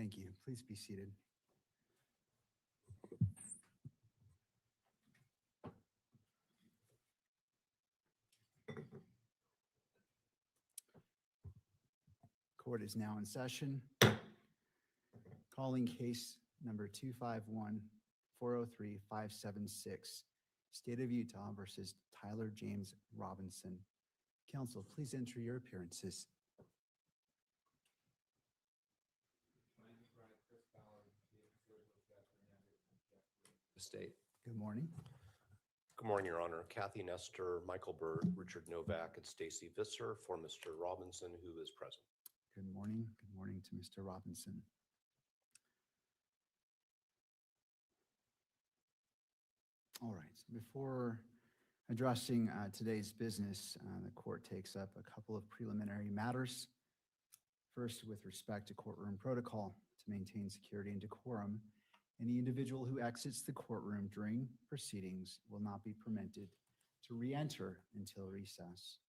Thank you. Please be seated. Court is now in session. Calling case number 251-403-576, State of Utah versus Tyler James Robinson. Counsel, please enter your appearances. State. Good morning. Good morning, Your Honor. Kathy Nestor, Michael Bird, Richard Novak, and Stacy Visser for Mr. Robinson, who is present. Good morning. Good morning to Mr. Robinson. All right. Before addressing today's business, the court takes up a couple of preliminary matters. First, with respect to courtroom protocol to maintain security and decorum, any individual who exits the courtroom during proceedings will not be permitted to re-enter until recess.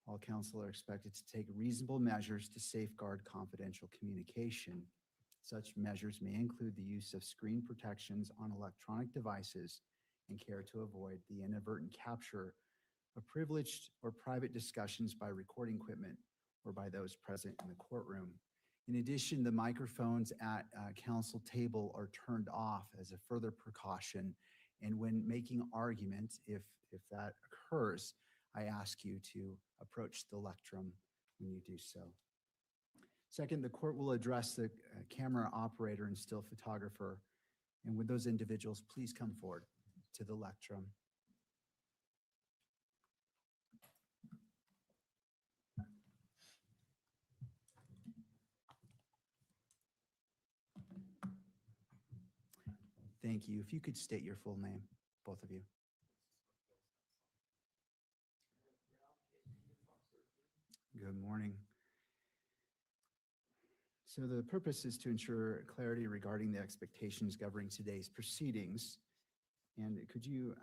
All counsel are expected to take reasonable measures to safeguard confidential communication. Such measures may include the use of screen protections on electronic devices and care to avoid the inadvertent capture of privileged or private discussions by recording equipment or by those present in the courtroom. In addition, the microphones at counsel table are turned off as a further precaution. And when making argument, if that occurs, I ask you to approach the lectern when you do so. Second, the court will address the camera operator and still photographer. And would those individuals please come forward to the lectern. Thank you. If you could state your full name, both of you. Good morning. So the purpose is to ensure clarity regarding the expectations governing today's proceedings. And could you,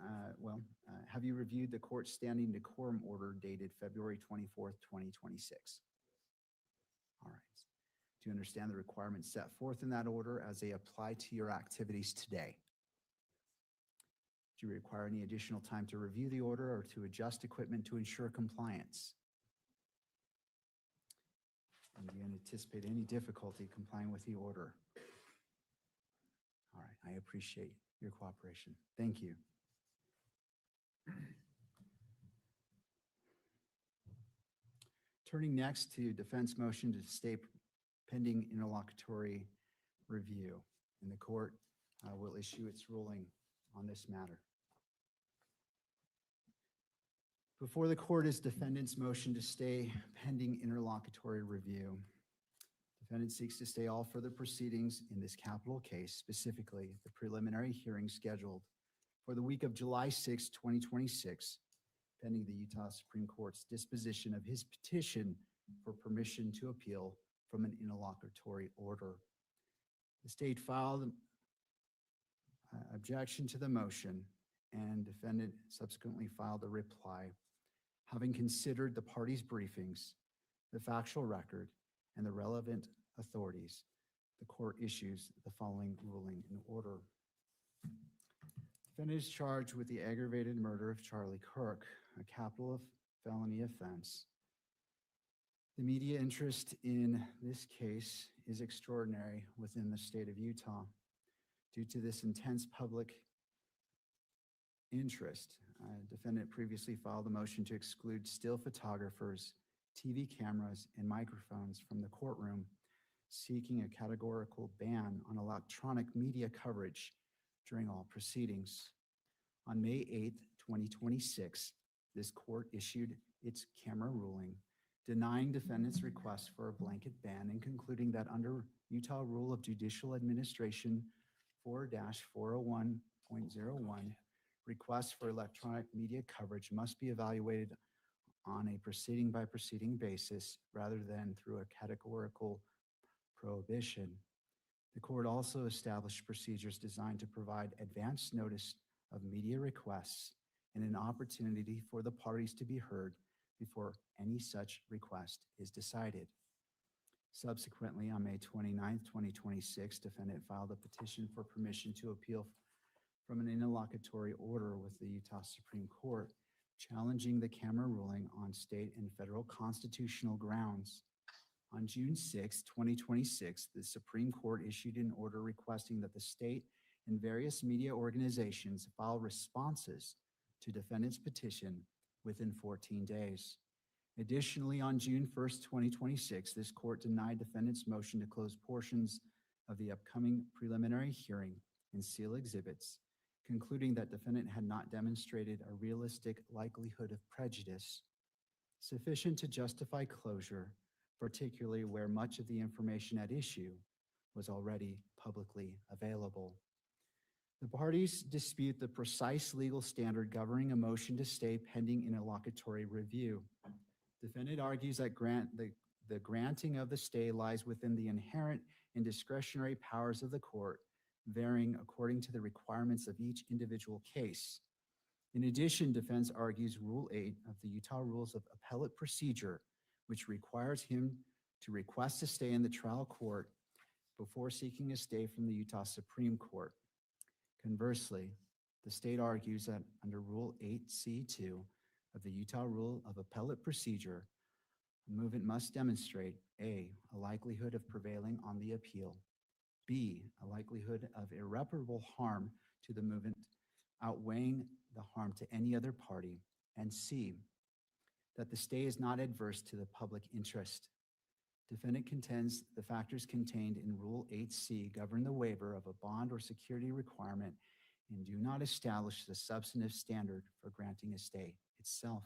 have you reviewed the court standing decorum order dated February 24th, 2026? All right. Do you understand the requirements set forth in that order as they apply to your activities today? Do you require any additional time to review the order or to adjust equipment to ensure compliance? And do you anticipate any difficulty complying with the order? All right, I appreciate your cooperation. Thank you. Turning next to defense motion to stay pending interlocutory review, and the court will issue its ruling on this matter. Before the court is defendant's motion to stay pending interlocutory review. Defendant seeks to stay all further proceedings in this capital case, specifically the preliminary hearing scheduled for the week of July 6, 2026, pending the Utah Supreme Court's disposition of his petition for permission to appeal from an interlocutory order. The state filed objection to the motion, and defendant subsequently filed a reply. Having considered the parties' briefings, the factual record, and the relevant authorities, the court issues the following ruling in order. Defendant is charged with the aggravated murder of Charlie Kirk, a capital felony offense. The media interest in this case is extraordinary within the state of Utah. Due to this intense public interest, defendant previously filed a motion to exclude still photographers, TV cameras, and microphones from the courtroom, seeking a categorical ban on electronic media coverage during all proceedings. On May 8th, 2026, this court issued its camera ruling, denying defendant's request for a blanket ban and concluding that under Utah Rule of Judicial Administration 4-401.01, requests for electronic media coverage must be evaluated on a proceeding by proceeding basis rather than through a categorical prohibition. The court also established procedures designed to provide advance notice of media requests and an opportunity for the parties to be heard before any such request is decided. Subsequently, on May 29th, 2026, defendant filed a petition for permission to appeal from an interlocutory order with the Utah Supreme Court, challenging the camera ruling on state and federal constitutional grounds. On June 6, 2026, the Supreme Court issued an order requesting that the state and various media organizations file responses to defendant's petition within 14 days. Additionally, on June 1st, 2026, this court denied defendant's motion to close portions of the upcoming preliminary hearing and seal exhibits, concluding that defendant had not demonstrated a realistic likelihood of prejudice sufficient to justify closure, particularly where much of the information at issue was already publicly available. The parties dispute the precise legal standard governing a motion to stay pending interlocutory review. Defendant argues that the granting of the stay lies within the inherent and discretionary powers of the court, varying according to the requirements of each individual case. In addition, defense argues Rule 8 of the Utah Rules of Appellate Procedure, which requires him to request a stay in the trial court before seeking a stay from the Utah Supreme Court. Conversely, the state argues that under Rule 8C2 of the Utah Rule of Appellate Procedure, a movement must demonstrate A, a likelihood of prevailing on the appeal, B, a likelihood of irreparable harm to the movement outweighing the harm to any other party, and C, that the stay is not adverse to the public interest. Defendant contends the factors contained in Rule 8C govern the waiver of a bond or security requirement and do not establish the substantive standard for granting a stay itself.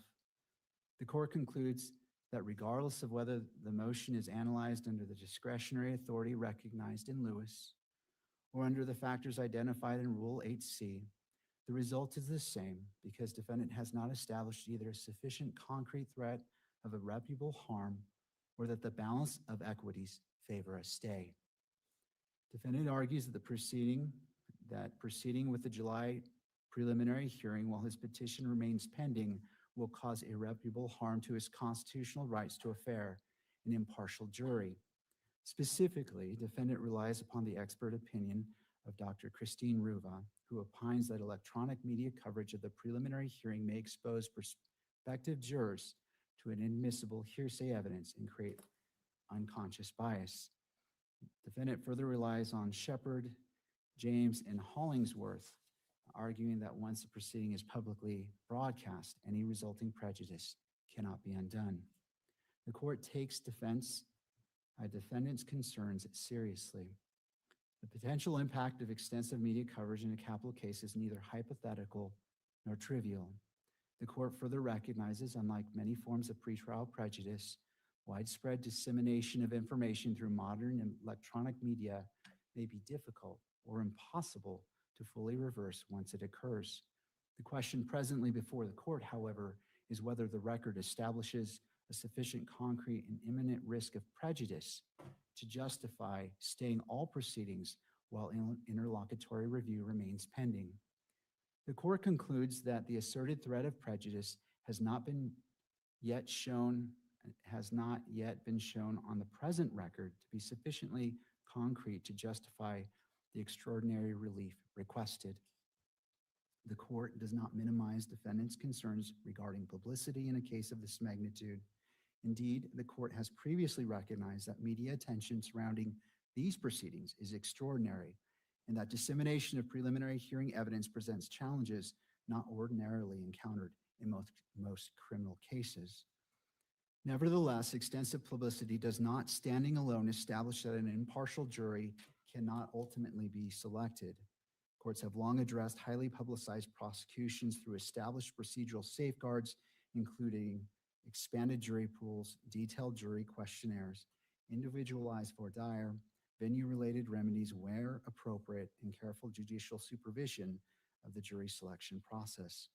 The court concludes that regardless of whether the motion is analyzed under the discretionary authority recognized in Lewis or under the factors identified in Rule 8C, the result is the same because defendant has not established either a sufficient concrete threat of irreparable harm or that the balance of equities favor a stay. Defendant argues that proceeding with the July preliminary hearing while his petition remains pending will cause irreparable harm to his constitutional rights to a fair and impartial jury. Specifically, defendant relies upon the expert opinion of Dr. Christine Ruva, who opines that electronic media coverage of the preliminary hearing may expose prospective jurors to inadmissible hearsay evidence and create unconscious bias. Defendant further relies on Shepard, James, and Hollingsworth, arguing that once the proceeding is publicly broadcast, any resulting prejudice cannot be undone. The court takes defendant's concerns seriously. The potential impact of extensive media coverage in a capital case is neither hypothetical nor trivial. The court further recognizes, unlike many forms of pretrial prejudice, widespread dissemination of information through modern and electronic media may be difficult or impossible to fully reverse once it occurs. The question presently before the court, however, is whether the record establishes a sufficient concrete and imminent risk of prejudice to justify staying all proceedings while interlocutory review remains pending. The court concludes that the asserted threat of prejudice has not yet been shown on the present record to be sufficiently concrete to justify the extraordinary relief requested. The court does not minimize defendant's concerns regarding publicity in a case of this magnitude. Indeed, the court has previously recognized that media attention surrounding these proceedings is extraordinary and that dissemination of preliminary hearing evidence presents challenges not ordinarily encountered in most criminal cases. Nevertheless, extensive publicity does not, standing alone, establish that an impartial jury cannot ultimately be selected. Courts have long addressed highly publicized prosecutions through established procedural safeguards, including expanded jury pools, detailed jury questionnaires, individualized voir dire, venue-related remedies where appropriate, and careful judicial supervision of the jury selection process.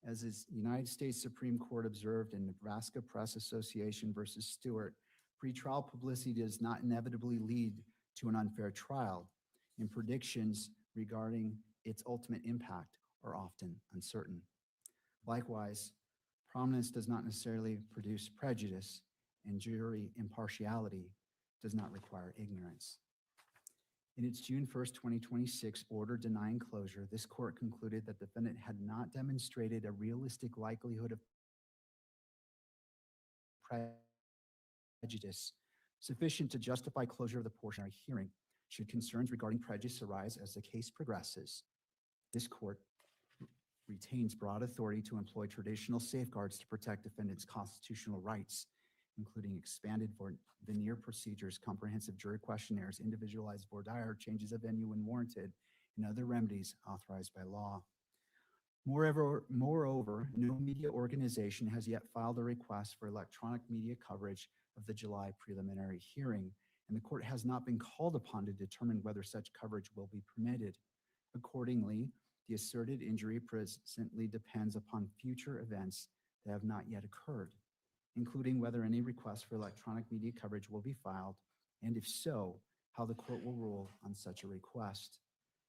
As is United States Supreme Court observed in Nebraska Press Association versus Stewart, pretrial publicity does not inevitably lead to an unfair trial, and predictions regarding its ultimate impact are often uncertain. Likewise, prominence does not necessarily produce prejudice, and jury impartiality does not require ignorance. In its June 1st, 2026 order denying closure, this court concluded that the defendant had not demonstrated a realistic likelihood of prejudice sufficient to justify closure of the portion of the hearing. Should concerns regarding prejudice arise as the case progresses, this court retains broad authority to employ traditional safeguards to protect defendants' constitutional rights, including expanded veneer procedures, comprehensive jury questionnaires, individualized voir dire, changes of venue when warranted, and other remedies authorized by law. Moreover, no media organization has yet filed a request for electronic media coverage of the July preliminary hearing, and the court has not been called upon to determine whether such coverage will be permitted. Accordingly, the asserted injury presently depends upon future events that have not yet occurred, including whether any request for electronic media coverage will be filed, and if so, how the court will rule on such a request.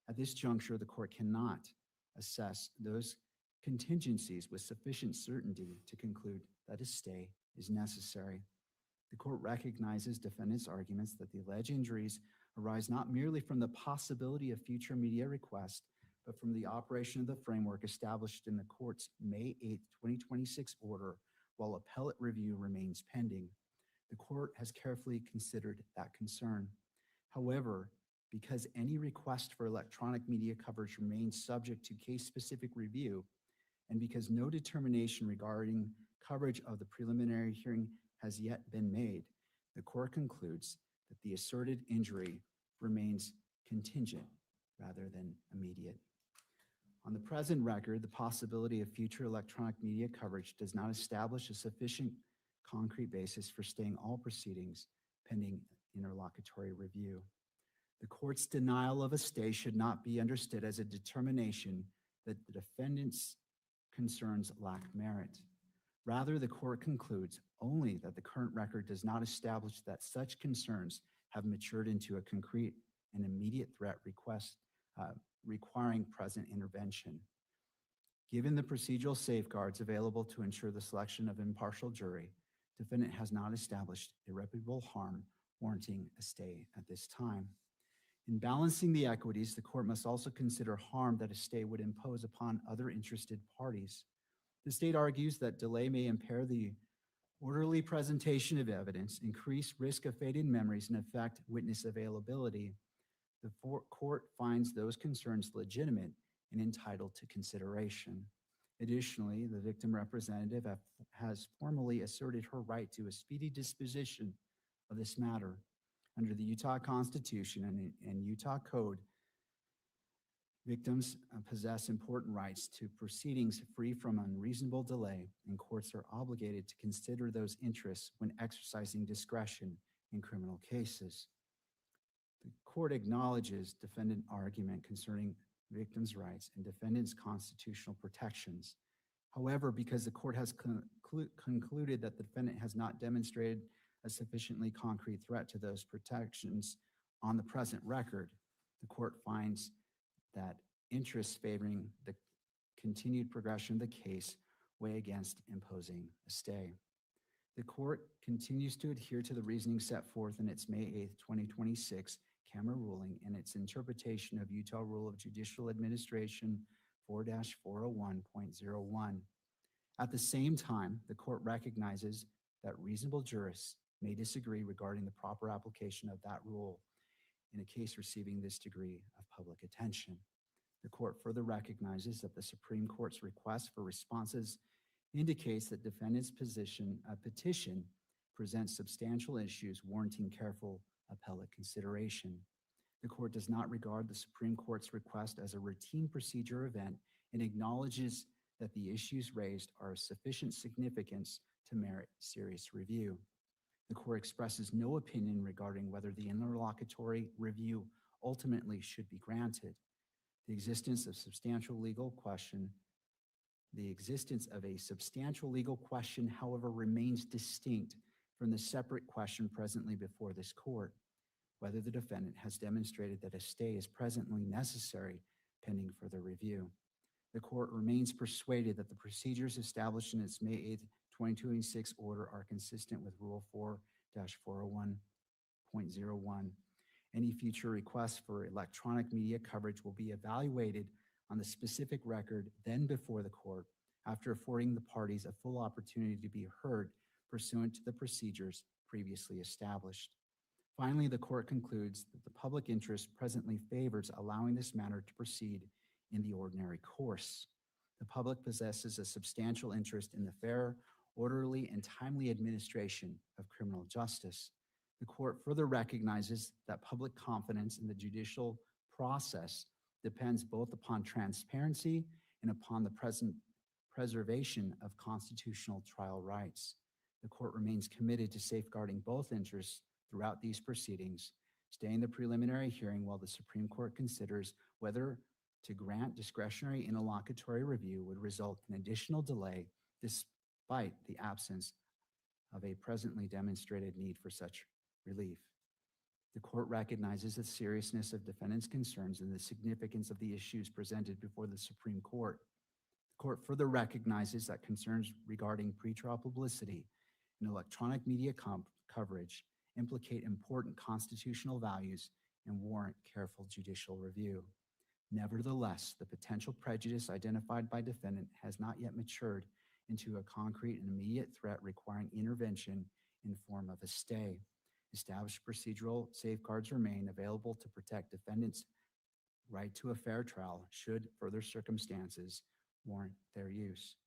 At this juncture, the court cannot assess those contingencies with sufficient certainty to conclude that a stay is necessary. The court recognizes defendants' arguments that the alleged injuries arise not merely from the possibility of future media requests, but from the operation of the framework established in the court's May 8, 2026 order while appellate review remains pending. The court has carefully considered that concern. However, because any request for electronic media coverage remains subject to case-specific review, and because no determination regarding coverage of the preliminary hearing has yet been made, the court concludes that the asserted injury remains contingent rather than immediate. On the present record, the possibility of future electronic media coverage does not establish a sufficient concrete basis for staying all proceedings pending interlocutory review. The court's denial of a stay should not be understood as a determination that the defendant's concerns lack merit. Rather, the court concludes only that the current record does not establish that such concerns have matured into a concrete and immediate threat request requiring present intervention. Given the procedural safeguards available to ensure the selection of impartial jury, defendant has not established irreparable harm warranting a stay at this time. In balancing the equities, the court must also consider harm that a stay would impose upon other interested parties. The state argues that delay may impair the orderly presentation of evidence, increase risk of fading memories, and affect witness availability. The court finds those concerns legitimate and entitled to consideration. Additionally, the victim representative has formally asserted her right to a speedy disposition of this matter. Under the Utah Constitution and Utah Code, victims possess important rights to proceedings free from unreasonable delay, and courts are obligated to consider those interests when exercising discretion in criminal cases. The court acknowledges defendant argument concerning victims' rights and defendants' constitutional protections. However, because the court has concluded that the defendant has not demonstrated a sufficiently concrete threat to those protections on the present record, the court finds that interests favoring the continued progression of the case weigh against imposing a stay. The court continues to adhere to the reasoning set forth in its May 8, 2026 camera ruling and its interpretation of Utah Rule of Judicial Administration 4-401.01. At the same time, the court recognizes that reasonable jurists may disagree regarding the proper application of that rule in a case receiving this degree of public attention. The court further recognizes that the Supreme Court's request for responses indicates that defendant's petition presents substantial issues warranting careful appellate consideration. The court does not regard the Supreme Court's request as a routine procedure event and acknowledges that the issues raised are of sufficient significance to merit serious review. The court expresses no opinion regarding whether the interlocutory review ultimately should be granted. The existence of a substantial legal question, however, remains distinct from the separate question presently before this court, whether the defendant has demonstrated that a stay is presently necessary pending further review. The court remains persuaded that the procedures established in its May 8, 2026 order are consistent with Rule 4-401.01 5.01. Any future requests for electronic media coverage will be evaluated on the specific record then before the court, after affording the parties a full opportunity to be heard pursuant to the procedures previously established. Finally, the court concludes that the public interest presently favors allowing this matter to proceed in the ordinary course. The public possesses a substantial interest in the fair, orderly, and timely administration of criminal justice. The court further recognizes that public confidence in the judicial process depends both upon transparency and upon the preservation of constitutional trial rights. The court remains committed to safeguarding both interests throughout these proceedings, staying the preliminary hearing while the Supreme Court considers whether to grant discretionary interlocutory review would result in additional delay despite the absence of a presently demonstrated need for such relief. The court recognizes the seriousness of defendants' concerns and the significance of the issues presented before the Supreme Court. The court further recognizes that concerns regarding pretrial publicity and electronic media coverage implicate important constitutional values and warrant careful judicial review. Nevertheless, the potential prejudice identified by defendant has not yet matured into a concrete and immediate threat requiring intervention in the form of a stay. Established procedural safeguards remain available to protect defendants' right to a fair trial should further circumstances warrant their use.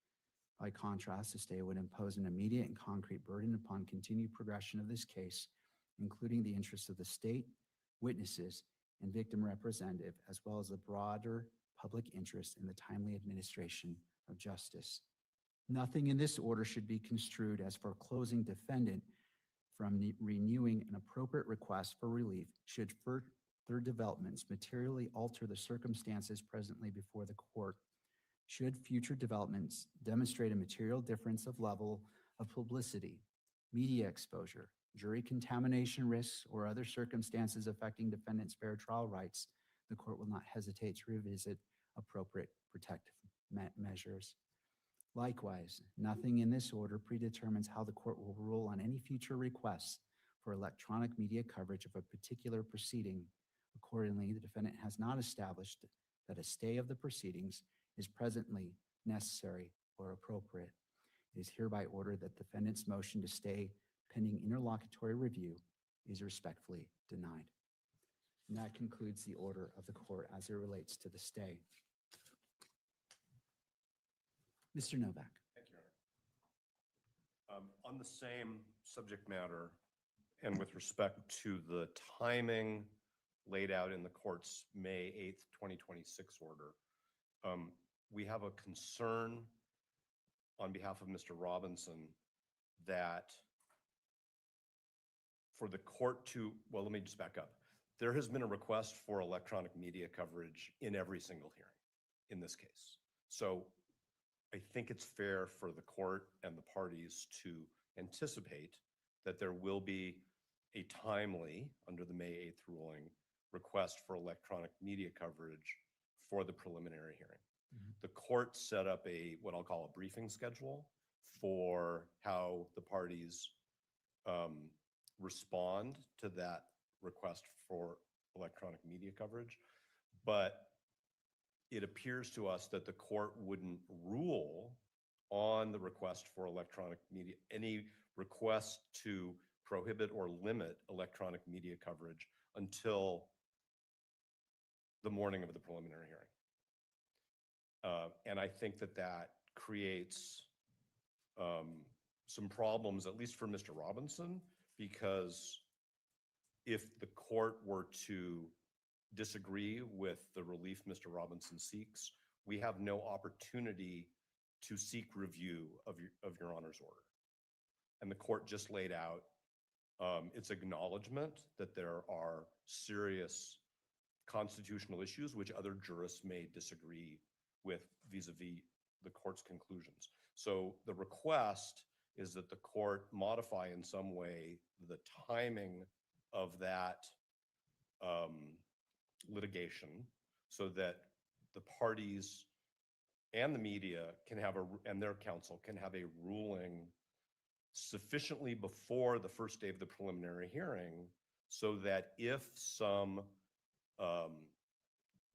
By contrast, the stay would impose an immediate and concrete burden upon continued progression of this case, including the interests of the state, witnesses, and victim representative, as well as the broader public interest in the timely administration of justice. Nothing in this order should be construed as foreclosing defendant from renewing an appropriate request for relief should further developments materially alter the circumstances presently before the court. Should future developments demonstrate a material difference of level of publicity, media exposure, jury contamination risks, or other circumstances affecting defendants' fair trial rights, the court will not hesitate to revisit appropriate protective measures. Likewise, nothing in this order predetermines how the court will rule on any future requests for electronic media coverage of a particular proceeding. Accordingly, the defendant has not established that a stay of the proceedings is presently necessary or appropriate. It is hereby ordered that defendant's motion to stay pending interlocutory review is respectfully denied. And that concludes the order of the court as it relates to the stay. Mr. Novak. Thank you, Your Honor. On the same subject matter and with respect to the timing laid out in the court's May 8th, 2026 order, we have a concern on behalf of Mr. Robinson that for the court to, well, let me just back up. There has been a request for electronic media coverage in every single hearing in this case. So I think it's fair for the court and the parties to anticipate that there will be a timely, under the May 8th ruling, request for electronic media coverage for the preliminary hearing. The court set up what I'll call a briefing schedule for how the parties respond to that request for electronic media coverage. But it appears to us that the court wouldn't rule on the request for electronic media, any request to prohibit or limit electronic media coverage until the morning of the preliminary hearing. And I think that creates some problems, at least for Mr. Robinson, because if the court were to disagree with the relief Mr. Robinson seeks, we have no opportunity to seek review of your Honor's order. And the court just laid out its acknowledgement that there are serious constitutional issues which other jurists may disagree with vis-a-vis the court's conclusions. So the request is that the court modify in some way the timing of that litigation so that the parties and the media can have and their counsel can have a ruling sufficiently before the first day of the preliminary hearing so that if some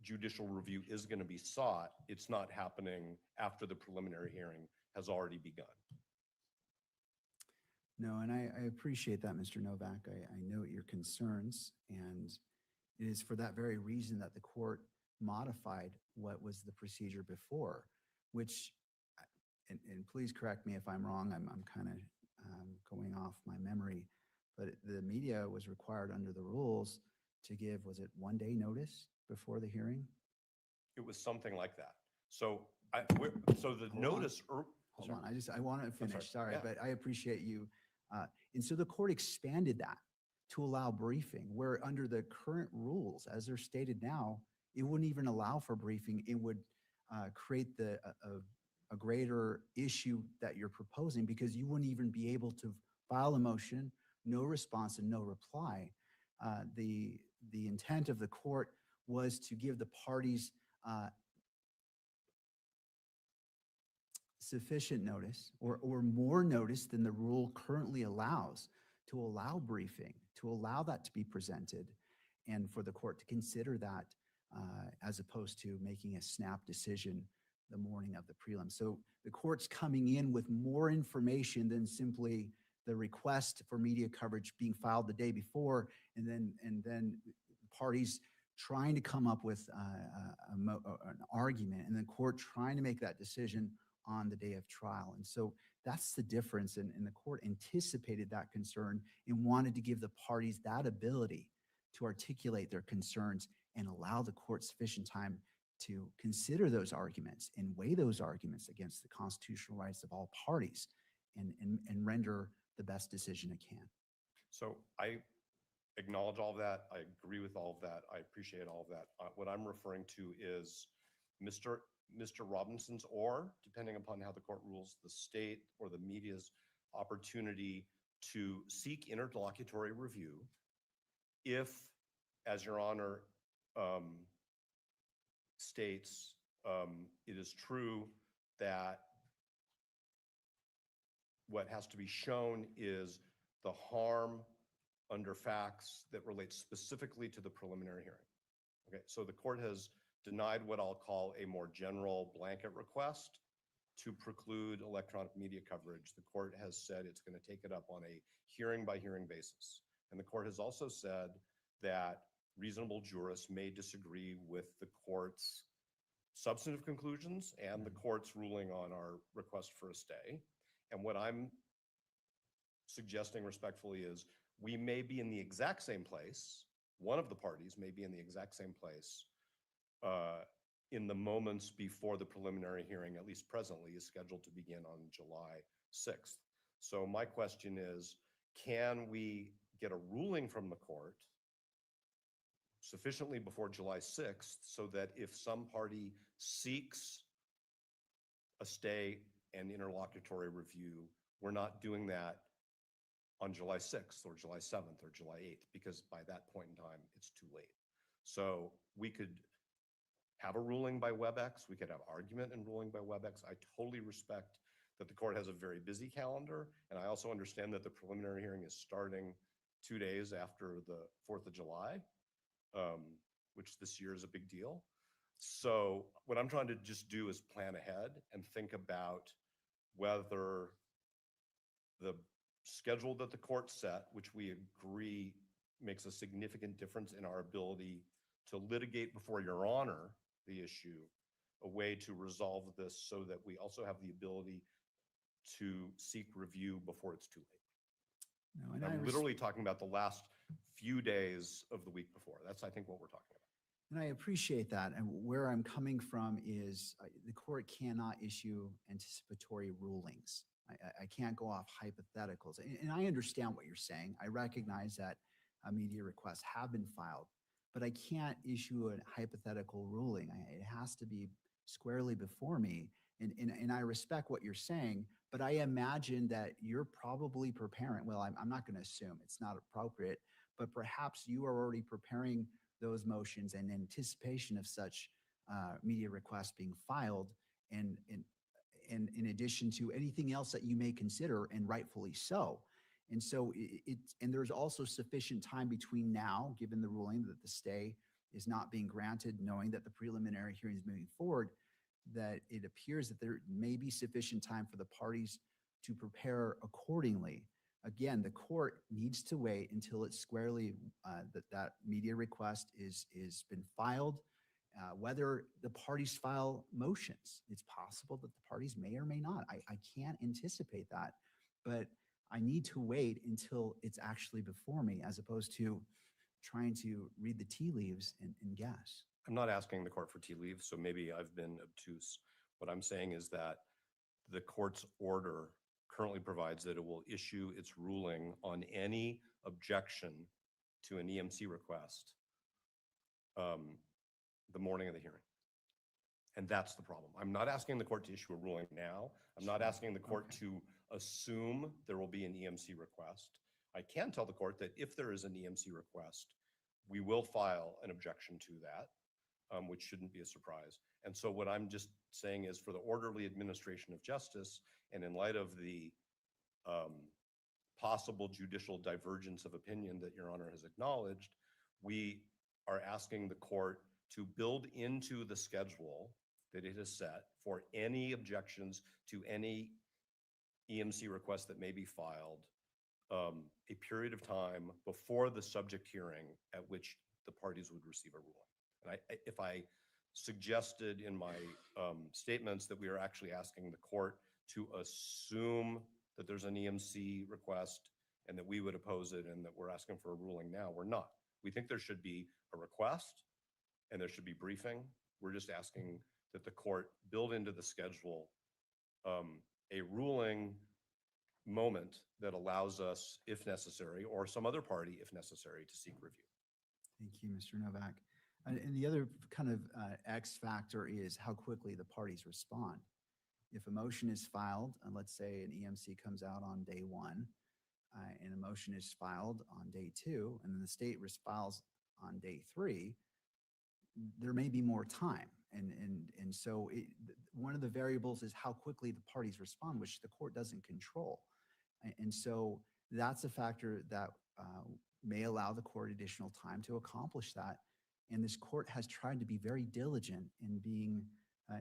judicial review is going to be sought, it's not happening after the preliminary hearing has already begun. No, and I appreciate that, Mr. Novak. I note your concerns, and it is for that very reason that the court modified what was the procedure before, which, and please correct me if I'm wrong, I'm kind of going off my memory, but the media was required under the rules to give, was it 1 day notice before the hearing? It was something like that. So so the Hold notice. Hold on, I want to finish, sorry, Yeah. but I appreciate you. And so the court expanded that to allow briefing, where under the current rules, as they're stated now, it wouldn't even allow for briefing. It would create a greater issue that you're proposing, because you wouldn't even be able to file a motion, no response and no reply. The intent of the court was to give the parties sufficient notice or more notice than the rule currently allows, to allow briefing, to allow that to be presented, and for the court to consider that as opposed to making a snap decision the morning of the prelim. So the court's coming in with more information than simply the request for media coverage being filed the day before, and then parties trying to come up with an argument, and the court trying to make that decision on the day of trial. And so that's the difference. And the court anticipated that concern and wanted to give the parties that ability to articulate their concerns and allow the court sufficient time to consider those arguments and weigh those arguments against the constitutional rights of all parties and render the best decision it can. So I acknowledge all of that. I agree with all of that. I appreciate all of that. What I'm referring to is Mr. Robinson's, or depending upon how the court rules, the state or the media's opportunity to seek interlocutory review if, as Your Honor states, it is true that what has to be shown is the harm under facts that relate specifically to the preliminary hearing. Okay, so the court has denied what I'll call a more general blanket request to preclude electronic media coverage. The court has said it's going to take it up on a hearing by hearing basis. And the court has also said that reasonable jurists may disagree with the court's substantive conclusions and the court's ruling on our request for a stay. And what I'm suggesting respectfully is we may be in the exact same place. One of the parties may be in the exact same place in the moments before the preliminary hearing, at least presently, is scheduled to begin on July 6th. So my question is, can we get a ruling from the court sufficiently before July 6th so that if some party seeks a stay and interlocutory review, we're not doing that on July 6th or July 7th or July 8th, because by that point in time, it's too late. So we could have a ruling by WebEx. We could have argument and ruling by WebEx. I totally respect that the court has a very busy calendar. And I also understand that the preliminary hearing is starting 2 days after the 4th of July, which this year is a big deal. So what I'm trying to just do is plan ahead and think about whether the schedule that the court set, which we agree makes a significant difference in our ability to litigate before Your Honor the issue, a way to resolve this so that we also have the ability to seek review before it's too late. No, and I'm literally talking about the last few days of the week before. That's, I think, what we're talking about. And I appreciate that. And where I'm coming from is the court cannot issue anticipatory rulings. I can't go off hypotheticals. And I understand what you're saying. I recognize that media requests have been filed, but I can't issue a hypothetical ruling. It has to be squarely before me. And I respect what you're saying, but I imagine that you're probably preparing. Well, I'm not going to assume, it's not appropriate, but perhaps you are already preparing those motions in anticipation of such media requests being filed, and in addition to anything else that you may consider, and rightfully so. And so and there's also sufficient time between now, given the ruling that the stay is not being granted, knowing that the preliminary hearing is moving forward, that it appears that there may be sufficient time for the parties to prepare accordingly. Again, the court needs to wait until it's squarely that media request is been filed. Whether the parties file motions, it's possible that the parties may or may not. I can't anticipate that, but I need to wait until it's actually before me, as opposed to trying to read the tea leaves and guess. I'm not asking the court for tea leaves, so maybe I've been obtuse. What I'm saying is that the court's order currently provides that it will issue its ruling on any objection to an EMC request the morning of the hearing. And that's the problem. I'm not asking the court to issue a ruling now. I'm not asking the court to assume there will be an EMC request. I can tell the court that if there is an EMC request, we will file an objection to that, which shouldn't be a surprise. And so what I'm just saying is, for the orderly administration of justice, and in light of the possible judicial divergence of opinion that Your Honor has acknowledged, we are asking the court to build into the schedule that it has set for any objections to any EMC request that may be filed, a period of time before the subject hearing at which the parties would receive a ruling. And if I suggested in my statements that we are actually asking the court to assume that there's an EMC request and that we would oppose it and that we're asking for a ruling now, we're not. We think there should be a request and there should be briefing. We're just asking that the court build into the schedule a ruling moment that allows us, if necessary, or some other party, if necessary, to seek review. Thank you, Mr. Novak. And the other kind of X factor is how quickly the parties respond. If a motion is filed, and let's say an EMC comes out on day 1, and a motion is filed on day 2, and then the state files on day 3, there may be more time. And so one of the variables is how quickly the parties respond, which the court doesn't control. And so that's a factor that may allow the court additional time to accomplish that. And this court has tried to be very diligent in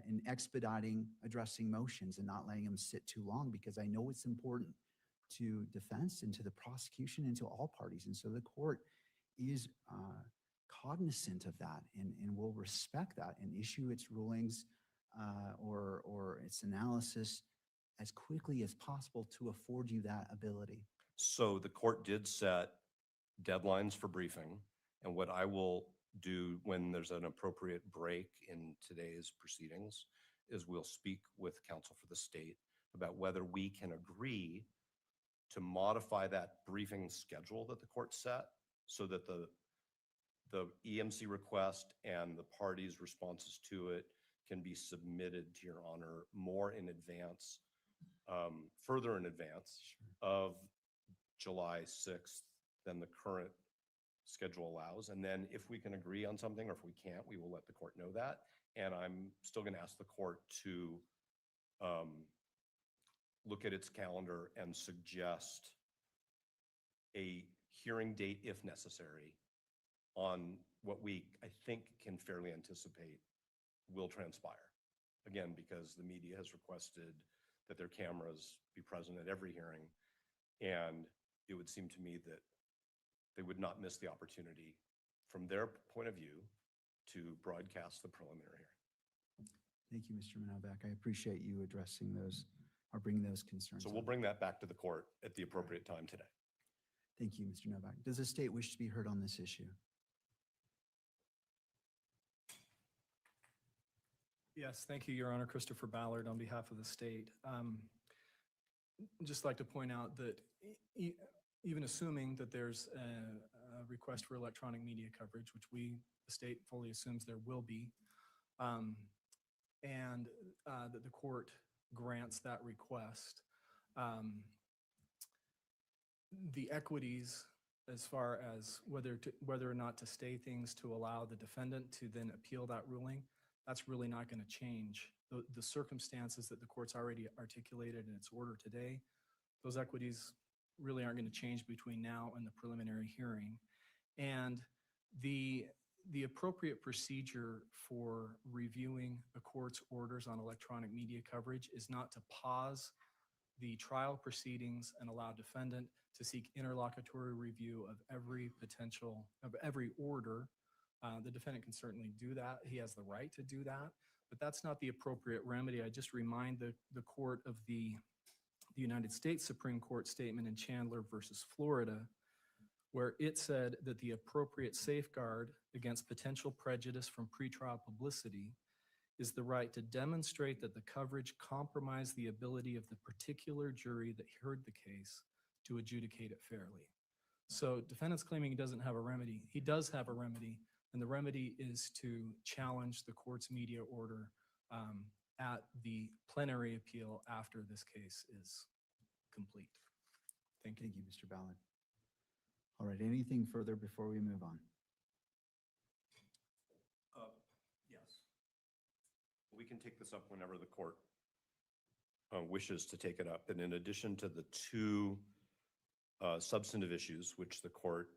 in expediting addressing motions and not letting them sit too long, because I know it's important to defense and to the prosecution and to all parties. And so the court is cognizant of that and will respect that and issue its rulings or its analysis as quickly as possible to afford you that ability. So the court did set deadlines for briefing, and what I will do when there's an appropriate break in today's proceedings is we'll speak with counsel for the state about whether we can agree to modify that briefing schedule that the court set so that the EMC request and the parties' responses to it can be submitted to Your Honor more in advance, further in advance of July 6th than the current schedule allows. And then if we can agree on something, or if we can't, we will let the court know that. And I'm still going to ask the court to look at its calendar and suggest a hearing date, if necessary, on what we, I think, can fairly anticipate will transpire. Again, because the media has requested that their cameras be present at every hearing, and it would seem to me that they would not miss the opportunity from their point of view to broadcast the preliminary hearing. Thank you, Mr. Novak. I appreciate you addressing those or bringing those concerns So up. we'll bring that back to the court at the appropriate time today. Thank you, Mr. Novak. Does the state wish to be heard on this issue? Yes, thank you, Your Honor. Christopher Ballard on behalf of the state. Just like to point out that even assuming that there's a request for electronic media coverage, which the state fully assumes there will be, and that the court grants that request, the equities as far as whether or not to stay things to allow the defendant to then appeal that ruling, that's really not going to change. The circumstances that the court's already articulated in its order today, those equities really aren't going to change between now and the preliminary hearing. And the appropriate procedure for reviewing a court's orders on electronic media coverage is not to pause the trial proceedings and allow defendant to seek interlocutory review of every order. The defendant can certainly do that. He has the right to do that, but that's not the appropriate remedy. I just remind the court of the United States Supreme Court statement in Chandler versus Florida, where it said that the appropriate safeguard against potential prejudice from pretrial publicity is the right to demonstrate that the coverage compromised the ability of the particular jury that heard the case to adjudicate it fairly. So defendant's claiming he doesn't have a remedy. He does have a remedy, and the remedy is to challenge the court's media order at the plenary appeal after this case is complete. Thank you. Thank you, Mr. Ballard. All right, anything further before we move on? Yes. We can take this up whenever the court wishes to take it up. And in addition to the two substantive issues, which the court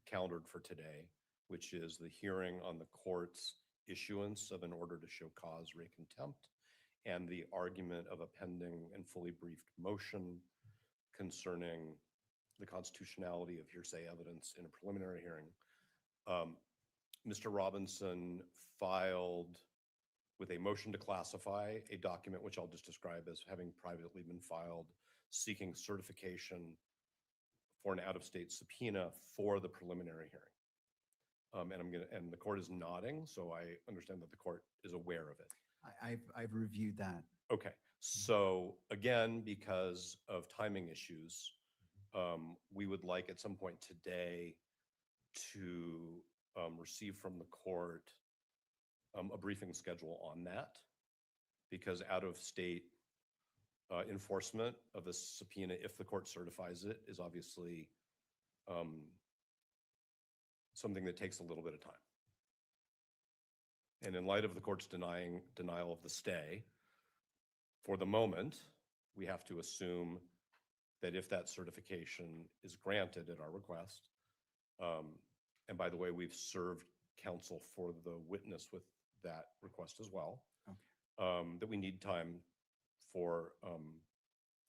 calendared for today, which is the hearing on the court's issuance of an order to show cause re contempt and the argument of a pending and fully briefed motion concerning the constitutionality of hearsay evidence in a preliminary hearing. Mr. Robinson filed with a motion to classify a document, which I'll just describe as having privately been filed, seeking certification for an out-of-state subpoena for the preliminary hearing. And the court is nodding, so I understand that the court is aware of it. I've reviewed that. Okay, so again, because of timing issues, we would like at some point today to receive from the court a briefing schedule on that, because out-of-state enforcement of a subpoena, if the court certifies it, is obviously something that takes a little bit of time. And in light of the court's denial of the stay, for the moment, we have to assume that if that certification is granted at our request, and by the way, we've served counsel for the witness with that request as well, that we need time for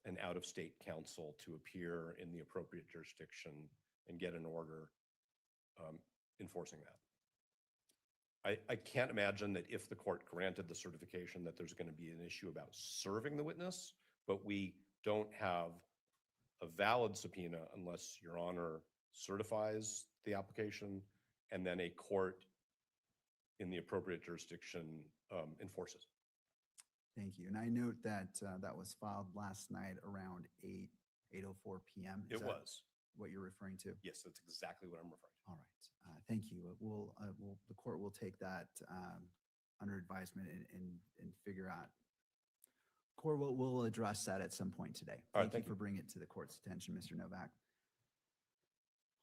an out-of-state counsel to appear in the appropriate jurisdiction and get an order enforcing that. I can't imagine that if the court granted the certification that there's going to be an issue about serving the witness, but we don't have a valid subpoena unless Your Honor certifies the application and then a court in the appropriate jurisdiction enforces. Thank you. And I note that that was filed last night around 8:04 p.m. It was. What you're referring to? Yes, that's exactly what I'm referring to. All right. Thank you. The court will take that under advisement and figure out. Court will address that at some point today. All right, Thank you for bringing it to the court's attention, Mr. Novak.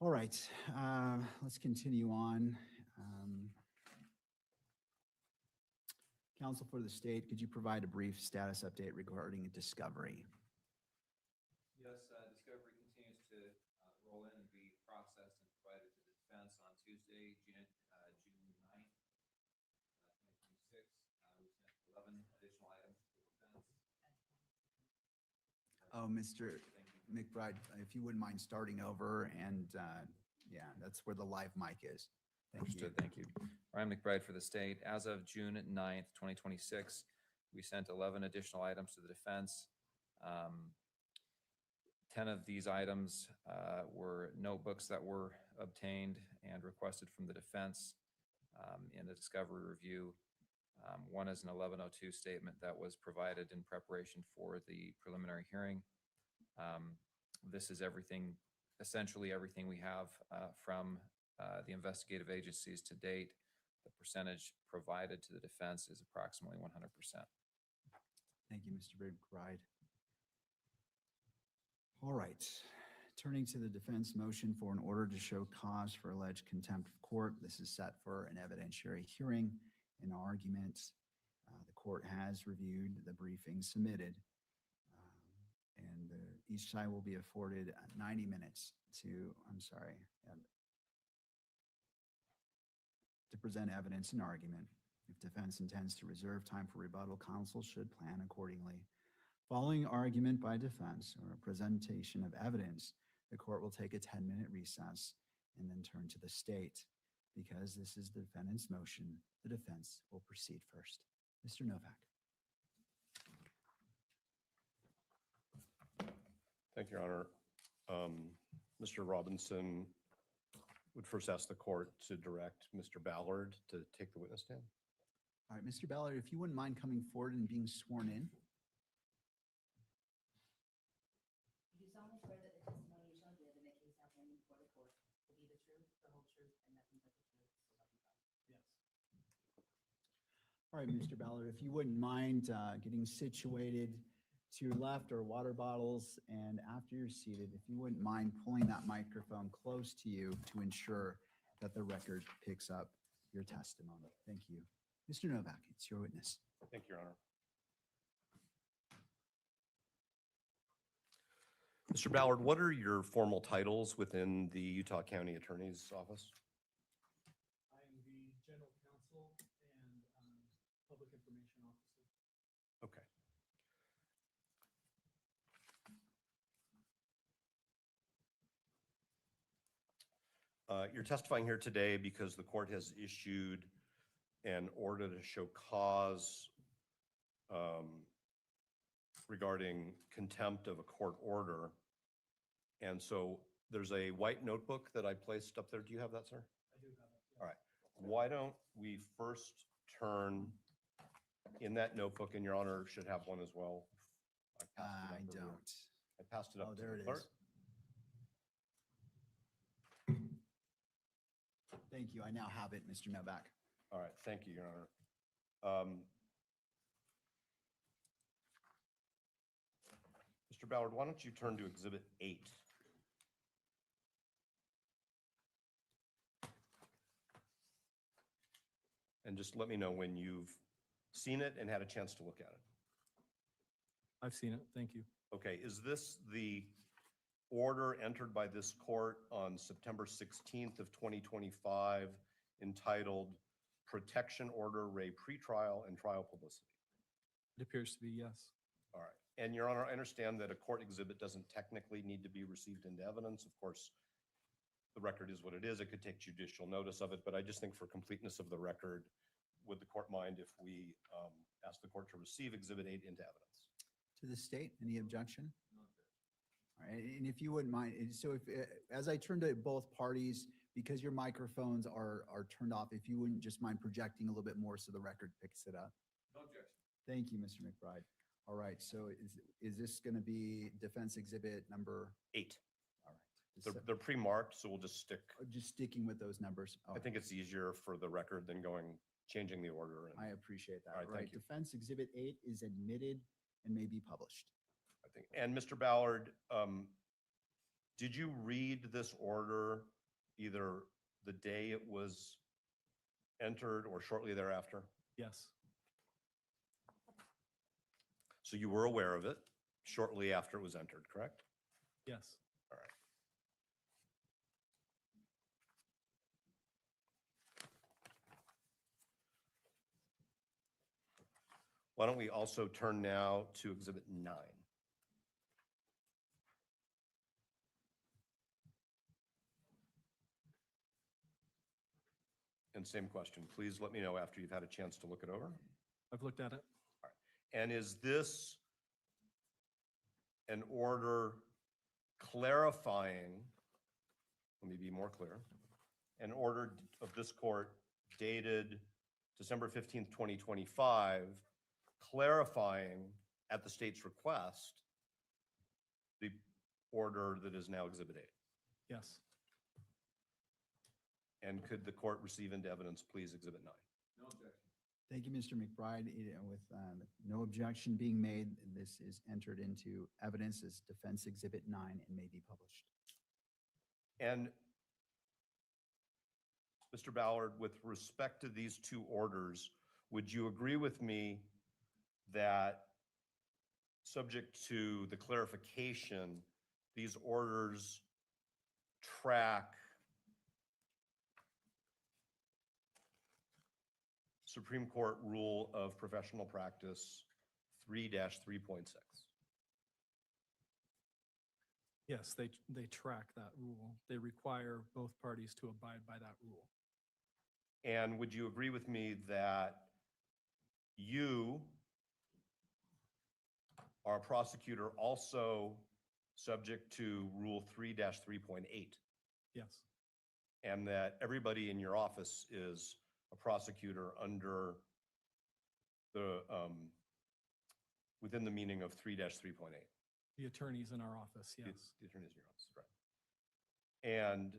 All right, let's continue on. Counsel for the state, could you provide a brief status update regarding discovery? Yes, discovery continues to roll in and be processed and provided to the defense on Tuesday, June 9th, 2026. We sent 11 additional items to the defense. Oh, Mr. McBride, if you wouldn't mind starting over, and yeah, that's where the live mic is. Thank you. Understood, thank you. Ryan McBride for the state. As of June 9th, 2026, we sent 11 additional items to the defense. 10 of these items were notebooks that were obtained and requested from the defense in the discovery review. One is an 1102 statement that was provided in preparation for the preliminary hearing. This is everything, essentially everything we have from the investigative agencies to date. The percentage provided to the defense is approximately 100%. Thank you, Mr. McBride. All right, turning to the defense motion for an order to show cause for alleged contempt of court. This is set for an evidentiary hearing and argument. The court has reviewed the briefing submitted, and each side will be afforded 90 minutes to present evidence and argument. If defense intends to reserve time for rebuttal, counsel should plan accordingly. Following argument by defense or a presentation of evidence, the court will take a 10-minute recess and then turn to the state. Because this is the defendant's motion, the defense will proceed first. Mr. Novak. Thank you, Your Honor. Mr. Robinson would first ask the court to direct Mr. Ballard to take the witness stand. All right, Mr. Ballard, if you wouldn't mind coming forward and being sworn in. Do solemnly swear that the testimony you shall give in the case now pending before the court will be the truth, the whole truth, and nothing but the truth, so help you God? Yes. All right, Mr. Ballard, if you wouldn't mind getting situated to your left are water bottles, and after you're seated, if you wouldn't mind pulling that microphone close to you to ensure that the record picks up your testimony. Thank you. Mr. Novak, it's your witness. Thank you, Your Honor. Mr. Ballard, what are your formal titles within the Utah County Attorney's Office? I am the general counsel and public information officer. Okay. You're testifying here today because the court has issued an order to show cause regarding contempt of a court order. And so there's a white notebook that I placed up there. Do you have that, sir? I do have it. All right. Why don't we first turn in that notebook, and Your Honor should have one as well. I I don't. passed it up Oh, to there the it clerk. is. Thank you. I now have it, Mr. Novak. All right, thank you, Your Honor. Mr. Ballard, why don't you turn to Exhibit 8? And just let me know when you've seen it and had a chance to look at it. I've seen it. Thank you. Okay, is this the order entered by this court on September 16th of 2025 entitled Protection Order, Ray Pretrial and Trial Publicity? It appears to be yes. All right. And Your Honor, I understand that a court exhibit doesn't technically need to be received into evidence. Of course, the record is what it is. It could take judicial notice of it, but I just think for completeness of the record, would the court mind if we ask the court to receive Exhibit 8 into evidence? To the state, any objection? All right, and if you wouldn't mind, so if, as I turn to both parties, because your microphones are turned off, if you wouldn't just mind projecting a little bit more so the record picks it up. No objection. Thank you, Mr. McBride. All right, so is this going to be defense exhibit number? 8. All right. They're pre-marked, so we'll just stick. Just sticking with those numbers. All I think it's easier for the record than changing the order. I appreciate that. All right, All right, thank you. defense exhibit 8 is admitted and may be published. I think. And Mr. Ballard, did you read this order either the day it was entered or shortly thereafter? Yes. So you were aware of it shortly after it was entered, correct? Yes. All right. Why don't we also turn now to Exhibit 9? And same question, please let me know after you've had a chance to look it over. I've looked at it. And is this an order clarifying, let me be more clear, an order of this court dated December 15th, 2025, clarifying at the state's request the order that is now Exhibit 8? Yes. And could the court receive into evidence, please, Exhibit 9? No objection. Thank you, Mr. McBride. With no objection being made, this is entered into evidence as defense exhibit 9 and may be published. And Mr. Ballard, with respect to these two orders, would you agree with me that subject to the clarification, these orders track Supreme Court Rule of Professional Practice 3-3.6. Yes, they track that rule. They require both parties to abide by that rule. And would you agree with me that you are a prosecutor also subject to Rule 3-3.8, Yes, and that everybody in your office is a prosecutor under the, within the meaning of 3-3.8? the attorneys in our office, yes. The attorneys in your office, right. And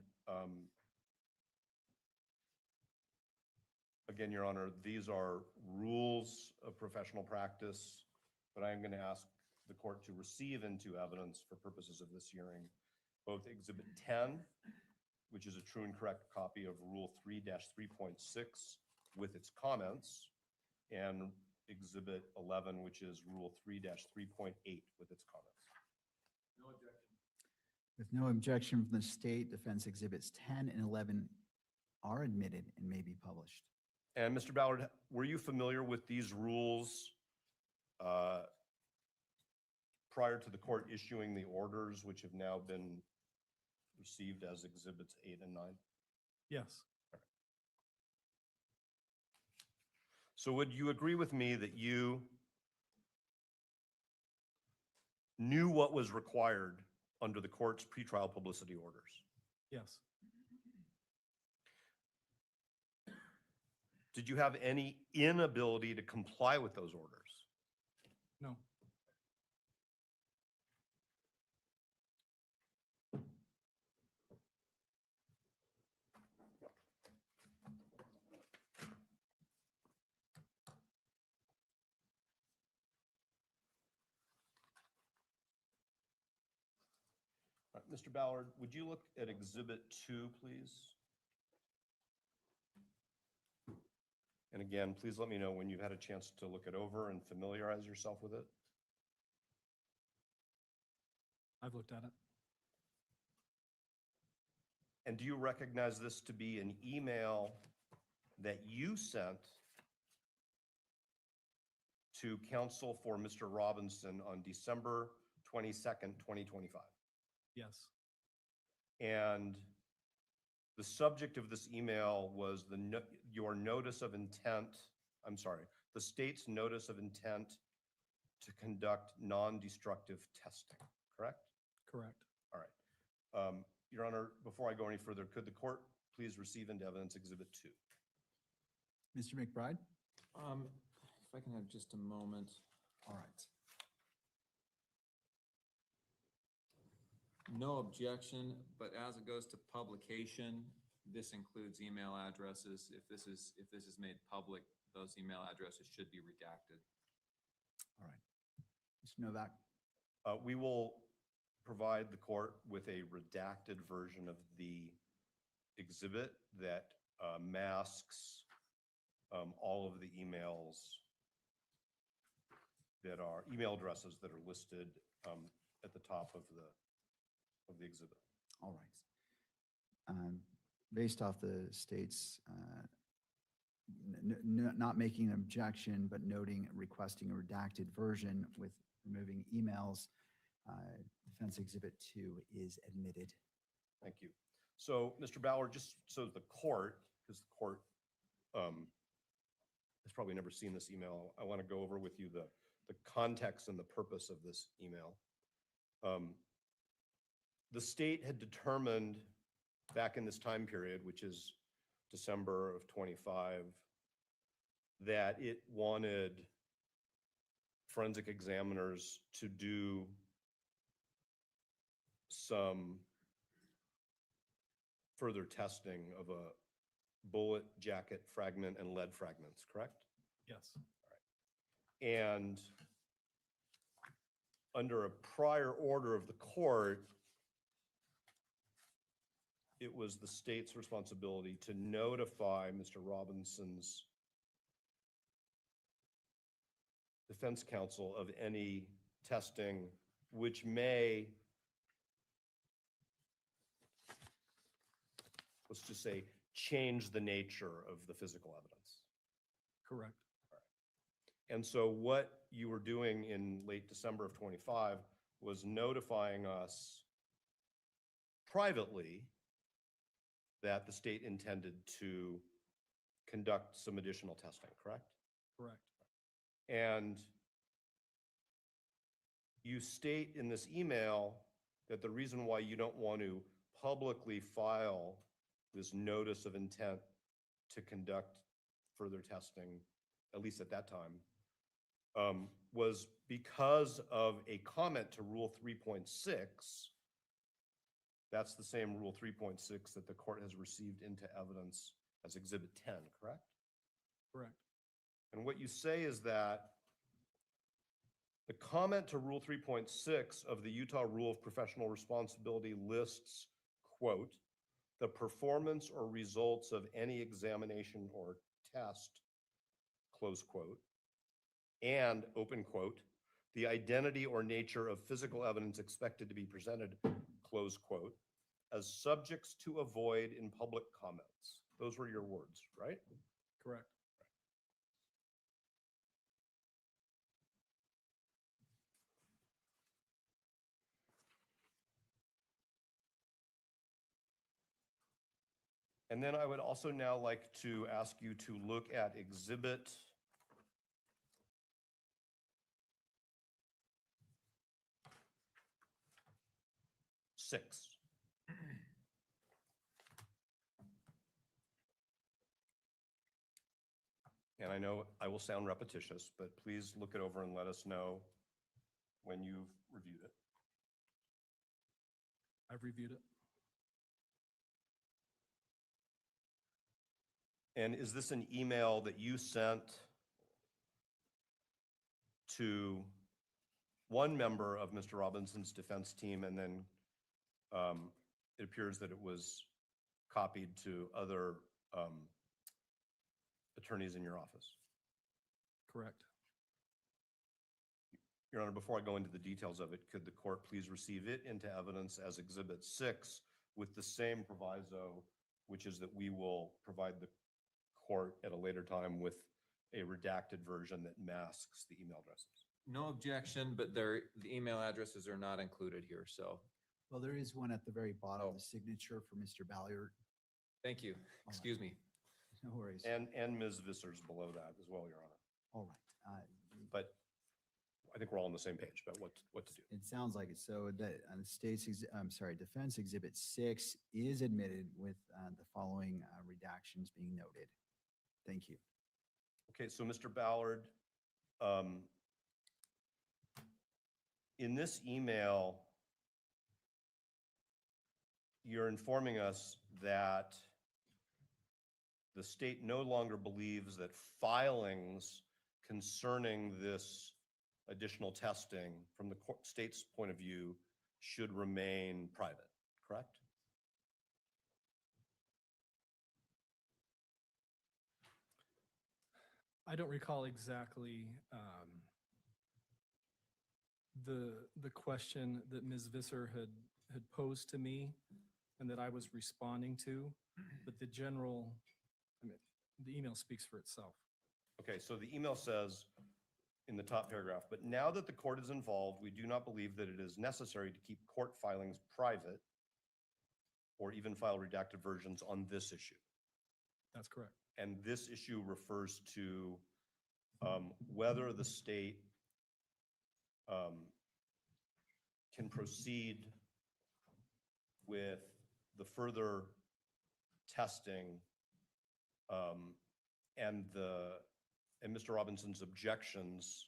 again, Your Honor, these are rules of professional practice, but I am going to ask the court to receive into evidence for purposes of this hearing both Exhibit 10, which is a true and correct copy of Rule 3-3.6 with its comments, and Exhibit 11, which is Rule 3-3.8 with its comments. No objection. With no objection from the state, defense exhibits 10 and 11 are admitted and may be published. And Mr. Ballard, were you familiar with these rules prior to the court issuing the orders, which have now been received as Exhibits 8 and 9? Yes, So would you agree with me that you knew what was required under the court's pretrial publicity orders? yes, Did you have any inability to comply with those orders? no, All right, Mr. Ballard, would you look at Exhibit 2, please? And again, please let me know when you've had a chance to look it over and familiarize yourself with it. I've looked at it. And do you recognize this to be an email that you sent to counsel for Mr. Robinson on December 22nd, 2025? Yes, And the subject of this email was your notice of intent, the state's notice of intent to conduct non-destructive testing, correct? correct. All right. Your Honor, before I go any further, could the court please receive into evidence Exhibit 2? Mr. McBride? If I can have just a moment. All right. No objection, but as it goes to publication, this includes email addresses. If this is made public, those email addresses should be redacted. All right. Mr. Novak? We will provide the court with a redacted version of the exhibit that masks all of the emails that are email addresses that are listed at the top of the exhibit. All right. Based off the state's not making an objection, but requesting a redacted version with removing emails, defense exhibit 2 is admitted. Thank you. So, Mr. Ballard, just so the court, because the court has probably never seen this email, I want to go over with you the context and the purpose of this email. The state had determined back in this time period, which is December of 25, that it wanted forensic examiners to do some further testing of a bullet, jacket fragment, and lead fragments, correct? Yes, And under a prior order of the court, it was the state's responsibility to notify Mr. Robinson's defense counsel of any testing, which may, let's just say, change the nature of the physical evidence. Correct. And so what you were doing in late December of 25 was notifying us privately that the state intended to conduct some additional testing, correct? Correct. And you state in this email that the reason why you don't want to publicly file this notice of intent to conduct further testing, at least at that time, was because of a comment to Rule 3.6. That's the same Rule 3.6 that the court has received into evidence as Exhibit 10, correct? Correct. And what you say is that the comment to Rule 3.6 of the Utah Rule of Professional Responsibility lists, quote, the performance or results of any examination or test, close quote, and, open quote, the identity or nature of physical evidence expected to be presented, close quote, as subjects to avoid in public comments. Those were your words, right? Correct. And then I would also now like to ask you to look at Exhibit 6. And I know I will sound repetitious, but please look it over and let us know when you've reviewed it. I've reviewed it. And is this an email that you sent to one member of Mr. Robinson's defense team, and then it appears that it was copied to other attorneys in your office? Correct. Your Honor, before I go into the details of it, could the court please receive it into evidence as Exhibit 6 with the same proviso, which is that we will provide the court at a later time with a redacted version that masks the email addresses? No objection, but the email addresses are not included here, so Well, there is one at the very bottom of the signature for Mr. Ballard. thank you. Excuse me. No worries. And Ms. Visser's below that as well, Your Honor. All right. But I think we're all on the same page about what to do. It sounds like it. So the defense exhibit 6 is admitted with the following redactions being noted. Thank you. Okay, so Mr. Ballard, in this email, you're informing us that the state no longer believes that filings concerning this additional testing from the state's point of view should remain private, correct? I don't recall exactly the question that Ms. Visser had posed to me and that I was responding to, but the general, the email speaks for itself. Okay, so the email says in the top paragraph, but now that the court is involved, we do not believe that it is necessary to keep court filings private or even file redacted versions on this issue. That's correct. And this issue refers to whether the state can proceed with the further testing and Mr. Robinson's objections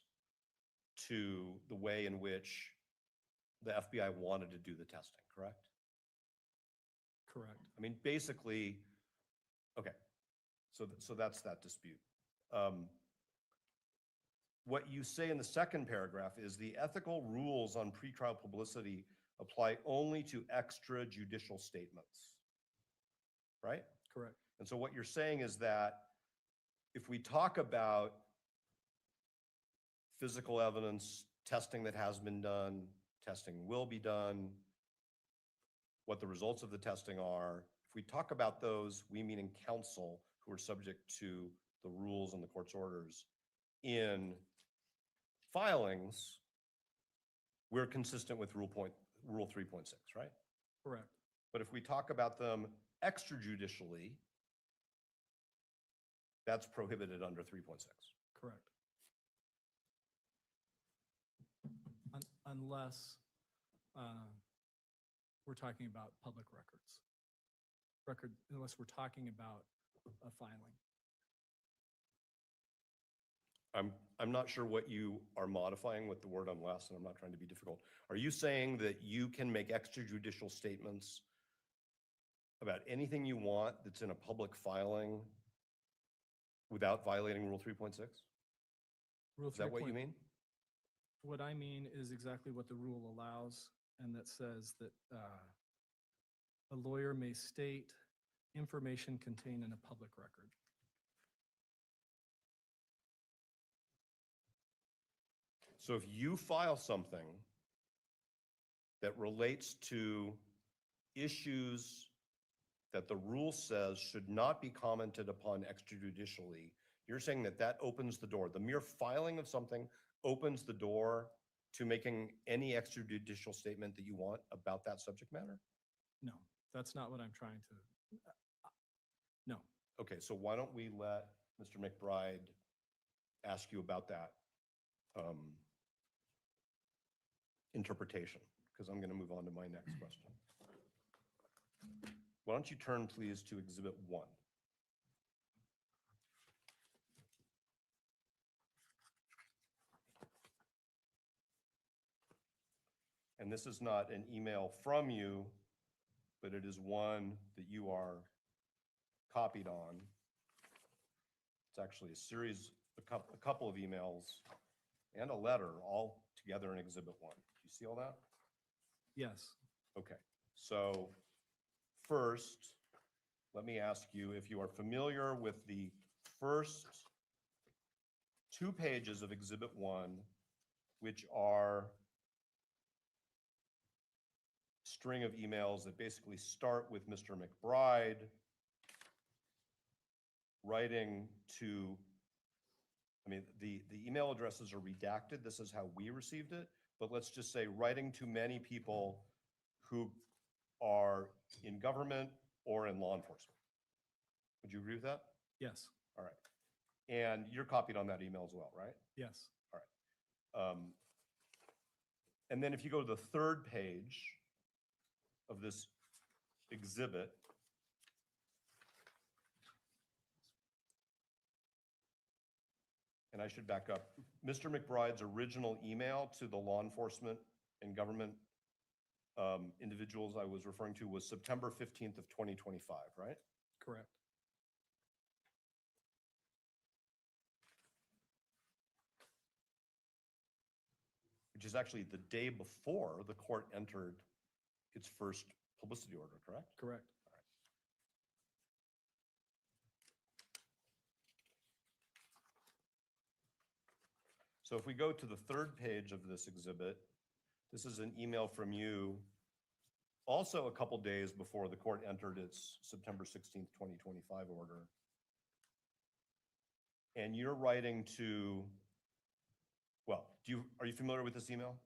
to the way in which the FBI wanted to do the testing, correct? Correct. I mean, basically, okay, so that's that dispute. What you say in the second paragraph is the ethical rules on pretrial publicity apply only to extrajudicial statements, right? Correct. And so what you're saying is that if we talk about physical evidence testing that has been done, testing will be done, what the results of the testing are. If we talk about those, we meaning counsel who are subject to the rules and the court's orders in filings, we're consistent with Rule 3.6, right? Correct. But if we talk about them extrajudicially, that's prohibited under 3.6. Correct. Unless we're talking about public records. Unless we're talking about a filing. I'm not sure what you are modifying with the word unless, and I'm not trying to be difficult. Are you saying that you can make extrajudicial statements about anything you want that's in a public filing without violating Rule 3.6? Rule Is that what you 3.6. mean? What I mean is exactly what the rule allows, and that says that a lawyer may state information contained in a public record. So if you file something that relates to issues that the rule says should not be commented upon extrajudicially, you're saying that that opens the door. The mere filing of something opens the door to making any extrajudicial statement that you want about that subject matter? No, that's not what I'm trying to, no. Okay, so why don't we let Mr. McBride ask you about that interpretation, because I'm going to move on to my next question. Why don't you turn, please, to Exhibit 1. And this is not an email from you, but it is one that you are copied on. It's actually a series, a couple of emails and a letter all together in Exhibit 1. Do you see all that? Yes, Okay, so first, let me ask you if you are familiar with the first 2 pages of Exhibit 1, which are string of emails that basically start with Mr. McBride writing to, I mean, the email addresses are redacted. This is how we received it, but let's just say writing to many people who are in government or in law enforcement. Would you agree with that? yes, All right. And you're copied on that email as well, right? yes, And then if you go to the 3rd page of this exhibit, and I should back up, Mr. McBride's original email to the law enforcement and government individuals I was referring to was September 15th of 2025, right? correct. Which is actually the day before the court entered its first publicity order, correct? Correct. So if we go to the 3rd page of this exhibit, this is an email from you also a couple days before the court entered its September 16th, 2025 order. And you're writing to, well, are you familiar with this email?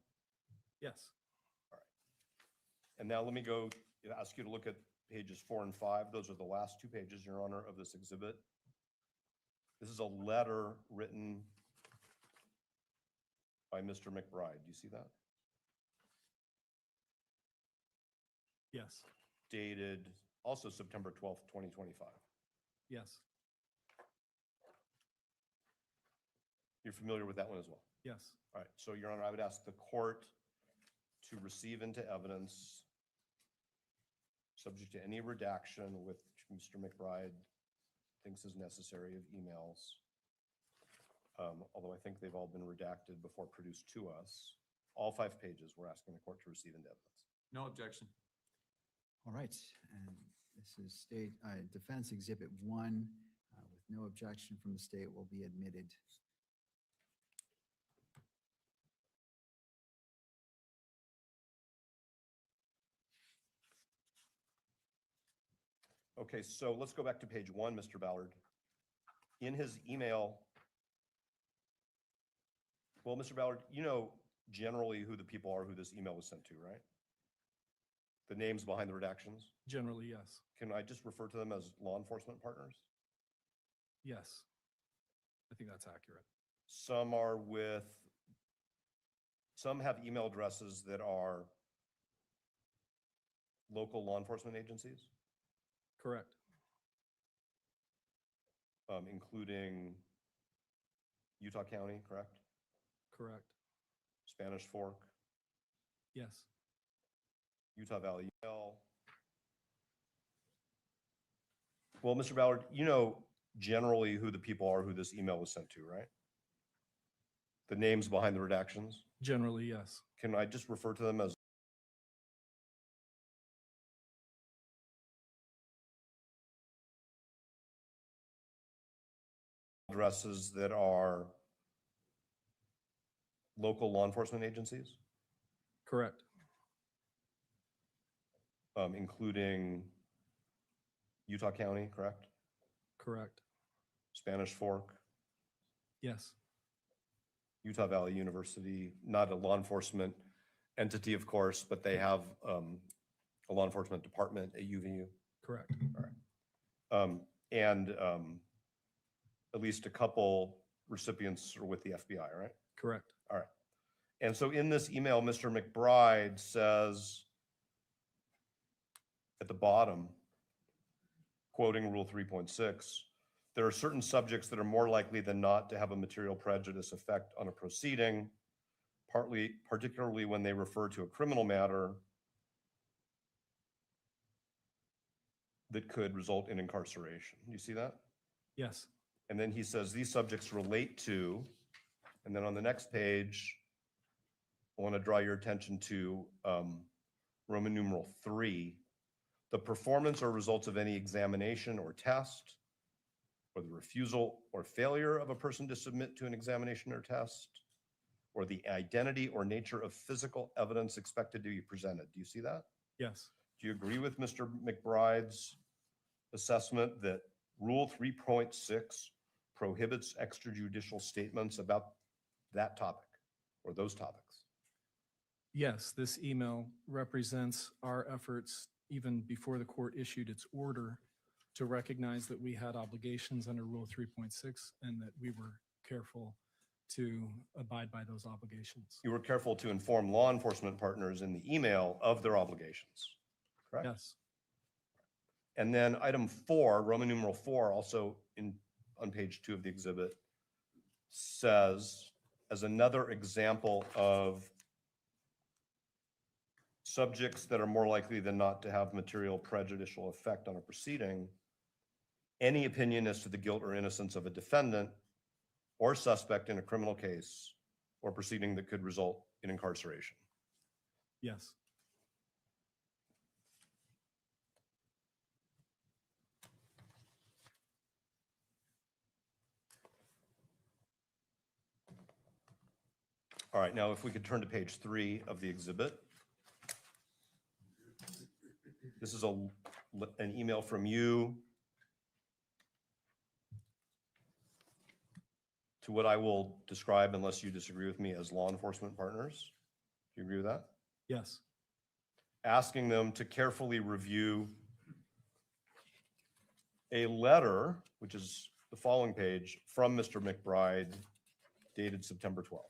Yes, And now let me go ask you to look at pages 4 and 5. Those are the last 2 pages, Your Honor, of this exhibit. This is a letter written by Mr. McBride. Do you see that? yes, Dated also September 12th, 2025. yes, You're familiar with that one as well? yes, All right, so Your Honor, I would ask the court to receive into evidence, subject to any redaction which Mr. McBride thinks is necessary of emails, although I think they've all been redacted before produced to us. All 5 pages we're asking the court to receive into evidence. No objection. All right, and this is State Defense Exhibit 1 with no objection from the state will be admitted. Okay, so let's go back to page 1, Mr. Ballard. In his email, well, Mr. Ballard, you know generally who the people are who this email was sent to, right? The names behind the redactions? Generally, yes. Can I just refer to them as law enforcement partners? Yes. I think that's accurate. Some have email addresses that are local law enforcement agencies, Correct. including Utah County, correct? Correct. Spanish Fork, Yes. Utah Valley. Well, Mr. Ballard, you know generally who the people are who this email was sent to, right? The names behind the redactions? Generally, yes. Can I just refer to them as addresses that are local law enforcement agencies, Correct. including Utah County, correct? Correct. Spanish Fork, Yes. Utah Valley University, not a law enforcement entity, of course, but they have a law enforcement department at UVU. Correct. And at least a couple recipients are with the FBI, right? Correct. All right. And so in this email, Mr. McBride says at the bottom, quoting Rule 3.6, there are certain subjects that are more likely than not to have a material prejudice effect on a proceeding, particularly when they refer to a criminal matter that could result in incarceration. You see that? Yes. And then he says these subjects relate to, and then on the next page, I want to draw your attention to Roman numeral 3, the performance or results of any examination or test, or the refusal or failure of a person to submit to an examination or test, or the identity or nature of physical evidence expected to be presented. Do you see that? Yes. Do you agree with Mr. McBride's assessment that Rule 3.6 prohibits extrajudicial statements about that topic or those topics? Yes, this email represents our efforts even before the court issued its order to recognize that we had obligations under Rule 3.6 and that we were careful to abide by those obligations. You were careful to inform law enforcement partners in the email of their obligations, correct? Yes. And then item 4, Roman numeral 4, also on page 2 of the exhibit, says, as another example of subjects that are more likely than not to have material prejudicial effect on a proceeding, any opinion as to the guilt or innocence of a defendant or suspect in a criminal case or proceeding that could result in incarceration. Yes. All right, now if we could turn to page 3 of the exhibit. This is an email from you to what I will describe, unless you disagree with me, as law enforcement partners. Do you agree with that? Yes. Asking them to carefully review a letter, which is the following page, from Mr. McBride, dated September 12th.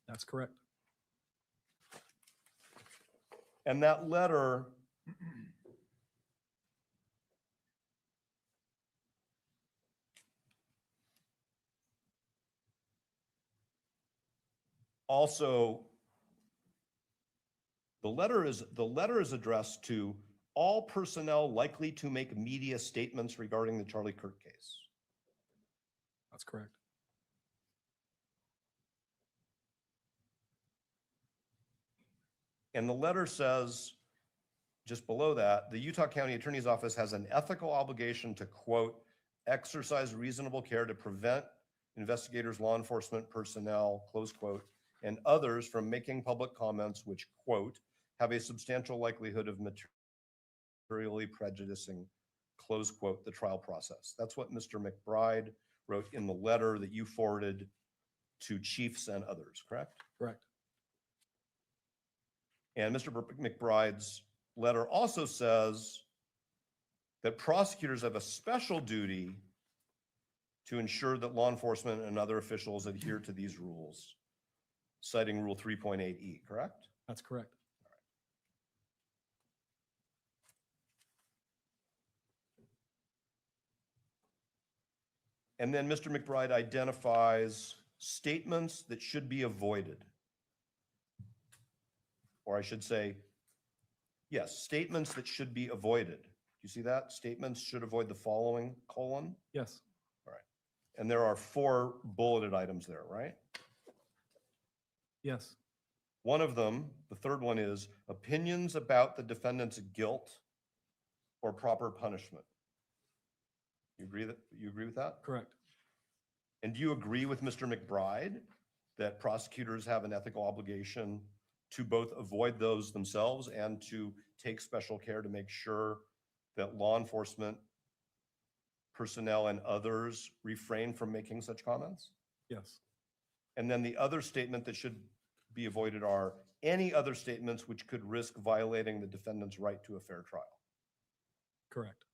That's correct. And that letter also, the letter is addressed to all personnel likely to make media statements regarding the Charlie Kirk case. That's correct. And the letter says, just below that, the Utah County Attorney's Office has an ethical obligation to, quote, exercise reasonable care to prevent investigators, law enforcement personnel, close quote, and others from making public comments which, quote, have a substantial likelihood of materially prejudicing close quote, the trial process. That's what Mr. McBride wrote in the letter that you forwarded to chiefs and others, correct? Correct. And Mr. McBride's letter also says that prosecutors have a special duty to ensure that law enforcement and other officials adhere to these rules, citing Rule 3.8E, correct? That's correct. And then Mr. McBride identifies statements that should be avoided. Or I should say, yes, statements that should be avoided. Do you see that? Statements should avoid the following, colon. Yes. And there are 4 bulleted items there, right? Yes. One of them, the third one, is opinions about the defendant's guilt or proper punishment. You agree with that? Correct. And do you agree with Mr. McBride that prosecutors have an ethical obligation to both avoid those themselves and to take special care to make sure that law enforcement personnel and others refrain from making such comments? Yes. And then the other statement that should be avoided are any other statements which could risk violating the defendant's right to a fair trial. Correct.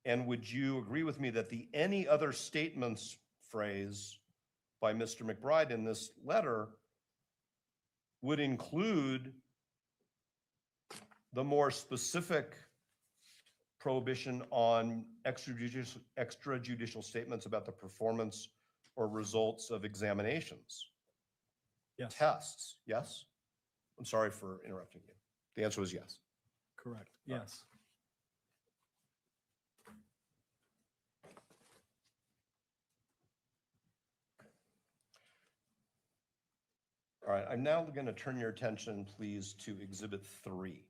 And would you agree with me that the any other statements phrase by Mr. McBride in this letter would include the more specific prohibition on extrajudicial statements about the performance or results of examinations, Yes. tests? Yes? I'm sorry for interrupting you. The answer was yes. Correct. Yes. All right, I'm now going to turn your attention, please, to Exhibit 3.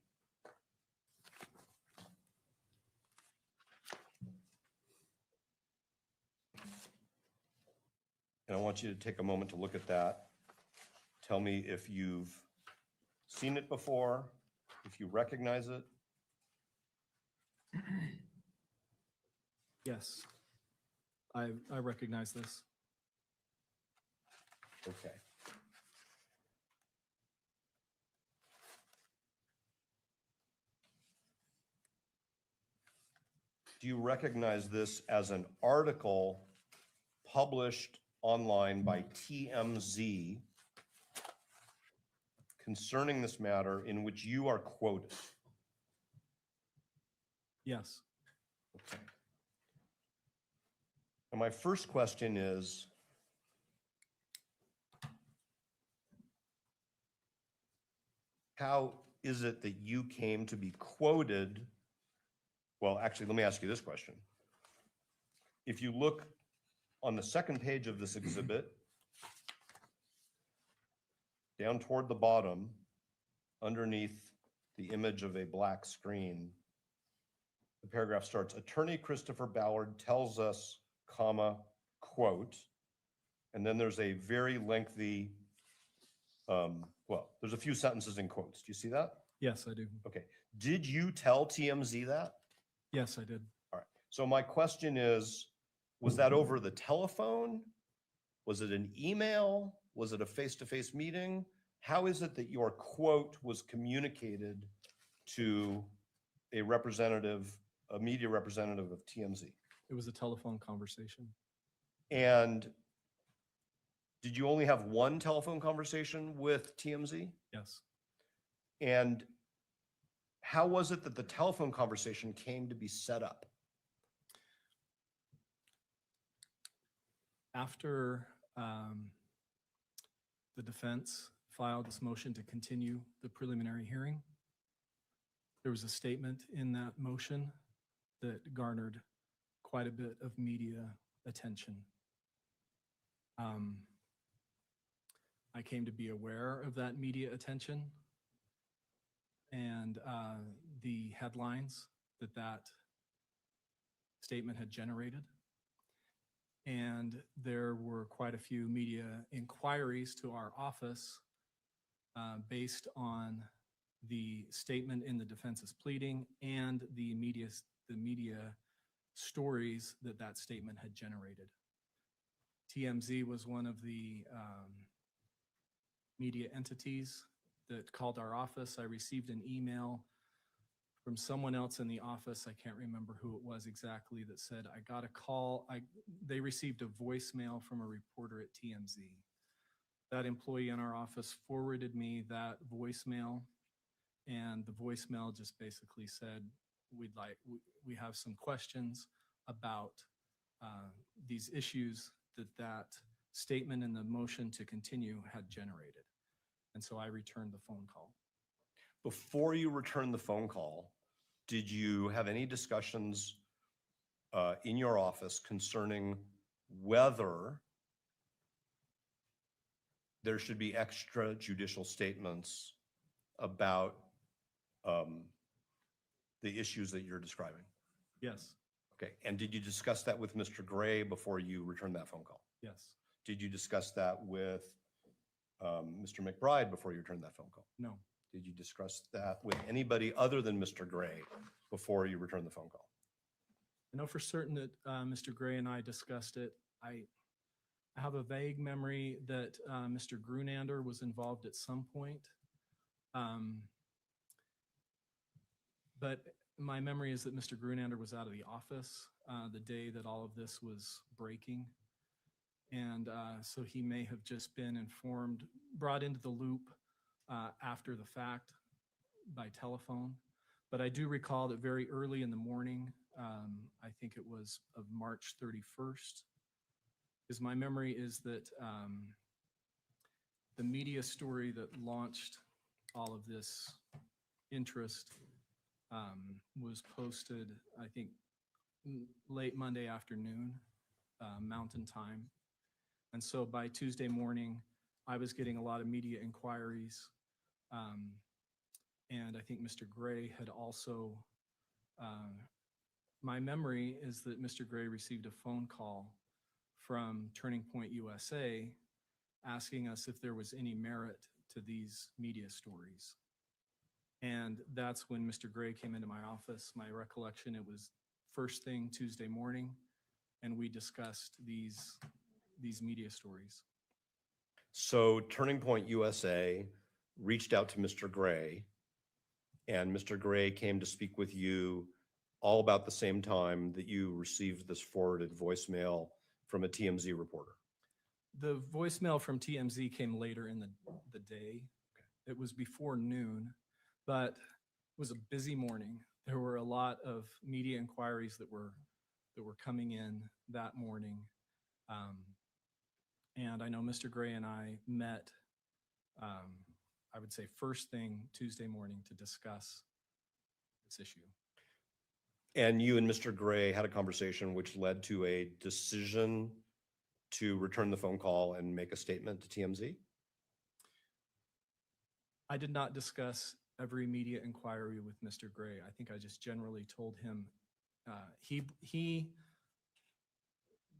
And I want you to take a moment to look at that. Tell me if you've seen it before, if you recognize it. Yes. I recognize this. Okay. Do you recognize this as an article published online by TMZ concerning this matter in which you are quoted? Yes. Okay. And my first question is, how is it that you came to be quoted? Well, actually, let me ask you this question. If you look on the second page of this exhibit, down toward the bottom, underneath the image of a black screen, the paragraph starts, Attorney Christopher Ballard tells us, comma, quote, and then there's a very lengthy, well, there's a few sentences in quotes. Do you see that? Yes, I do. Okay. Did you tell TMZ that? Yes, I did. All right. So my question is, was that over the telephone? Was it an email? Was it a face-to-face meeting? How is it that your quote was communicated to a representative, a media representative of TMZ? It was a telephone conversation. And did you only have one telephone conversation with TMZ? Yes. And how was it that the telephone conversation came to be set up? After the defense filed this motion to continue the preliminary hearing, there was a statement in that motion that garnered quite a bit of media attention. I came to be aware of that media attention and the headlines that statement had generated. And there were quite a few media inquiries to our office based on the statement in the defense's pleading and the media the media stories that that statement had generated. TMZ was one of the media entities that called our office. I received an email from someone else in the office, I can't remember who it was exactly, that said, I got a call, they received a voicemail from a reporter at TMZ. That employee in our office forwarded me that voicemail, and the voicemail just basically said, we have some questions about these issues that statement in the motion to continue had generated. And so I returned the phone call. Before you returned the phone call, did you have any discussions in your office concerning whether there should be extrajudicial statements about the issues that you're describing? Yes, Okay, and did you discuss that with Mr. Gray before you returned that phone call? yes, Did you discuss that with Mr. McBride before you returned that phone call? no, Did you discuss that with anybody other than Mr. Gray before you returned the phone call? I know for certain that Mr. Gray and I discussed it. I have a vague memory that Mr. Grunander was involved at some point. But my memory is that Mr. Grunander was out of the office the day that all of this was breaking. And so he may have just been informed, brought into the loop after the fact by telephone. But I do recall that very early in the morning, I think it was of March 31st, because my memory is that the media story that launched all of this interest was posted, I think, late Monday afternoon, Mountain Time. And so by Tuesday morning, I was getting a lot of media inquiries. And I think Mr. Gray had also, my memory is that Mr. Gray received a phone call from Turning Point USA asking us if there was any merit to these media stories. And that's when Mr. Gray came into my office. My recollection, it was first thing Tuesday morning, and we discussed these media stories. So Turning Point USA reached out to Mr. Gray, and Mr. Gray came to speak with you all about the same time that you received this forwarded voicemail from a TMZ reporter. The voicemail from TMZ came later in the day. It was before noon, but it was a busy morning. There were a lot of media inquiries that were coming in that morning. And I know Mr. Gray and I met, I would say first thing Tuesday morning to discuss this issue. And you and Mr. Gray had a conversation which led to a decision to return the phone call and make a statement to TMZ? I did not discuss every media inquiry with Mr. Gray. I think I just generally told him, he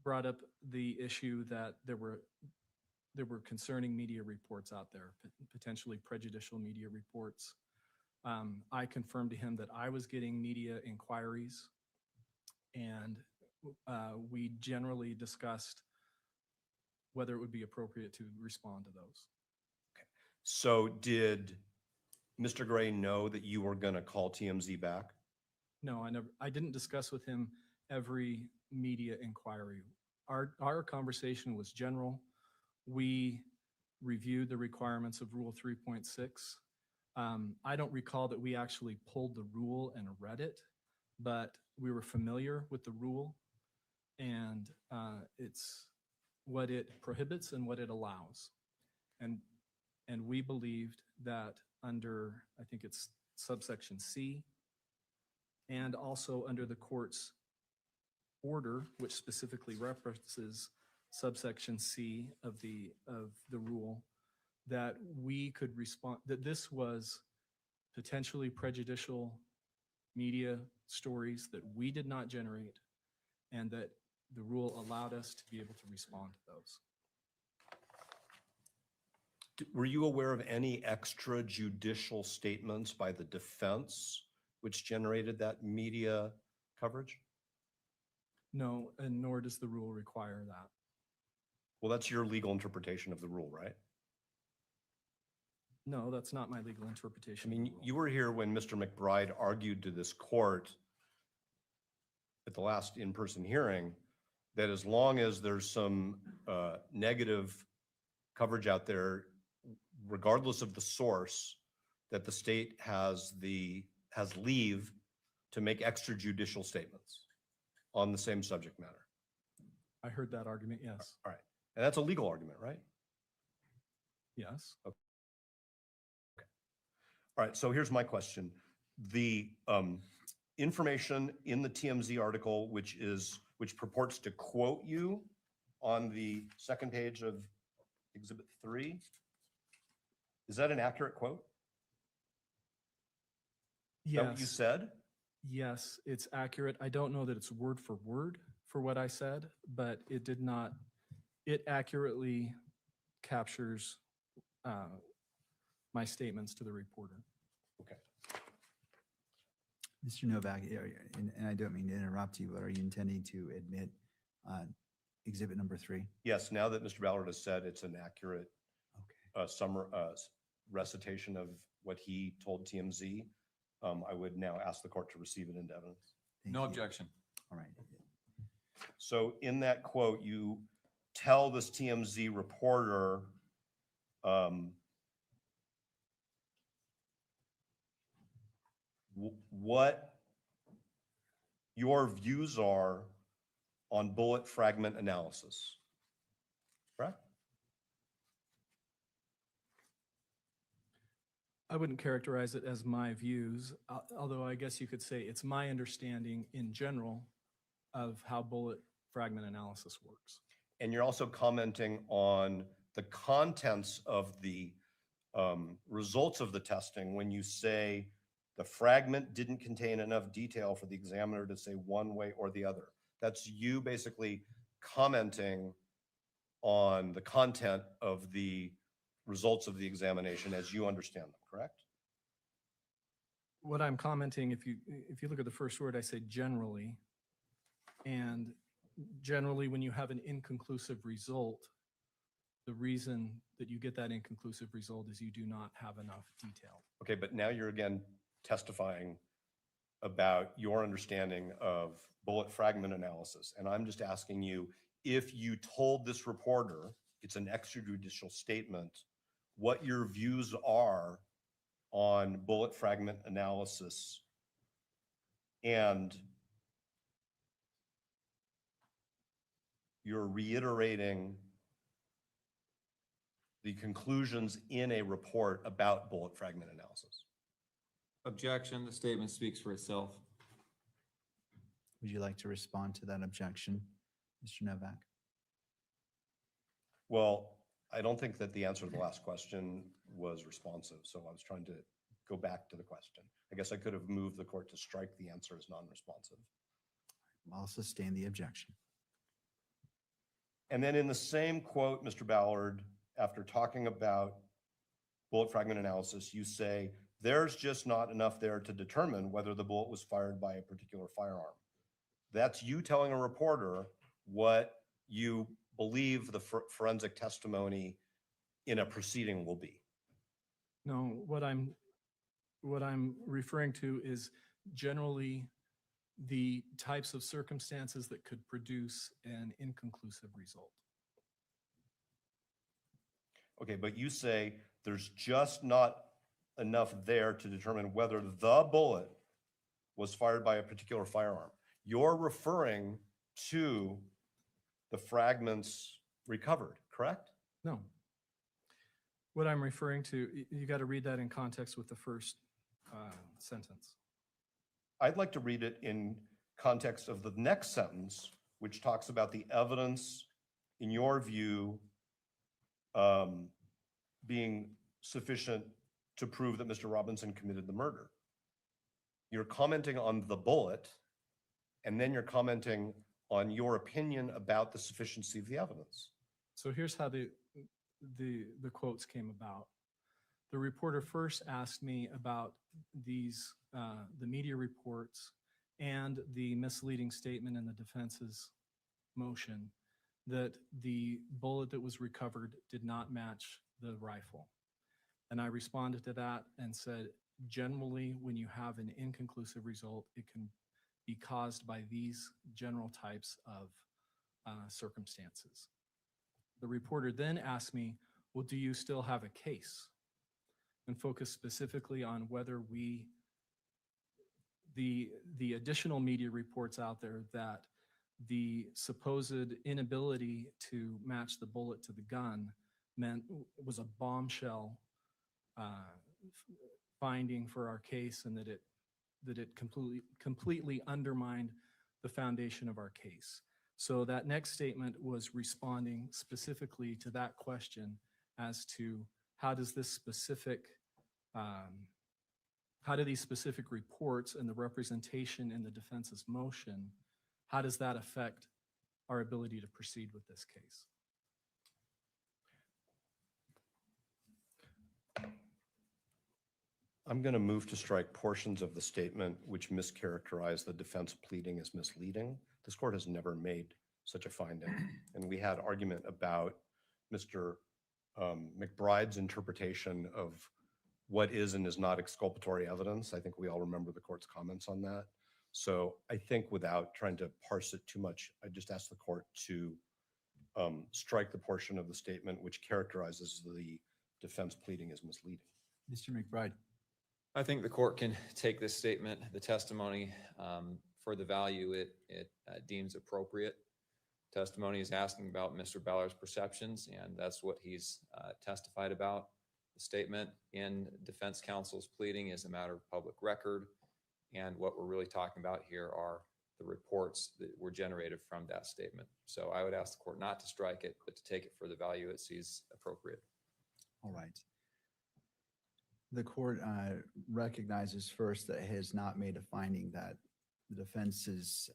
brought up the issue that there were concerning media reports out there, potentially prejudicial media reports. I confirmed to him that I was getting media inquiries, and we generally discussed whether it would be appropriate to respond to those. So did Mr. Gray know that you were going to call TMZ back? No, I didn't discuss with him every media inquiry. Our conversation was general. We reviewed the requirements of Rule 3.6. I don't recall that we actually pulled the rule and read it, but we were familiar with the rule, and it's what it prohibits and what it allows. And we believed that under, I think it's subsection C, and also under the court's order, which specifically references subsection C of the rule, that we could respond, that this was potentially prejudicial media stories that we did not generate, and that the rule allowed us to be able to respond to those. Were you aware of any extrajudicial statements by the defense which generated that media coverage? No, and nor does the rule require that. Well, that's your legal interpretation of the rule, right? No, that's not my legal I interpretation. of mean, the rule. you were here when Mr. McBride argued to this court at the last in-person hearing that as long as there's some negative coverage out there, regardless of the source, that the state has leave to make extrajudicial statements on the same subject matter. I heard that argument, yes. All right. And that's a legal argument, right? Yes. All right, so here's my question. The information in the TMZ article, which purports to quote you on the second page of Exhibit 3, is that an accurate quote? Is that what you Yes, said? yes, it's accurate. I don't know that it's word for word for what I said, but it accurately captures my statements to the reporter. Okay. Mr. Novak, and I don't mean to interrupt you, but are you intending to admit exhibit number 3? Yes, now that Mr. Ballard has said it's an accurate Okay. recitation of what he told TMZ, I would now ask the court to receive it into evidence. Thank No you. objection. All right. So in that quote, you tell this TMZ reporter what your views are on bullet fragment analysis, correct? I wouldn't characterize it as my views, although I guess you could say it's my understanding in general of how bullet fragment analysis works. And you're also commenting on the contents of the results of the testing when you say the fragment didn't contain enough detail for the examiner to say one way or the other. That's you basically commenting on the content of the results of the examination as you understand them, correct? What I'm commenting, if you look at the first word, I say generally. And generally, when you have an inconclusive result, the reason that you get that inconclusive result is you do not have enough detail. Okay, but now you're again testifying about your understanding of bullet fragment analysis. And I'm just asking you, if you told this reporter, it's an extrajudicial statement, what your views are on bullet fragment analysis, and you're reiterating the conclusions in a report about bullet fragment analysis. Objection. The statement speaks for itself. Would you like to respond to that objection, Mr. Novak? Well, I don't think that the answer to the last question was responsive, so I was trying to go back to the question. I guess I could have moved the court to strike the answer as non-responsive. I'll sustain the objection. And then in the same quote, Mr. Ballard, after talking about bullet fragment analysis, you say, there's just not enough there to determine whether the bullet was fired by a particular firearm. That's you telling a reporter what you believe the forensic testimony in a proceeding will be. No, what I'm referring to is generally the types of circumstances that could produce an inconclusive result. Okay, but you say there's just not enough there to determine whether the bullet was fired by a particular firearm. You're referring to the fragments recovered, correct? No. What I'm referring to, you got to read that in context with the first sentence. I'd like to read it in context of the next sentence, which talks about the evidence, in your view, being sufficient to prove that Mr. Robinson committed the murder. You're commenting on the bullet, and then you're commenting on your opinion about the sufficiency of the evidence. So here's how the quotes came about. The reporter first asked me about these, the media reports and the misleading statement in the defense's motion that the bullet that was recovered did not match the rifle. And I responded to that and said, generally, when you have an inconclusive result, it can be caused by these general types of circumstances. The reporter then asked me, well, do you still have a case? And focused specifically on whether the additional media reports out there that the supposed inability to match the bullet to the gun was a bombshell finding for our case, and that it completely undermined the foundation of our case. So that next statement was responding specifically to that question as to how does this specific, how do these specific reports and the representation in the defense's motion, how does that affect our ability to proceed with this case? I'm going to move to strike portions of the statement which mischaracterize the defense pleading as misleading. This court has never made such a finding. And we had argument about Mr. McBride's interpretation of what is and is not exculpatory evidence. I think we all remember the court's comments on that. So I think without trying to parse it too much, I just ask the court to strike the portion of the statement which characterizes the defense pleading as misleading. Mr. McBride. I think the court can take this statement, the testimony, for the value it deems appropriate. Testimony is asking about Mr. Ballard's perceptions, and that's what he's testified about. The statement in defense counsel's pleading is a matter of public record, and what we're really talking about here are the reports that were generated from that statement. So I would ask the court not to strike it, but to take it for the value it sees appropriate. All right. The court recognizes first that it has not made a finding that the defense's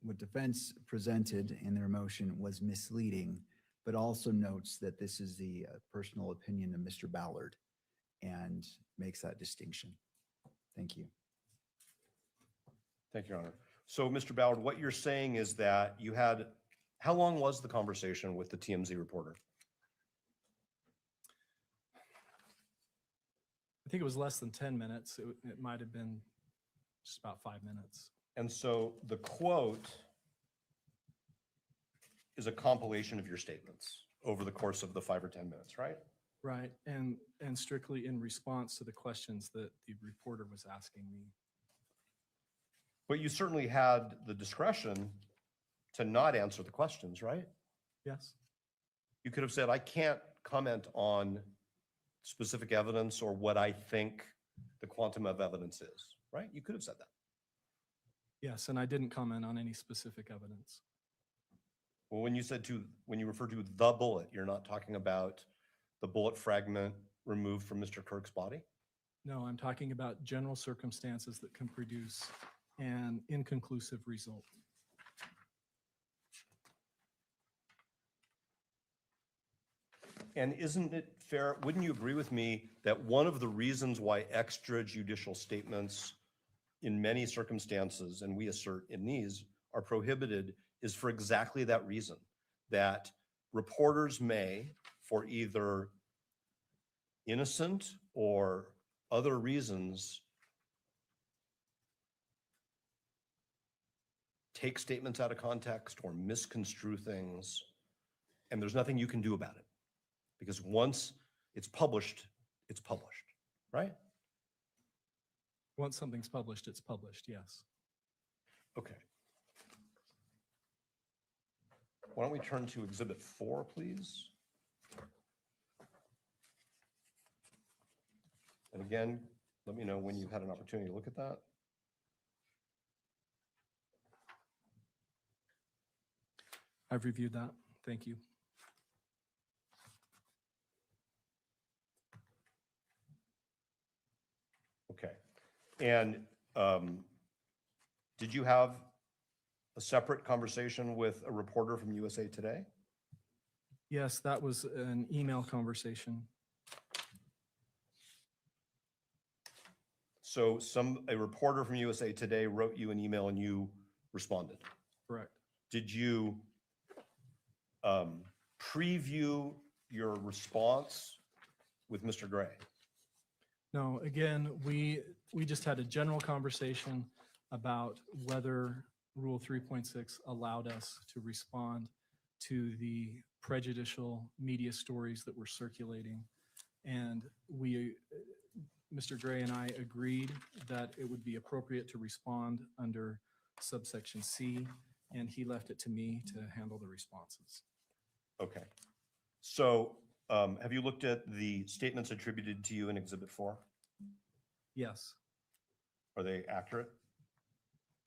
what defense presented in their motion was misleading, but also notes that this is the personal opinion of Mr. Ballard and makes that distinction. Thank you. Thank you, Your Honor. So, Mr. Ballard, what you're saying is that you had, how long was the conversation with the TMZ reporter? I think it was less than 10 minutes. It might have been just about 5 minutes. And so the quote is a compilation of your statements over the course of the 5 or 10 minutes, right? Right, and strictly in response to the questions that the reporter was asking me. But you certainly had the discretion to not answer the questions, right? Yes, You could have said, I can't comment on specific evidence or what I think the quantum of evidence is, right? You could have said that. yes, and I didn't comment on any specific evidence. Well, when you refer to the bullet, you're not talking about the bullet fragment removed from Mr. Kirk's body? No, I'm talking about general circumstances that can produce an inconclusive result. And isn't it fair, wouldn't you agree with me that one of the reasons why extrajudicial statements in many circumstances, and we assert in these, are prohibited is for exactly that reason, that reporters may, for either innocent or other reasons, take statements out of context or misconstrue things, and there's nothing you can do about it. Because once it's published, right? Once something's published, it's published, yes. Okay. Why don't we turn to Exhibit 4, please? And again, let me know when you've had an opportunity to look at that. I've reviewed that. Thank you. Okay. And did you have a separate conversation with a reporter from USA Today? Yes, that was an email conversation. So a reporter from USA Today wrote you an email and you responded. Correct. Did you preview your response with Mr. Gray? No, again, we just had a general conversation about whether Rule 3.6 allowed us to respond to the prejudicial media stories that were circulating. And Mr. Gray and I agreed that it would be appropriate to respond under subsection C, and he left it to me to handle the responses. Okay. So have you looked at the statements attributed to you in Exhibit 4? Yes, Are they accurate?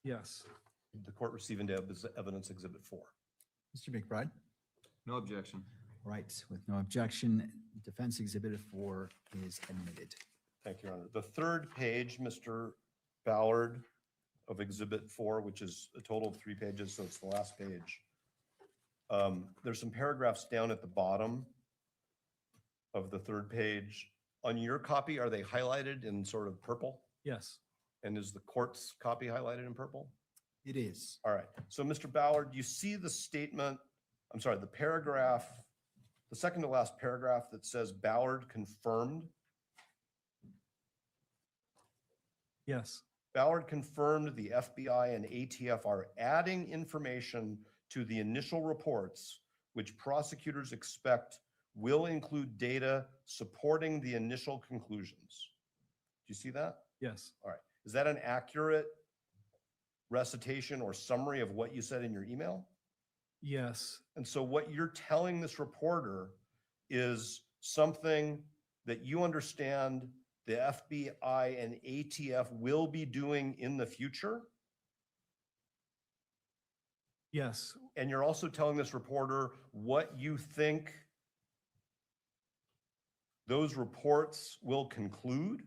yes, Did the court receive into evidence Exhibit 4? Mr. McBride? No objection. Right, with no objection, Defense Exhibit 4 is admitted. Thank you, Your Honor. The third page, Mr. Ballard, of Exhibit 4, which is a total of 3 pages, so it's the last page. There's some paragraphs down at the bottom of the third page. On your copy, are they highlighted in sort of purple? yes, And is the court's copy highlighted in purple? It is. All right. So, Mr. Ballard, you see the statement, I'm sorry, the paragraph, the second to last paragraph that says Ballard confirmed. yes, Ballard confirmed the FBI and ATF are adding information to the initial reports, which prosecutors expect will include data supporting the initial conclusions. Do you see that? yes, All right. Is that an accurate recitation or summary of what you said in your email? yes, And so what you're telling this reporter is something that you understand the FBI and ATF will be doing in the future? yes, And you're also telling this reporter what you think those reports will conclude?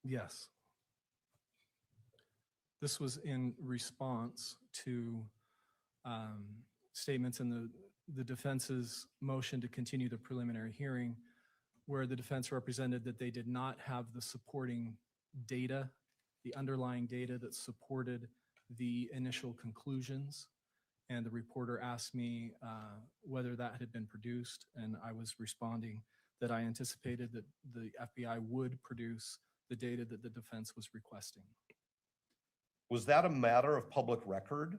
yes. This was in response to statements in the defense's motion to continue the preliminary hearing, where the defense represented that they did not have the supporting data, the underlying data that supported the initial conclusions. And the reporter asked me whether that had been produced, and I was responding that I anticipated that the FBI would produce the data that the defense was requesting. Was that a matter of public record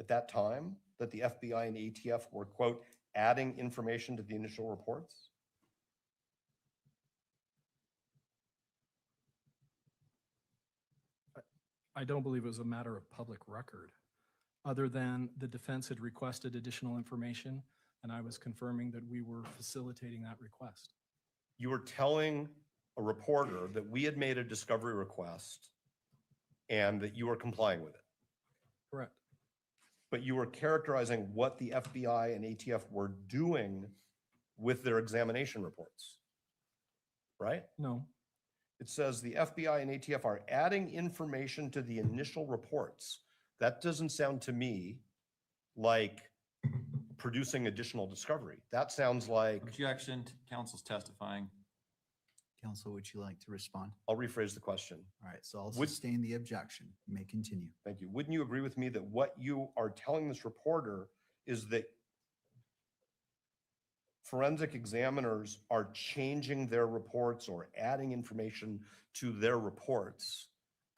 at that time, that the FBI and ATF were, quote, adding information to the initial reports? I don't believe it was a matter of public record, other than the defense had requested additional information, and I was confirming that we were facilitating that request. You were telling a reporter that we had made a discovery request and that you were complying with it. Correct. But you were characterizing what the FBI and ATF were doing with their examination reports, right? No, It says the FBI and ATF are adding information to the initial reports. That doesn't sound to me like producing additional discovery. That sounds like, Objection, counsel's testifying. Counsel, would you like to respond? I'll rephrase the question. All right, so I'll Would- sustain the objection. You may continue. Thank you. Wouldn't you agree with me that what you are telling this reporter is that forensic examiners are changing their reports or adding information to their reports,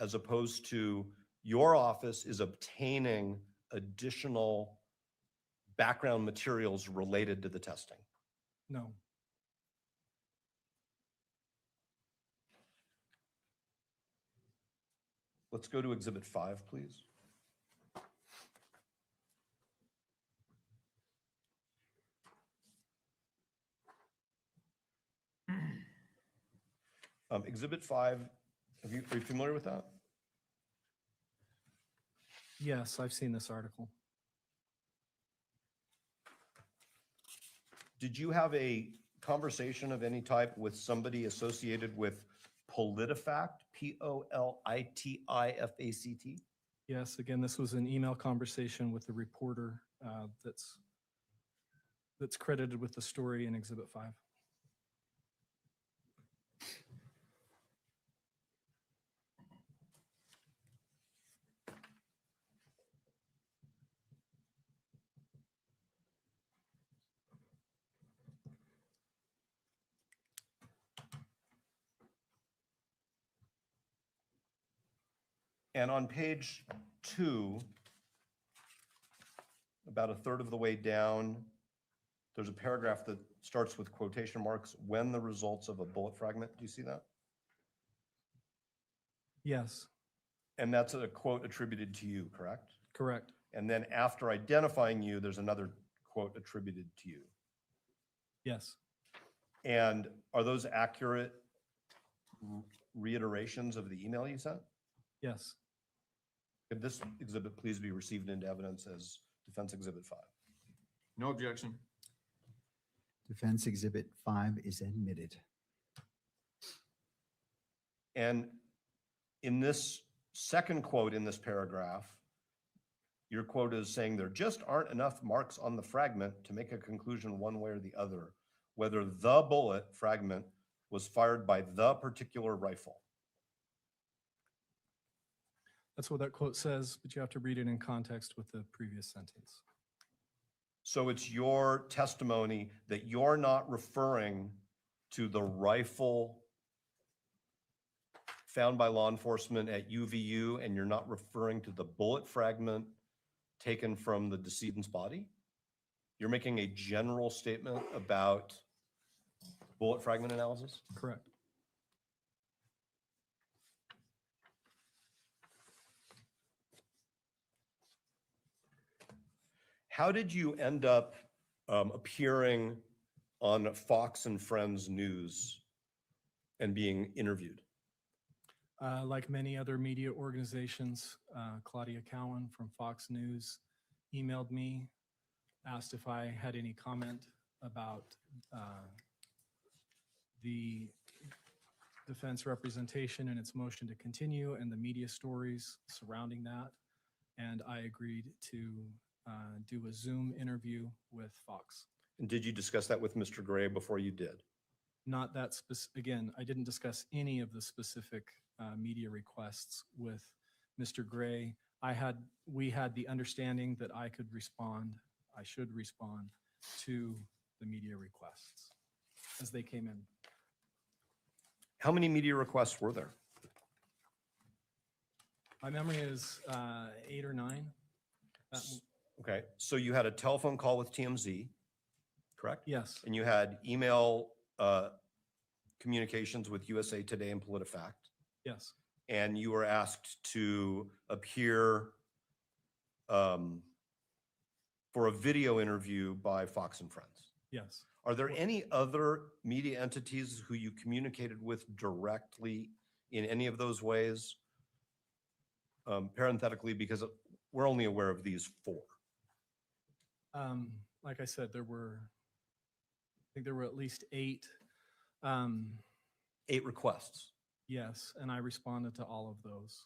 as opposed to your office is obtaining additional background materials related to the testing? no, Let's go to Exhibit 5, please. Exhibit 5, are you familiar with that? yes, I've seen this article. Did you have a conversation of any type with somebody associated with PolitiFact, PolitiFact? Yes, again, this was an email conversation with the reporter that's credited with the story in Exhibit 5. And on page 2, about a third of the way down, there's a paragraph that starts with quotation marks, when the results of a bullet fragment. Do you see that? Yes, And that's a quote attributed to you, correct? correct. And then after identifying you, there's another quote attributed to you. Yes, And are those accurate reiterations of the email you sent? yes. Could this exhibit please be received into evidence as Defense Exhibit 5? No objection. Defense Exhibit 5 is admitted. And in this second quote in this paragraph, your quote is saying there just aren't enough marks on the fragment to make a conclusion one way or the other, whether the bullet fragment was fired by the particular rifle. That's what that quote says, but you have to read it in context with the previous sentence. So it's your testimony that you're not referring to the rifle found by law enforcement at UVU, and you're not referring to the bullet fragment taken from the decedent's body? You're making a general statement about bullet fragment analysis? Correct. How did you end up appearing on Fox and Friends News and being interviewed? Like many other media organizations, Claudia Cowan from Fox News emailed me, asked if I had any comment about the defense representation and its motion to continue and the media stories surrounding that. And I agreed to do a Zoom interview with Fox. And did you discuss that with Mr. Gray before you did? Not that again, I didn't discuss any of the specific media requests with Mr. Gray. We had the understanding that I should respond to the media requests as they came in. How many media requests were there? My memory is 8 or 9. Okay, so you had a telephone call with TMZ, correct? Yes, And you had email communications with USA Today and PolitiFact, yes, and you were asked to appear for a video interview by Fox and Friends. yes. Are there any other media entities who you communicated with directly in any of those ways? Parenthetically, because we're only aware of these 4. Like I said, I think there were at least 8. 8 requests. Yes, and I responded to all of those.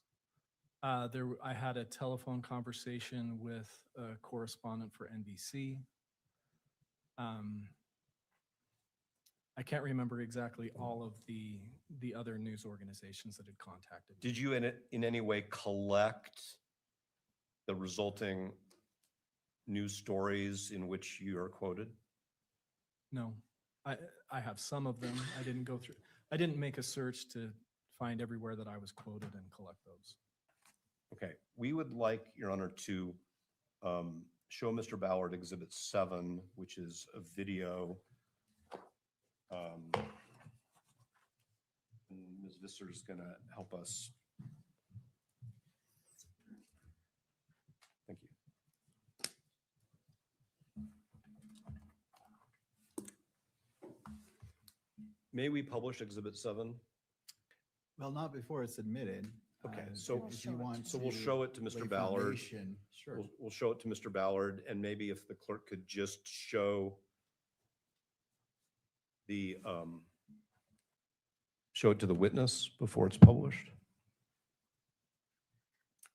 I had a telephone conversation with a correspondent for NBC. I can't remember exactly all of the other news organizations that had contacted me. Did you in any way collect the resulting news stories in which you are quoted? No, I have some of them. I didn't make a search to find everywhere that I was quoted and collect those. Okay, we would like, Your Honor, to show Mr. Ballard Exhibit 7, which is a video. And Ms. Visser is going to help us. Thank you. May we publish Exhibit 7? Well, not before it's admitted. Okay, Uh, so- if you want so we'll to show it to Mr. lay Ballard. foundation, Sure. We'll show it to Mr. Ballard, and maybe if the clerk could just show show it to the witness before it's published.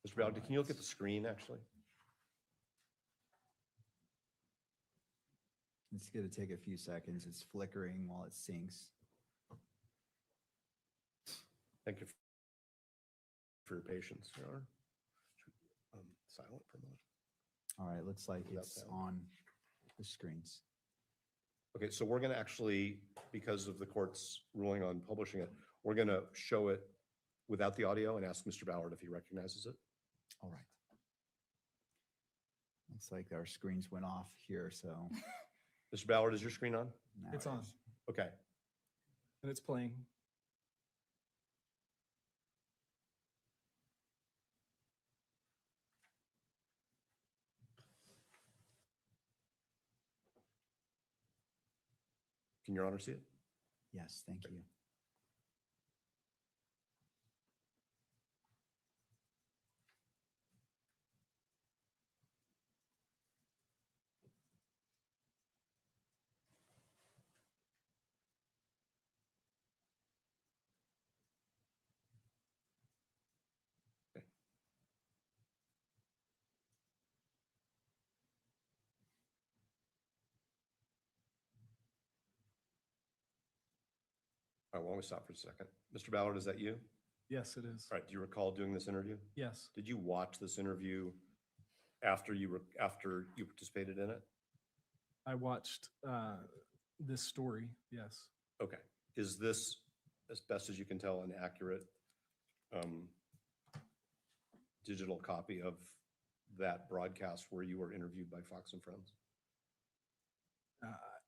Mr. Ballard, can you look at the screen, actually? It's going to take a few seconds. It's flickering while it syncs. Thank you for your patience, Your Honor. Silent for a moment. All right, looks like Without it's sound. on the screens. Okay, so we're going to actually, because of the court's ruling on publishing it, we're going to show it without the audio and ask Mr. Ballard if he recognizes it. All right. Looks like our screens went off here, so. Mr. Ballard, is your screen on? now It's it on. is. Okay. And it's playing. Can Your Honor see it? Yes, thank you. All right, well, I'm gonna stop for a second. Mr. Ballard, is that you? Yes, it is. All right, do you recall doing this interview? Yes, Did you watch this interview after you participated in it? I watched this story. Yes. Okay. Is this, as best as you can tell, an accurate digital copy of that broadcast where you were interviewed by Fox and Friends?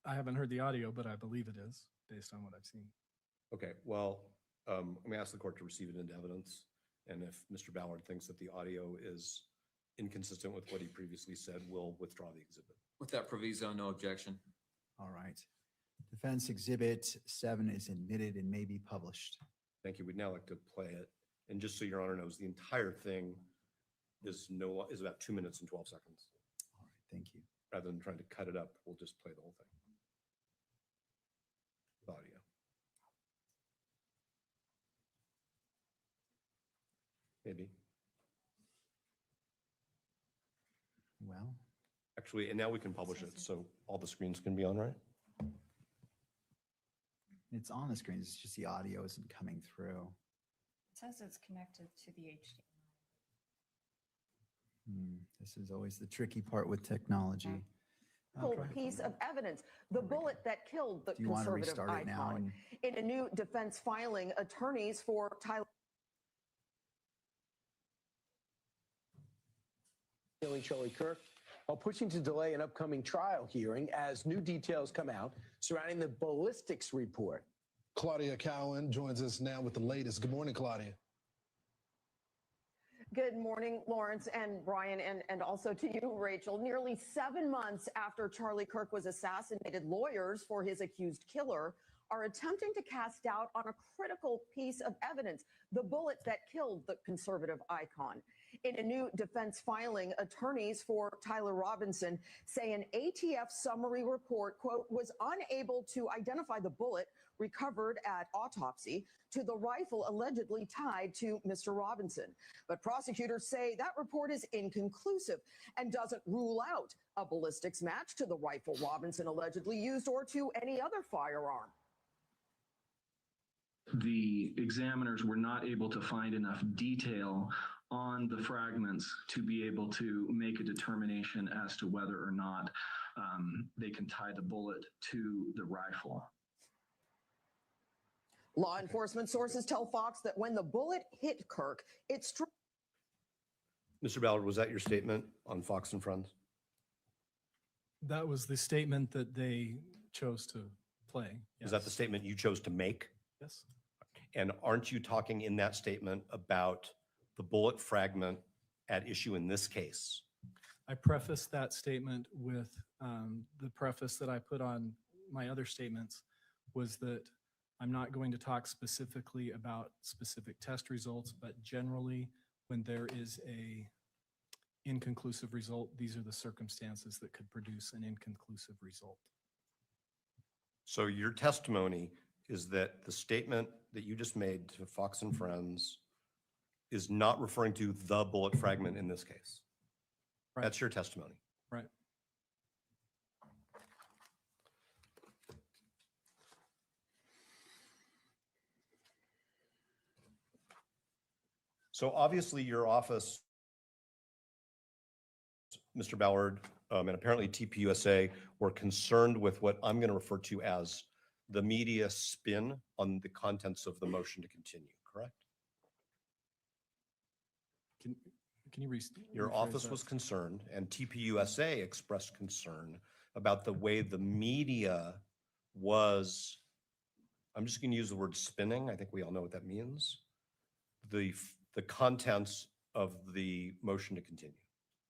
I haven't heard the audio, but I believe it is based on what I've seen. Okay, well, I'm going to ask the court to receive it into evidence. And if Mr. Ballard thinks that the audio is inconsistent with what he previously said, we'll withdraw the exhibit. With that proviso, no objection. All right. Defense Exhibit 7 is admitted and may be published. Thank you. We'd now like to play it. And just so Your Honor knows, the entire thing is about 2 minutes and 12 seconds. All right, thank you. Rather than trying to cut it up, we'll just play the whole thing. With audio. Maybe. Well, Actually, and now we can publish it, so all the screens can be on, right? it's on the screen. It's just the audio isn't coming through. It says it's connected to the HDMI. This is always the tricky part with technology. I'll try. Piece of evidence, the bullet that killed the Do you want to conservative restart it now? icon. And In a new defense filing, attorneys for Tyler killing Charlie Kirk while pushing to delay an upcoming trial hearing as new details come out surrounding the ballistics report. Claudia Cowan joins us now with the latest. Good morning, Claudia. Good morning, Lawrence and Brian, and also to you, Rachel. Nearly 7 months after Charlie Kirk was assassinated, lawyers for his accused killer are attempting to cast doubt on a critical piece of evidence, the bullet that killed the conservative icon. In a new defense filing, attorneys for Tyler Robinson say an ATF summary report, quote, was unable to identify the bullet recovered at autopsy to the rifle allegedly tied to Mr. Robinson. But prosecutors say that report is inconclusive and doesn't rule out a ballistics match to the rifle Robinson allegedly used or to any other firearm. The examiners were not able to find enough detail on the fragments to be able to make a determination as to whether or not they can tie the bullet to the rifle. Law enforcement sources tell Fox that when the bullet hit Kirk, it struck. Mr. Ballard, was that your statement on Fox and Friends? That was the statement that they chose to play. Is that the Yes. statement you chose to make? Yes. And aren't you talking in that statement about the bullet fragment at issue in this case? I prefaced that statement with the preface that I put on my other statements was that I'm not going to talk specifically about specific test results, but generally when there is a inconclusive result, these are the circumstances that could produce an inconclusive result. So your testimony is that the statement that you just made to Fox and Friends is not referring to the bullet fragment in this case. Right. That's your testimony. Right. So obviously your office, Mr. Ballard, and apparently TPUSA were concerned with what I'm going to refer to as the media spin on the contents of the motion to continue, correct? Can you Your rephrase office that? was concerned, and TPUSA expressed concern about the way the media was, I'm just going to use the word spinning. I think we all know what that means. The contents of the motion to continue.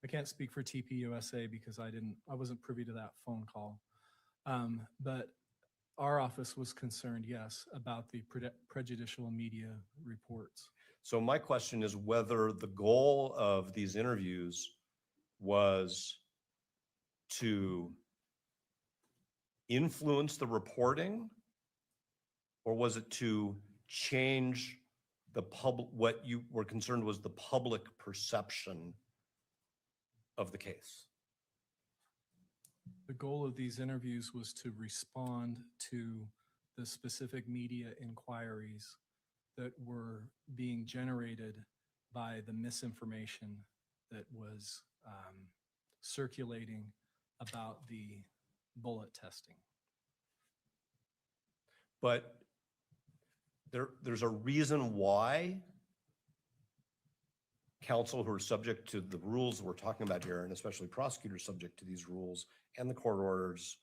I can't speak for TPUSA because I wasn't privy to that phone call. But our office was concerned, yes, about the prejudicial media reports. So my question is whether the goal of these interviews was to influence the reporting, or was it to change the public, what you were concerned was the public perception of the case? The goal of these interviews was to respond to the specific media inquiries that were being generated by the misinformation that was circulating about the bullet testing. But there's a reason why counsel who are subject to the rules we're talking about here, and especially prosecutors subject to these rules and the court orders,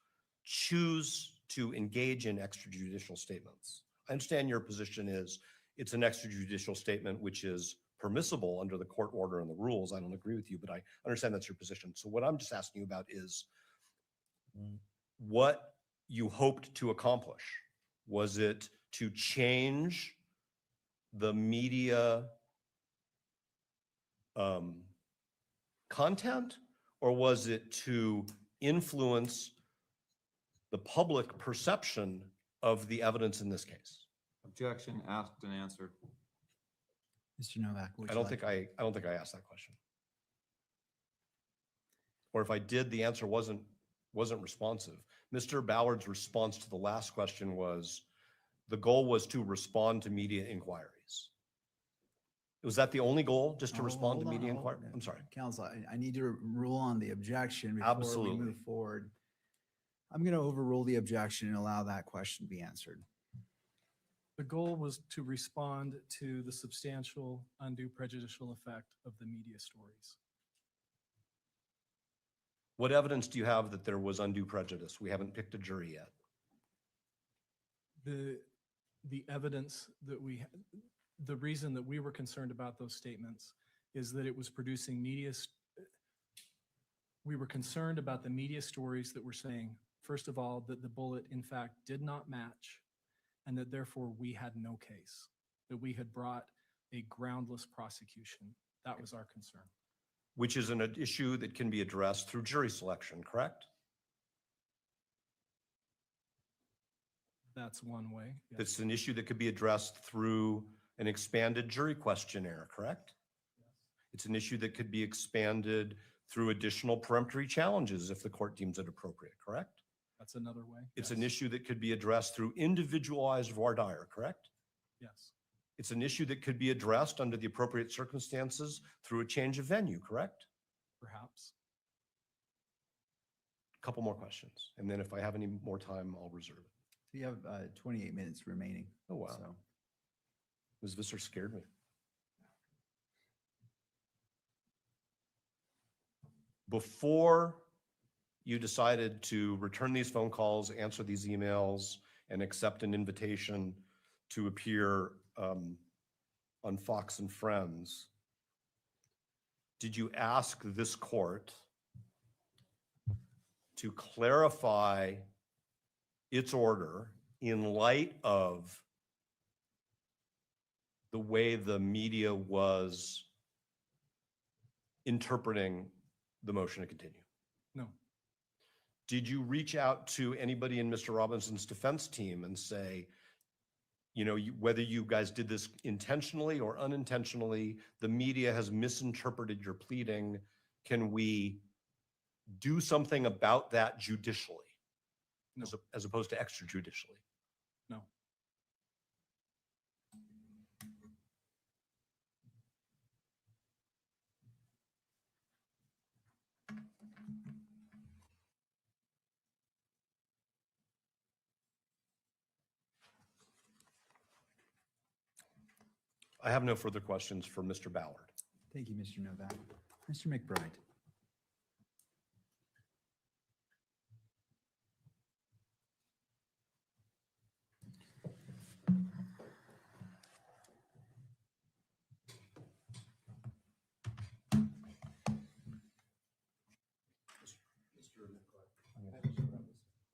choose to engage in extrajudicial statements. I understand your position is it's an extrajudicial statement which is permissible under the court order and the rules. I don't agree with you, but I understand that's your position. So what I'm just asking you about is what you hoped to accomplish. Was it to change the media content, or was it to influence the public perception of the evidence in this case? Objection, asked and answered. Mr. Novak, would I you don't like- think I don't think I asked that question. Or if I did, the answer wasn't responsive. Mr. Ballard's response to the last question was the goal was to respond to media inquiries. Was that the only goal, just to Oh, respond to hold on, media hold inquiries? on. I'm sorry. Counsel, I need to rule on the objection before we Absolutely. move forward. I'm going to overrule the objection and allow that question to be answered. The goal was to respond to the substantial undue prejudicial effect of the media stories. What evidence do you have that there was undue prejudice? We haven't picked a jury yet. The evidence that the reason that we were concerned about those statements is that it was producing we were concerned about the media stories that were saying, first of all, that the bullet in fact did not match, and that therefore we had no case, that we had brought a groundless prosecution. That was our concern. Which is an issue that can be addressed through jury selection, correct? That's one way. Yes. It's an issue that could be addressed through an expanded jury questionnaire, correct? It's an issue that could be expanded through additional peremptory challenges if the court deems it appropriate, correct? That's another way. It's Yes. an issue that could be addressed through individualized voir dire, correct? Yes. It's an issue that could be addressed under the appropriate circumstances through a change of venue, correct? Perhaps. A couple more questions, and then if I have any more time, I'll reserve it. So you have 28 minutes remaining. Oh, wow. So Ms. Visser scared me. Before you decided to return these phone calls, answer these emails, and accept an invitation to appear on Fox and Friends, did you ask this court to clarify its order in light of the way the media was interpreting the motion to continue? No. Did you reach out to anybody in Mr. Robinson's defense team and say, you know, whether you guys did this intentionally or unintentionally, the media has misinterpreted your pleading. Can we do something about that judicially, No. as opposed to extrajudicially? No. I have no further questions for Mr. Ballard. Thank you, Mr. Novak. Mr. McBride.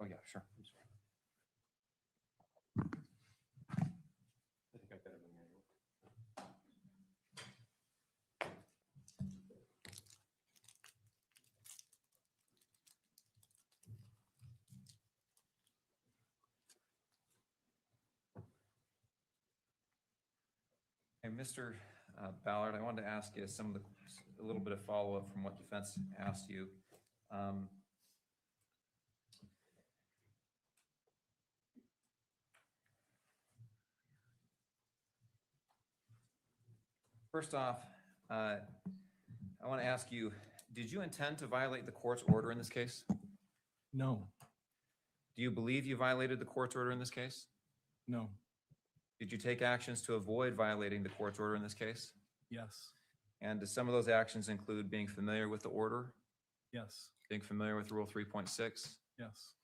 Oh, yeah, sure. I think I got it in there. Hey, Mr. Ballard, I wanted to ask you a little bit of follow-up from what defense asked you. First off, I want to ask you, did you intend to violate the court's order in this case? No, Do you believe you violated the court's order in this case? no, Did you take actions to avoid violating the court's order in this case? yes, And do some of those actions include being familiar with the order, yes, being familiar with Rule 3.6, yes,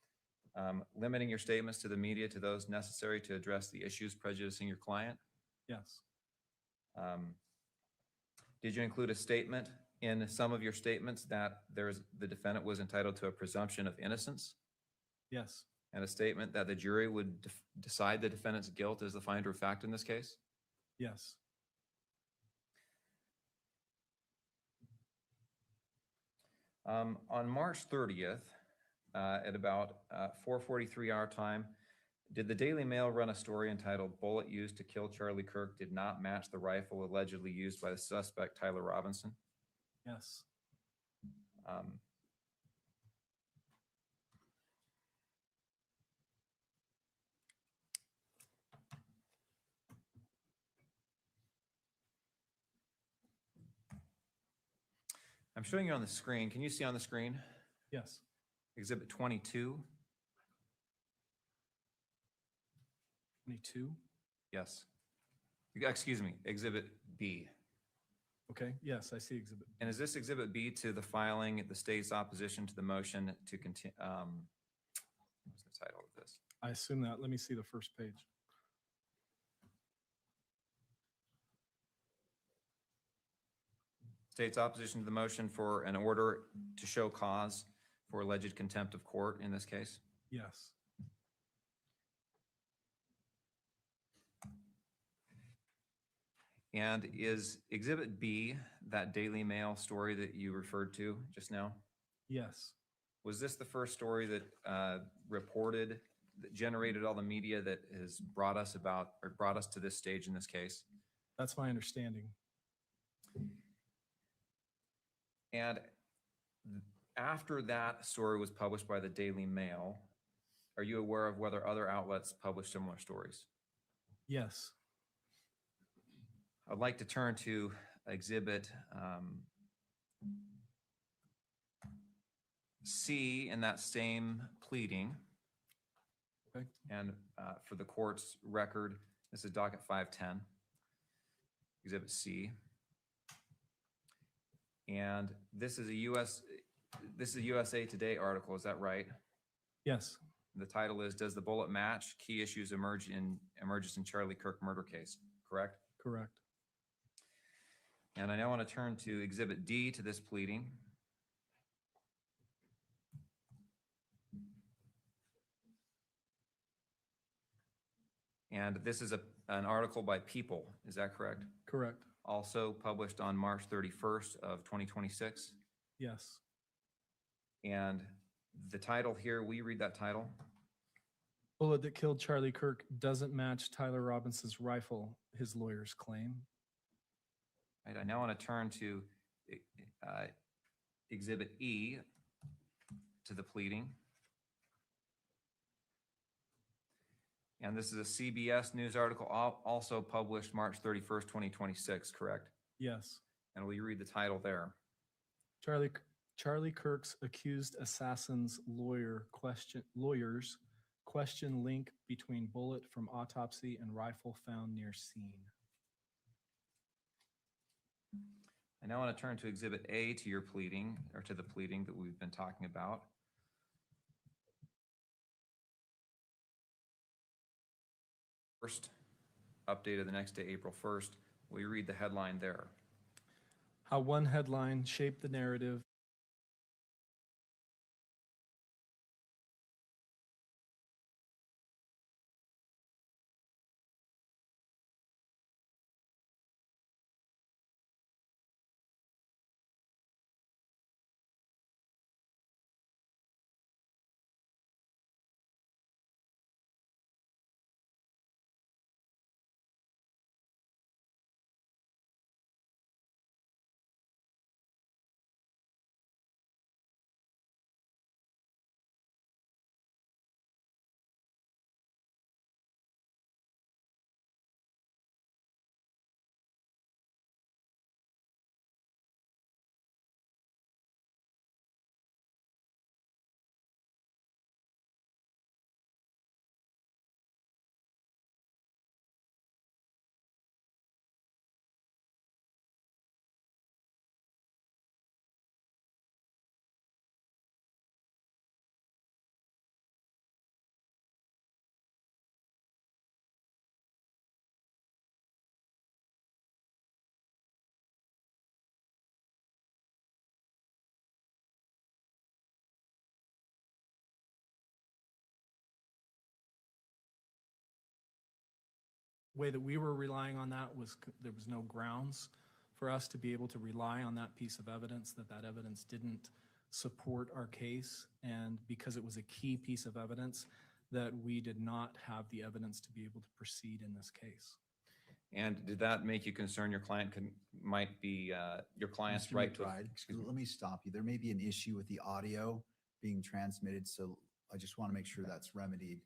limiting your statements to the media to those necessary to address the issues prejudicing your client? yes, Did you include a statement in some of your statements that the defendant was entitled to a presumption of innocence, yes, and a statement that the jury would decide the defendant's guilt as the finder of fact in this case? yes, On March 30th, at about 4:43 our time, did the Daily Mail run a story entitled "Bullet Used to Kill Charlie Kirk Did Not Match the Rifle Allegedly Used by the Suspect Tyler Robinson"? yes, I'm showing you on the screen. Can you see on the screen? yes. Exhibit 22? 22. Yes. Excuse me, Exhibit B. Okay, yes, I see exhibit. And is this Exhibit B to the filing, the state's opposition to the motion to continue, what's the title of this? I assume that. Let me see the first page. State's opposition to the motion for an order to show cause for alleged contempt of court in this case? Yes, And is Exhibit B that Daily Mail story that you referred to just now? yes, Was this the first story that reported, that generated all the media that has brought us to this stage in this case? that's my understanding. And after that story was published by the Daily Mail, are you aware of whether other outlets published similar stories? Yes, I'd like to turn to Exhibit C in that same pleading. okay, And for the court's record, this is docket 510, Exhibit C. And this is a USA Today article, is that right? yes, The title is, "Does the Bullet Match? Key Issues Emerges in Charlie Kirk Murder Case," correct? correct. And I now want to turn to Exhibit D to this pleading. And this is an article by People, is that correct? Correct. Also published on March 31st of 2026. Yes, And the title here, will you read that title? bullet that killed Charlie Kirk doesn't match Tyler Robinson's rifle, his lawyers claim. Right, I now want to turn to Exhibit E to the pleading. And this is a CBS News article, also published March 31st, 2026, correct? Yes, And will you read the title there? Charlie Kirk's accused assassin's lawyers question link between bullet from autopsy and rifle found near scene. I now want to turn to Exhibit A to your pleading, or to the pleading that we've been talking about. First, updated the next day, April 1st. Will you read the headline there? How one headline shaped the narrative. Way that we were relying on that was there was no grounds for us to be able to rely on that piece of evidence, that evidence didn't support our case. And because it was a key piece of evidence, that we did not have the evidence to be able to proceed in this case. And did that make you concerned your client might be, your client's Mr. right to? McBride, let me stop you. There may be an issue with the audio being transmitted, so I just want to make sure that's remedied.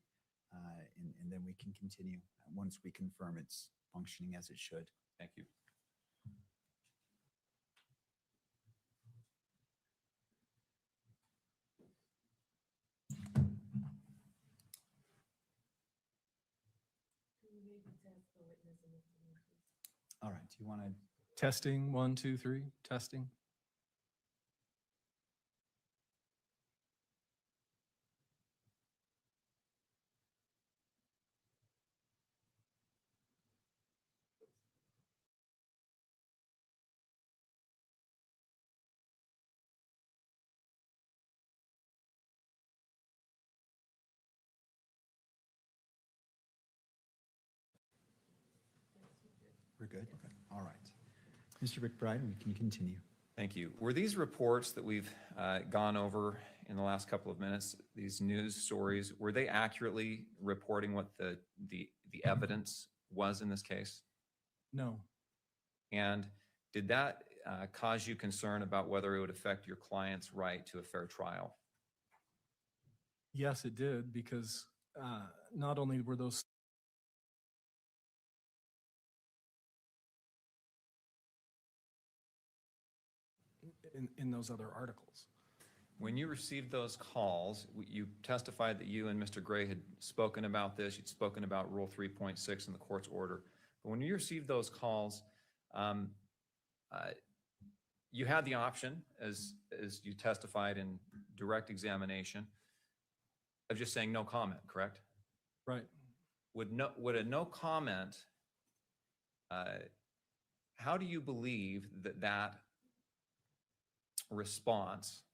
And then we can continue once we confirm it's functioning as it should. Thank you. All right, do you want to? Testing, 1, 2, 3, testing. We're good? All right. Mr. McBride, we can continue. Thank you. Were these reports that we've gone over in the last couple of minutes, these news stories, were they accurately reporting what the evidence was in this case? No. And did that cause you concern about whether it would affect your client's right to a fair trial? Yes, it did, because not only were those in those other articles. When you received those calls, you testified that you and Mr. Gray had spoken about this. You'd spoken about Rule 3.6 in the court's order. But when you received those calls, you had the option, as you testified in direct examination, of just saying no comment, correct? Right. Would a no comment, how do you believe that response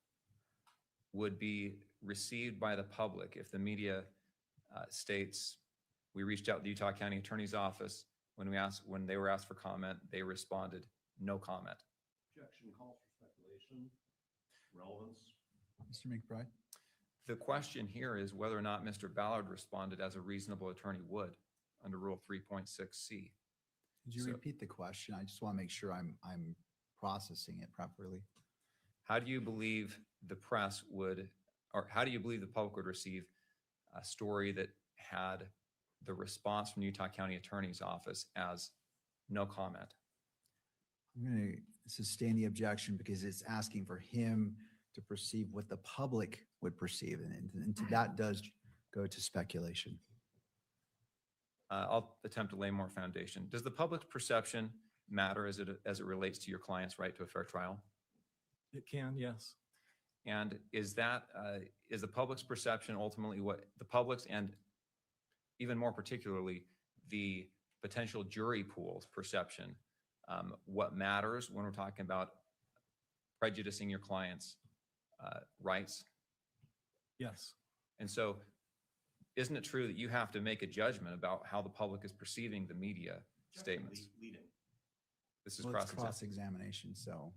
would be received by the public if the media states, we reached out to the Utah County Attorney's Office, when they were asked for comment, they responded, no comment? Objection calls for speculation, relevance. Mr. McBride? The question here is whether or not Mr. Ballard responded as a reasonable attorney would under Rule 3.6C. Could you repeat the question? I just want to make sure I'm processing it properly. How do you believe the press would, or how do you believe the public would receive a story that had the response from Utah County Attorney's Office as no comment? I'm going to sustain the objection because it's asking for him to perceive what the public would perceive, and that does go to speculation. I'll attempt to lay more foundation. Does the public's perception matter as it relates to your client's right to a fair trial? It can, yes. And is the public's perception ultimately what the public's, and even more particularly, the potential jury pool's perception, what matters when we're talking about prejudicing your client's rights? Yes. And so isn't it true that you have to make a judgment about how the public is perceiving the media statements? Leading. This is Well, it's cross-examination. cross-examination, so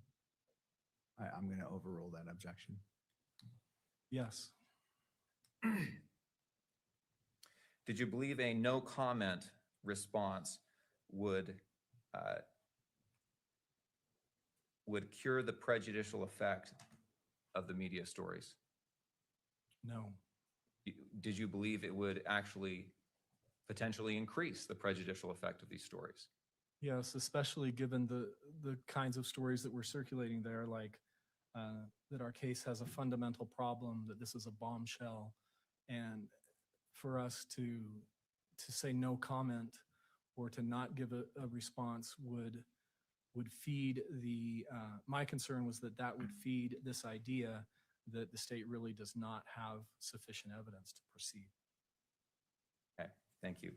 I'm going to overrule that objection. Yes. Did you believe a no comment response would cure the prejudicial effect of the media stories? No. Did you believe it would actually potentially increase the prejudicial effect of these stories? Yes, especially given the kinds of stories that were circulating there, like that our case has a fundamental problem, that this is a bombshell, and for us to say no comment or to not give a response would feed the my concern was that would feed this idea that the state really does not have sufficient evidence to proceed. Okay, thank you.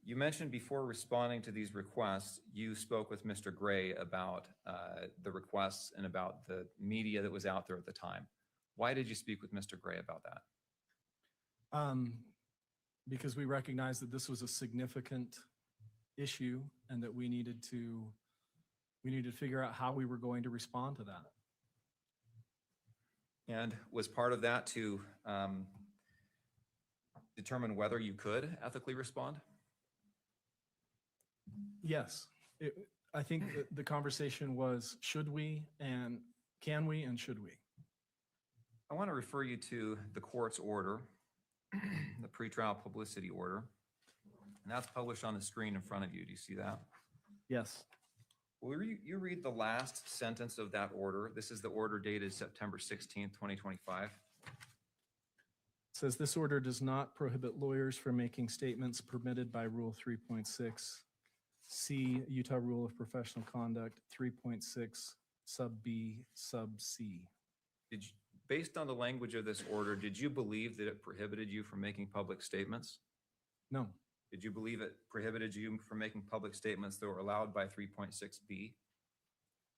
You mentioned before responding to these requests, you spoke with Mr. Gray about the requests and about the media that was out there at the time. Why did you speak with Mr. Gray about that? Because we recognized that this was a significant issue and that we needed to figure out how we were going to respond to that. And was part of that to determine whether you could ethically respond? Yes. I think the conversation was, should we, and can we, and should we? I want to refer you to the court's order, the pretrial publicity order, and that's published on the screen in front of you. Do you see that? Yes. Will you read the last sentence of that order? This is the order dated September 16th, 2025. It says this order does not prohibit lawyers from making statements permitted by Rule 3.6, C, Utah Rule of Professional Conduct 3.6, sub B, sub C. Based on the language of this order, did you believe that it prohibited you from making public statements? No. Did you believe it prohibited you from making public statements that were allowed by 3.6B?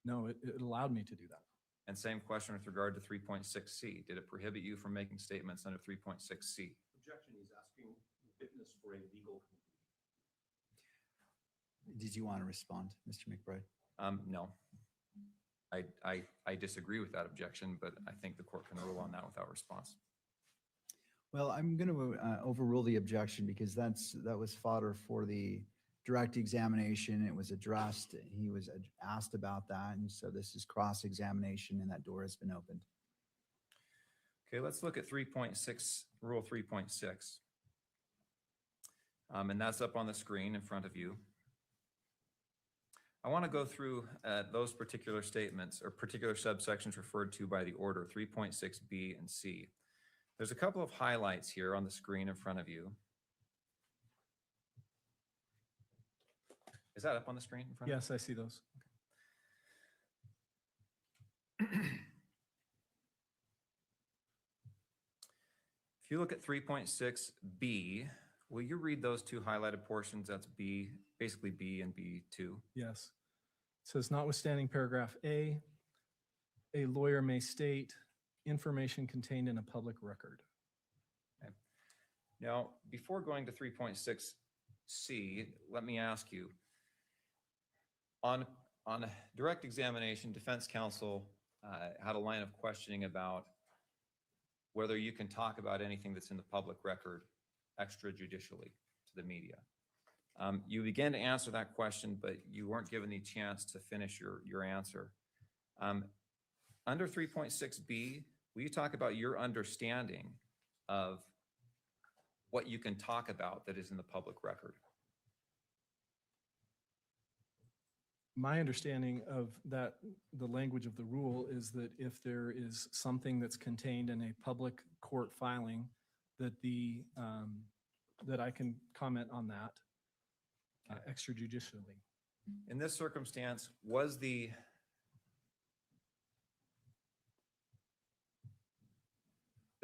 No, it allowed me to do that. And same question with regard to 3.6C. Did it prohibit you from making statements under 3.6C? Objection, he's asking witness for a legal conclusion. Did you want to respond, Mr. McBride? No. I disagree with that objection, but I think the court can rule on that without response. Well, I'm going to overrule the objection because that was fodder for the direct examination. It was addressed. He was asked about that. And so this is cross-examination and that door has been opened. Okay, let's look at 3.6, Rule 3.6. And that's up on the screen in front of you. I want to go through those particular statements or particular subsections referred to by the order, 3.6B and C. There's a couple of highlights here on the screen in front of you. Is that up on the screen in front of you? Yes, I see those. If you look at 3.6B, will you read those two highlighted portions? That's B, basically B and B2. Yes. It says, notwithstanding paragraph A lawyer may state information contained in a public record. Okay. Now, before going to 3.6C, let me ask you, on direct examination, defense counsel had a line of questioning about whether you can talk about anything that's in the public record extrajudicially to the media. You began to answer that question, but you weren't given the chance to finish your answer. Under 3.6B, will you talk about your understanding of what you can talk about that is in the public record? My understanding of that, the language of the rule is that if there is something that's contained in a public court filing, that that I can comment on that extrajudicially. In this circumstance, was the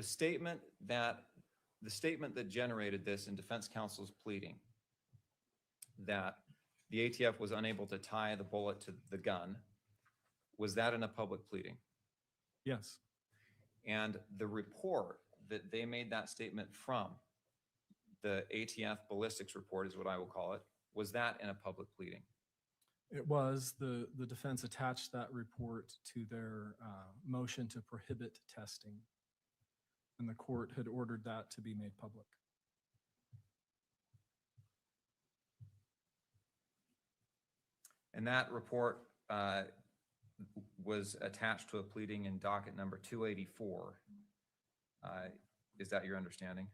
statement that generated this in defense counsel's pleading, that the ATF was unable to tie the bullet to the gun, was that in a public pleading? Yes, And the report that they made that statement from, the ATF ballistics report is what I will call it, was that in a public pleading? it was. The defense attached that report to their motion to prohibit testing. And the court had ordered that to be made public. And that report was attached to a pleading in docket number 284. Is that your understanding?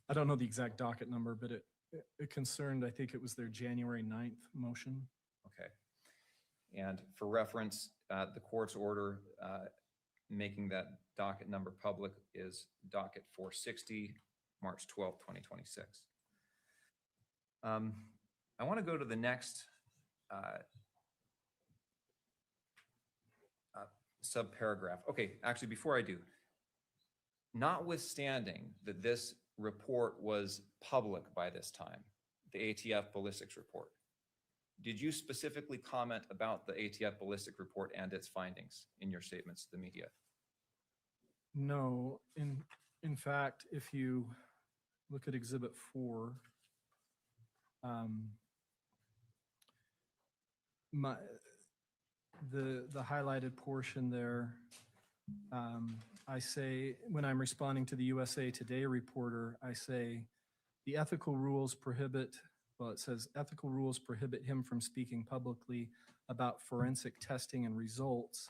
I don't know the exact docket number, but it concerned, I think it was their January 9th motion. Okay. And for reference, the court's order making that docket number public is docket 460, March 12th, 2026. I want to go to the next subparagraph. Okay, actually, before I do, notwithstanding that this report was public by this time, the ATF ballistics report, did you specifically comment about the ATF ballistic report and its findings in your statements to the media? No, in fact, if you look at Exhibit 4, the highlighted portion there, I say, when I'm responding to the USA Today reporter, I say, the ethical rules prohibit, well, it says, ethical rules prohibit him from speaking publicly about forensic testing and results.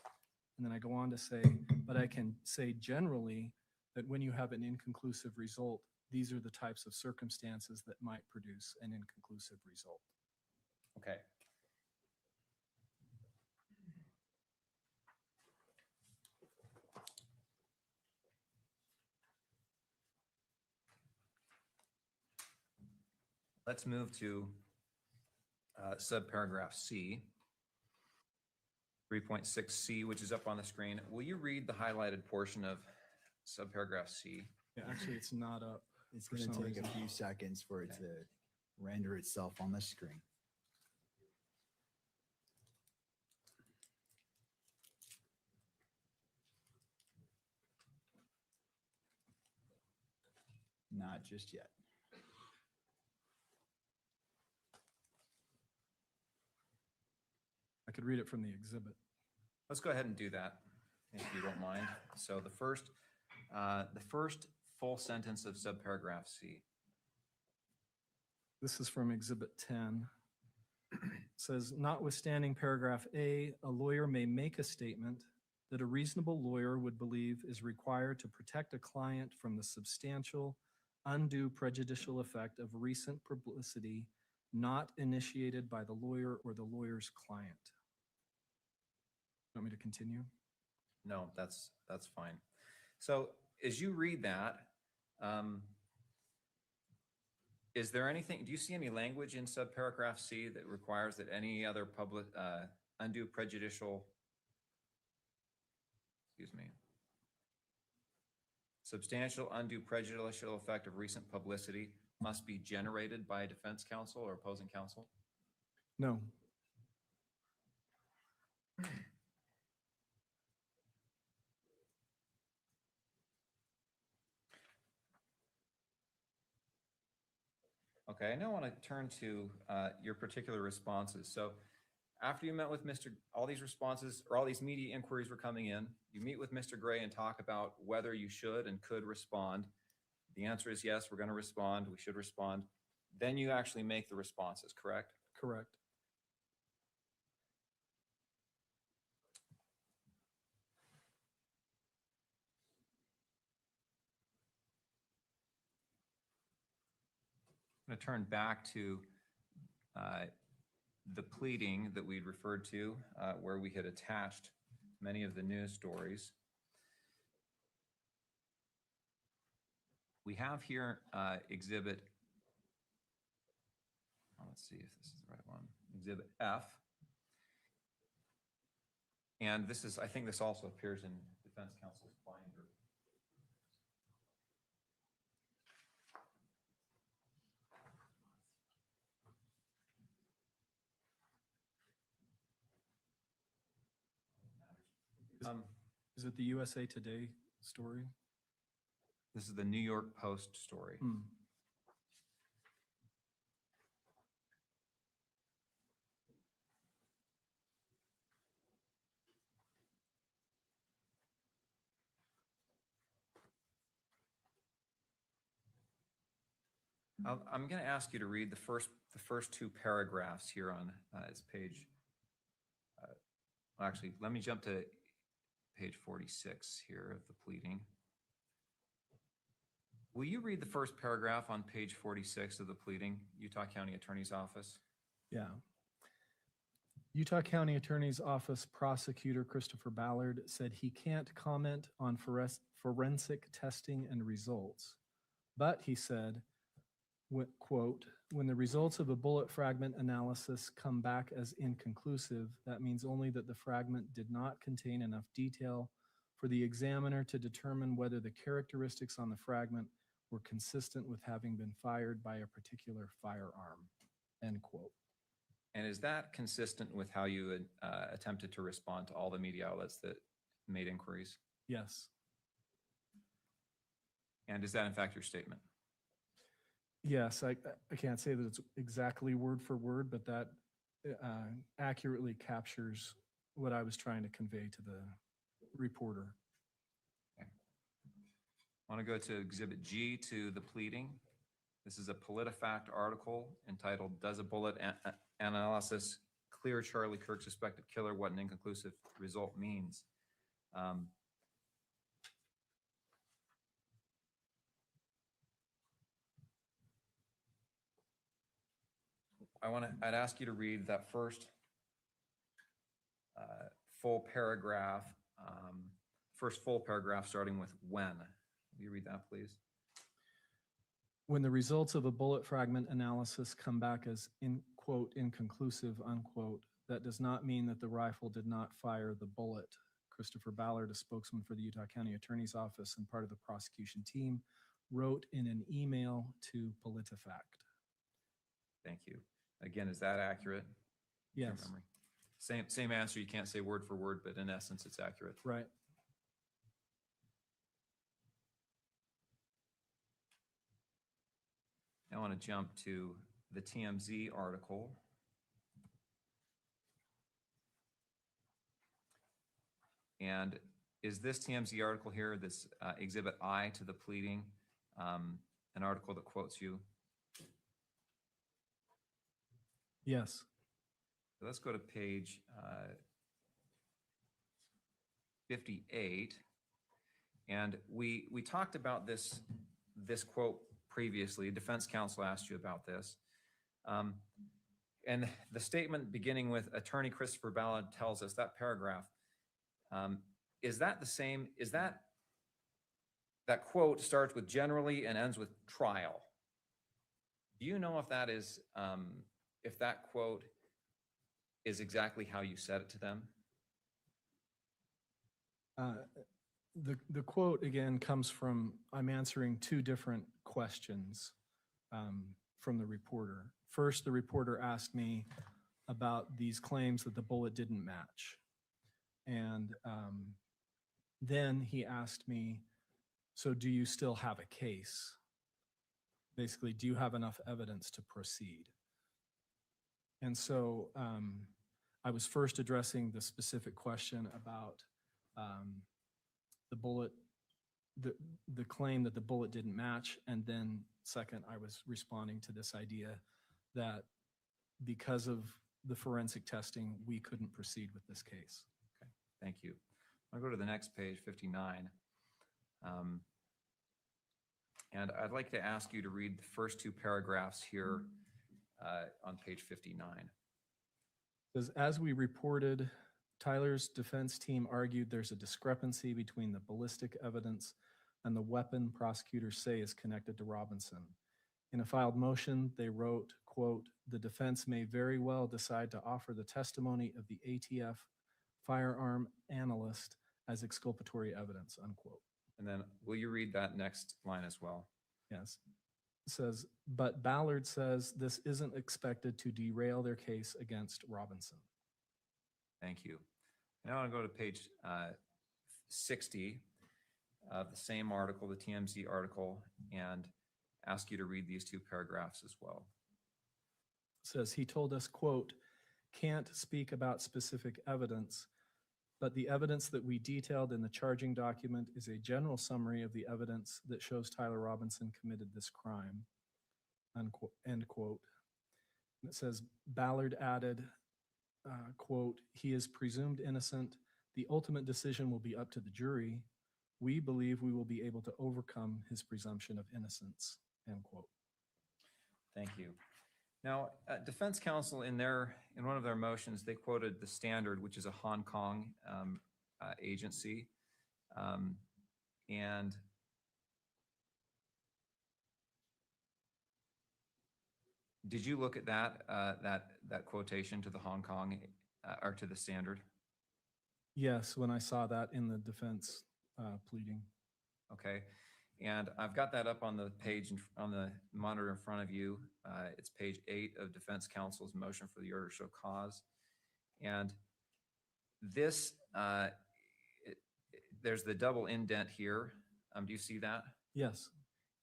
And then I go on to say, but I can say generally that when you have an inconclusive result, these are the types of circumstances that might produce an inconclusive result. Okay. Let's move to subparagraph C, 3.6C, which is up on the screen. Will you read the highlighted portion of subparagraph C? Yeah, actually, it's not up. It's For going to some take a reason. few seconds for it Okay. to render itself on the screen. Not just yet. I could read it from the exhibit. Let's go ahead and do that, if you don't mind. So the first full sentence of subparagraph C. This is from Exhibit 10. It says, notwithstanding paragraph A, a lawyer may make a statement that a reasonable lawyer would believe is required to protect a client from the substantial, undue prejudicial effect of recent publicity not initiated by the lawyer or the lawyer's client. Want me to continue? No, that's fine. So as you read that, is there anything, do you see any language in subparagraph C that requires that any other public undue prejudicial, substantial undue prejudicial effect of recent publicity must be generated by a defense counsel or opposing counsel? No. Okay, I now want to turn to your particular responses. So after you met with all these responses or all these media inquiries were coming in, you meet with Mr. Gray and talk about whether you should and could respond. The answer is yes, we're going to respond, we should respond. Then you actually make the responses, correct? Correct. I'm going to turn back to the pleading that we'd referred to, where we had attached many of the news stories. We have here exhibit, let's see if this is the right one, exhibit F. And this is, I think this also appears in defense counsel's binder. Is it the USA Today story? This is the New York Post story. I'm going to ask you to read the first two paragraphs here on it's page. Well, actually, let me jump to page 46 here of the pleading. Will you read the first paragraph on page 46 of the pleading, Utah County Attorney's Office? Yeah. Utah County Attorney's Office Prosecutor Christopher Ballard said he can't comment on forensic testing and results, but he said, quote, when the results of a bullet fragment analysis come back as inconclusive, that means only that the fragment did not contain enough detail for the examiner to determine whether the characteristics on the fragment were consistent with having been fired by a particular firearm, end quote. And is that consistent with how you attempted to respond to all the media outlets that made inquiries? Yes. And is that in fact your statement? Yes, I can't say that it's exactly word for word, but that accurately captures what I was trying to convey to the reporter. Okay. I want to go to Exhibit G to the pleading. This is a PolitiFact article entitled, Does a Bullet Analysis Clear Charlie Kirk Suspected Killer? What an Inconclusive Result Means. I'd ask you to read that first full paragraph, starting with when. Will you read that, please? When the results of a bullet fragment analysis come back as quote, inconclusive, unquote, that does not mean that the rifle did not fire the bullet. Christopher Ballard, a spokesman for the Utah County Attorney's Office and part of the prosecution team, wrote in an email to PolitiFact. Thank you. Again, is that accurate? Yes. Same answer. You can't say word for word, but in essence, it's accurate. Right. I want to jump to the TMZ article. And is this TMZ article here, this Exhibit I to the pleading, an article that quotes you? Yes. So let's go to page 58. And we talked about this quote previously. Defense counsel asked you about this. And the statement beginning with Attorney Christopher Ballard tells us, that paragraph, is that the same? Is that quote starts with generally and ends with trial? Do you know if that is, if that quote is exactly how you said it to them? The quote again comes from, I'm answering two different questions from the reporter. First, the reporter asked me about these claims that the bullet didn't match. And then he asked me, so do you still have a case? Basically, do you have enough evidence to proceed? And so I was first addressing the specific question about the bullet, the claim that the bullet didn't match. And then second, I was responding to this idea that because of the forensic testing, we couldn't proceed with this case. Okay, thank you. I'll go to the next page, 59. And I'd like to ask you to read the first two paragraphs here on page 59. Says, as we reported, Tyler's defense team argued there's a discrepancy between the ballistic evidence and the weapon prosecutors say is connected to Robinson. In a filed motion, they wrote, quote, "The defense may very well decide to offer the testimony of the ATF firearm analyst as exculpatory evidence," unquote. And then will you read that next line as well? Yes. It says, but Ballard says this isn't expected to derail their case against Robinson. Thank you. Now I want to go to page 60 of the same article, the TMZ article, and ask you to read these two paragraphs as well. It says, he told us, quote, "Can't speak about specific evidence, but the evidence that we detailed in the charging document is a general summary of the evidence that shows Tyler Robinson committed this crime," unquote, end quote. And it says, Ballard added, quote, "He is presumed innocent. The ultimate decision will be up to the jury. We believe we will be able to overcome his presumption of innocence," end quote. Thank you. Now, defense counsel in one of their motions, they quoted the Standard, which is a Hong Kong agency, and did you look at that quotation to the Hong Kong or to the Standard? Yes, when I saw that in the defense pleading. Okay, and I've got that up on the page on the monitor in front of you. It's page 8 of defense counsel's motion for the order to show cause, and this there's the double indent here. Do you see that? Yes.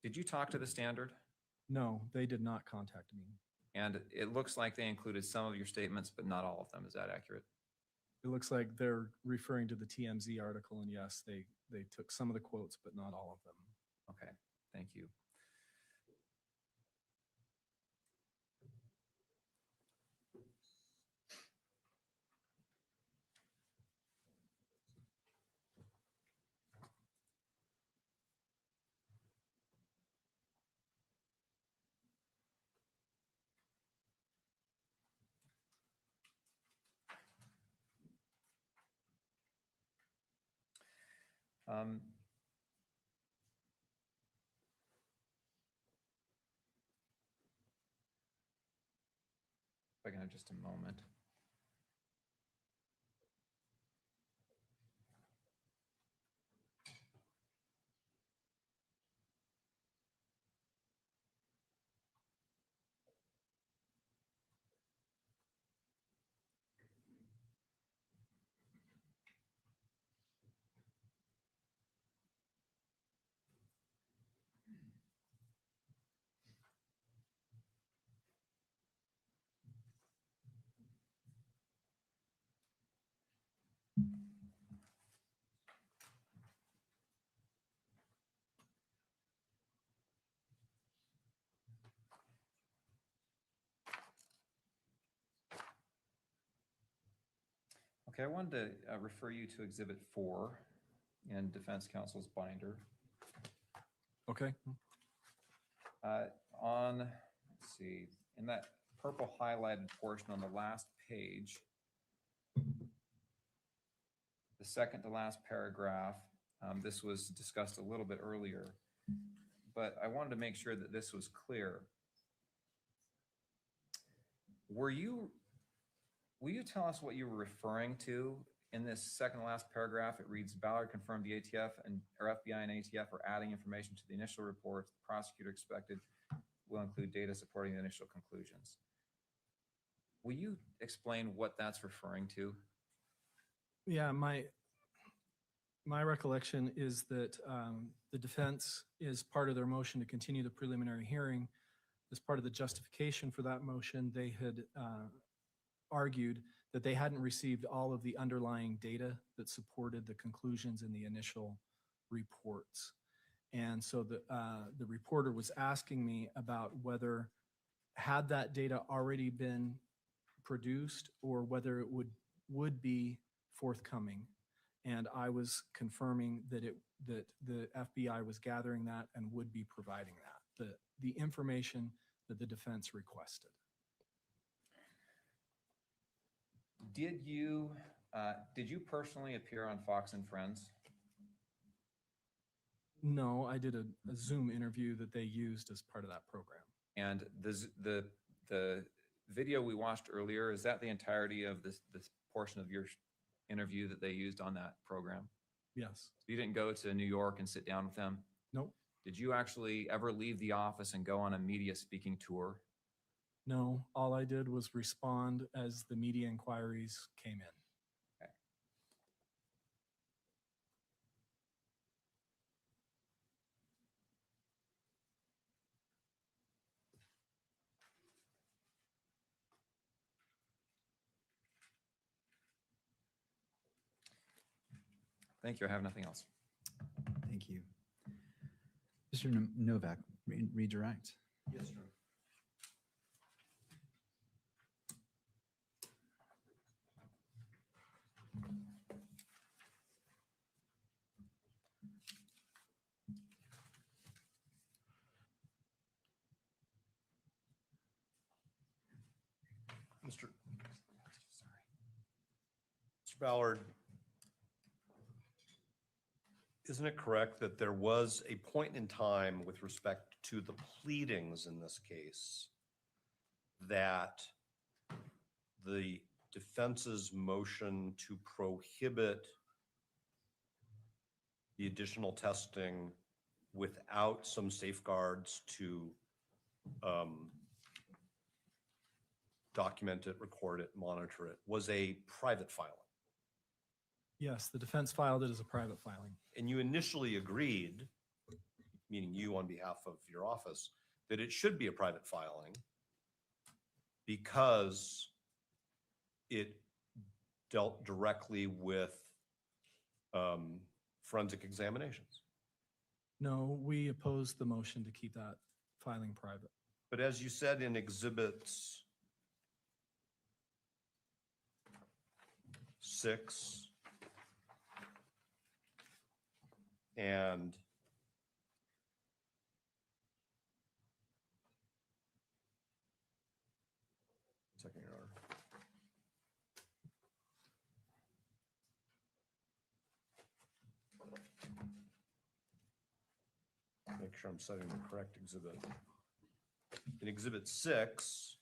Did you talk to the Standard? No, they did not contact me. And it looks like they included some of your statements, but not all of them. Is that accurate? It looks like they're referring to the TMZ article, and yes, they took some of the quotes, but not all of them. Okay, thank you. If I can have just a moment. Okay, I wanted to refer you to Exhibit 4 in Defense Counsel's binder. Okay. Let's see, in that purple highlighted portion on the last page, the second to last paragraph, this was discussed a little bit earlier, but I wanted to make sure that this was clear. Will you tell us what you were referring to in this second to last paragraph? It reads, Ballard confirmed the ATF or FBI and ATF are adding information to the initial reports. The prosecutor expected will include data supporting the initial conclusions. Will you explain what that's referring to? Yeah, my recollection is that the defense, is part of their motion to continue the preliminary hearing, as part of the justification for that motion, they had argued that they hadn't received all of the underlying data that supported the conclusions in the initial reports. And so the reporter was asking me about whether had that data already been produced or whether it would be forthcoming. And I was confirming that the FBI was gathering that and would be providing that, the information that the defense requested. Did you personally appear on Fox and Friends? No, I did a Zoom interview that they used as part of that program. And the video we watched earlier, is that the entirety of this portion of your interview that they used on that program? Yes. You didn't go to New York and sit down with them? Nope. Did you actually ever leave the office and go on a media speaking tour? No, all I did was respond as the media inquiries came in. Thank you. I have nothing else. Thank you. Mr. Novak, redirect. Yes, sir. Mr. Ballard, isn't it correct that there was a point in time with respect to the pleadings in this case that the defense's motion to prohibit the additional testing without some safeguards to document it, record it, monitor it, was a private filing? Yes, the defense filed it as a private filing. And you initially agreed, meaning you on behalf of your office, that it should be a private filing because it dealt directly with forensic examinations. No, we opposed the motion to keep that filing private. But as you said in exhibits 6 and second, Your Honor. Make sure I'm citing the correct exhibit. In exhibit 6,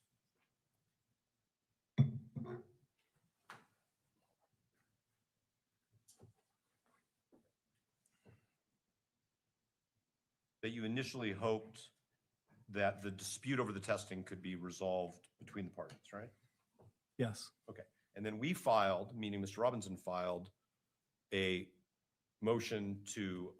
that you initially hoped that the dispute over the testing could be resolved between the parties, right? Yes. Okay. And then we filed, meaning Mr. Robinson filed, a motion to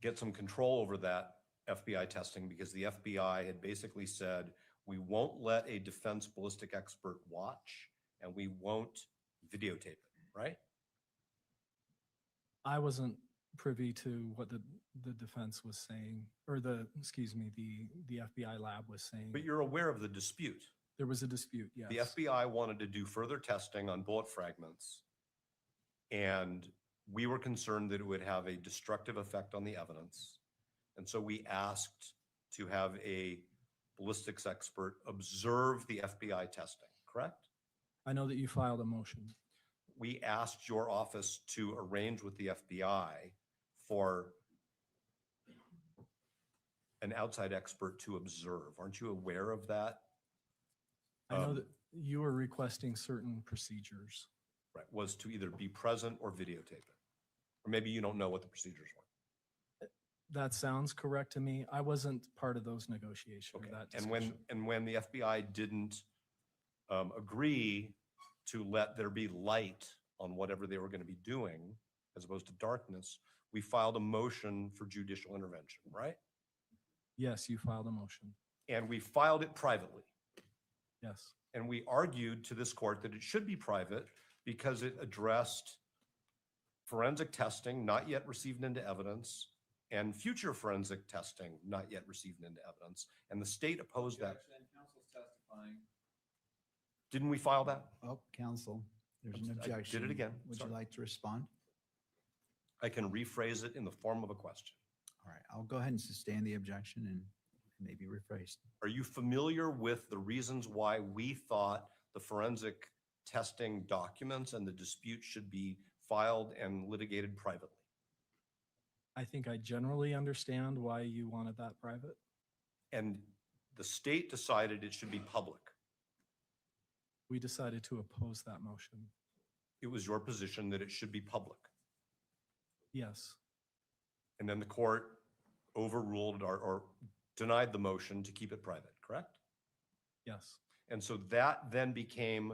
get some control over that FBI testing because the FBI had basically said, we won't let a defense ballistic expert watch and we won't videotape it, right? I wasn't privy to what the defense was saying, or the FBI lab was saying. But you're aware of the dispute. There was a dispute, yes. The FBI wanted to do further testing on bullet fragments, and we were concerned that it would have a destructive effect on the evidence. And so we asked to have a ballistics expert observe the FBI testing, correct? I know that you filed a motion. We asked your office to arrange with the FBI for an outside expert to observe. Aren't you aware of that? I know that you were requesting certain procedures. Right, was to either be present or videotape it. Or maybe you don't know what the procedures were. That sounds correct to me. I wasn't part of those negotiations. Okay. That And discussion. when the FBI didn't agree to let there be light on whatever they were going to be doing, as opposed to darkness, we filed a motion for judicial intervention, right? Yes, you filed a motion. And we filed it privately. Yes. And we argued to this court that it should be private because it addressed forensic testing not yet received into evidence and future forensic testing not yet received into evidence. And the state opposed that. Counsel's testifying. Didn't we file that? Oh, counsel, there's an I did it objection. again. Would Sorry. you like to respond? I can rephrase it in the form of a question. All right, I'll go ahead and sustain the objection and maybe rephrased. Are you familiar with the reasons why we thought the forensic testing documents and the dispute should be filed and litigated privately? I think I generally understand why you wanted that private. And the state decided it should be public. We decided to oppose that motion. It was your position that it should be public. Yes, And then the court overruled or denied the motion to keep it private, correct? yes, And so that then became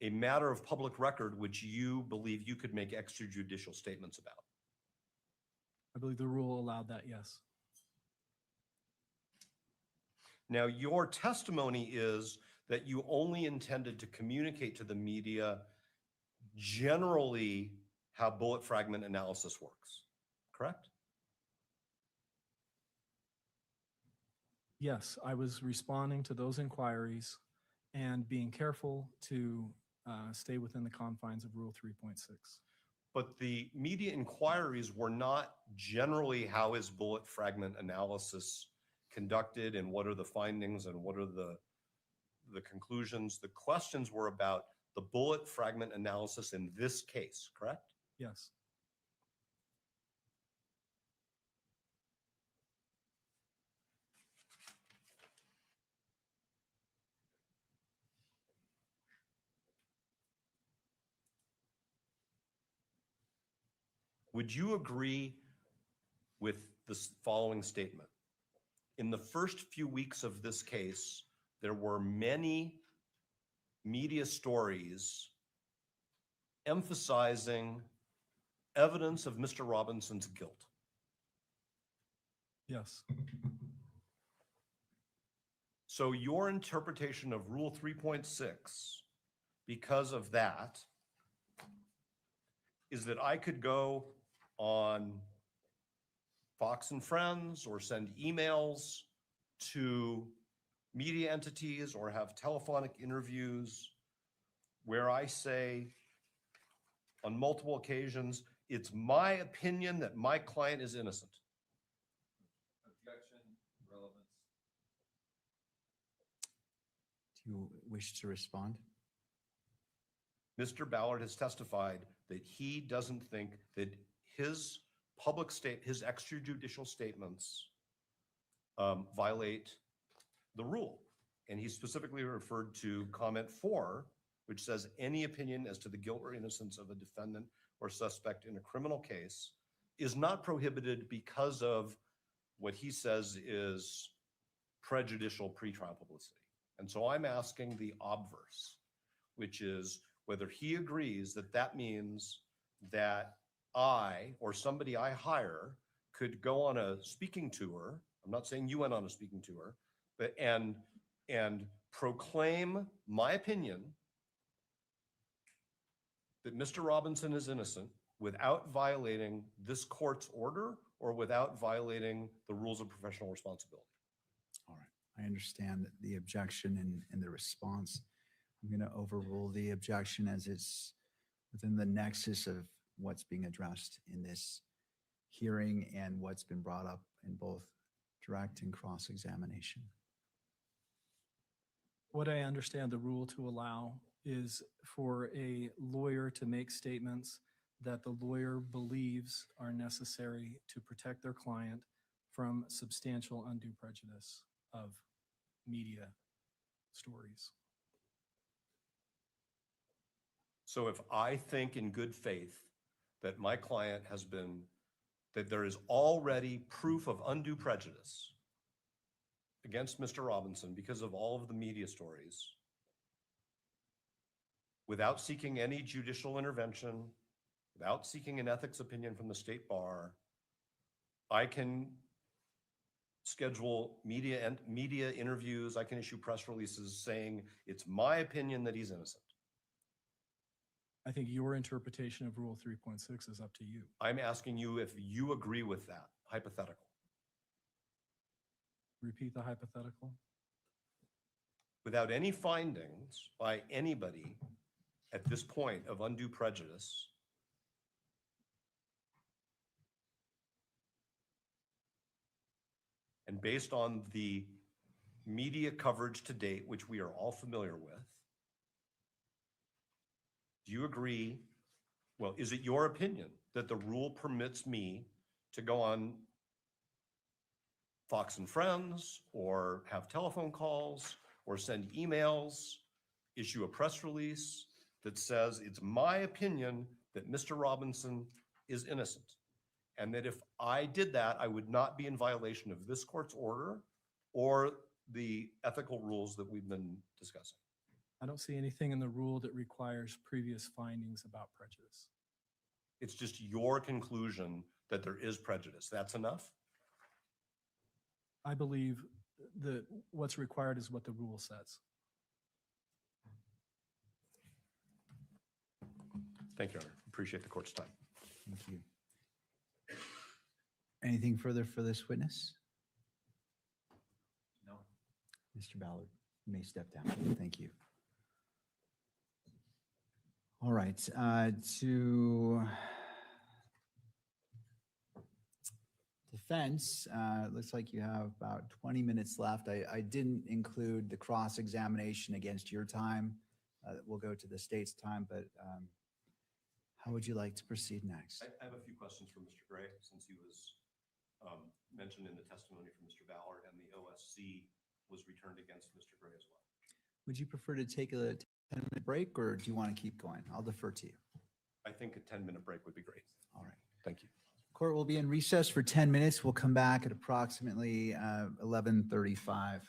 a matter of public record, which you believe you could make extrajudicial statements about. I believe the rule allowed that, yes. Now, your testimony is that you only intended to communicate to the media generally how bullet fragment analysis works, correct? Yes, I was responding to those inquiries and being careful to stay within the confines of Rule 3.6. But the media inquiries were not generally how is bullet fragment analysis conducted and what are the findings and what are the conclusions. The questions were about the bullet fragment analysis in this case, correct? Yes, Would you agree with this following statement? In the first few weeks of this case, there were many media stories emphasizing evidence of Mr. Robinson's guilt. yes. So your interpretation of Rule 3.6, because of that, is that I could go on Fox and Friends or send emails to media entities or have telephonic interviews where I say on multiple occasions, it's my opinion that my client is innocent. Objection, relevance. Do you wish to respond? Mr. Ballard has testified that he doesn't think that his his extrajudicial statements violate the rule. And he specifically referred to comment 4, which says any opinion as to the guilt or innocence of a defendant or suspect in a criminal case is not prohibited because of what he says is prejudicial pretrial publicity. And so I'm asking the obverse, which is whether he agrees that that means that I or somebody I hire could go on a speaking tour. I'm not saying you went on a speaking tour, but and proclaim my opinion that Mr. Robinson is innocent without violating this court's order or without violating the rules of professional responsibility. All right. I understand the objection and the response. I'm going to overrule the objection as it's within the nexus of what's being addressed in this hearing and what's been brought up in both direct and cross-examination. What I understand the rule to allow is for a lawyer to make statements that the lawyer believes are necessary to protect their client from substantial undue prejudice of media stories. So if I think in good faith that my client has been, that there is already proof of undue prejudice against Mr. Robinson because of all of the media stories, without seeking any judicial intervention, without seeking an ethics opinion from the state bar, I can schedule media interviews, I can issue press releases saying it's my opinion that he's innocent. I think your interpretation of Rule 3.6 is up to you. I'm asking you if you agree with that hypothetical. Repeat the hypothetical. Without any findings by anybody at this point of undue prejudice, And based on the media coverage to date, which we are all familiar with, do you agree? Well, is it your opinion that the rule permits me to go on Fox and Friends or have telephone calls or send emails, issue a press release that says it's my opinion that Mr. Robinson is innocent? And that if I did that, I would not be in violation of this court's order or the ethical rules that we've been discussing. I don't see anything in the rule that requires previous findings about prejudice. It's just your conclusion that there is prejudice. That's enough? I believe that what's required is what the rule says. Thank you, Your Honor. Appreciate the court's time. Thank you. Anything further for this witness? No. Mr. Ballard, you may step down. Thank you. All right, to defense, looks like you have about 20 minutes left. I didn't include the cross-examination against your time. We'll go to the state's time, but how would you like to proceed next? I have a few questions for Mr. Gray, since he was mentioned in the testimony from Mr. Ballard, and the OSC was returned against Mr. Gray as well. Would you prefer to take a 10-minute break, or do you want to keep going? I'll defer to you. I think a 10-minute break would be great. All right. Thank you. Court will be in recess for 10 minutes. We'll come back at approximately 11:35.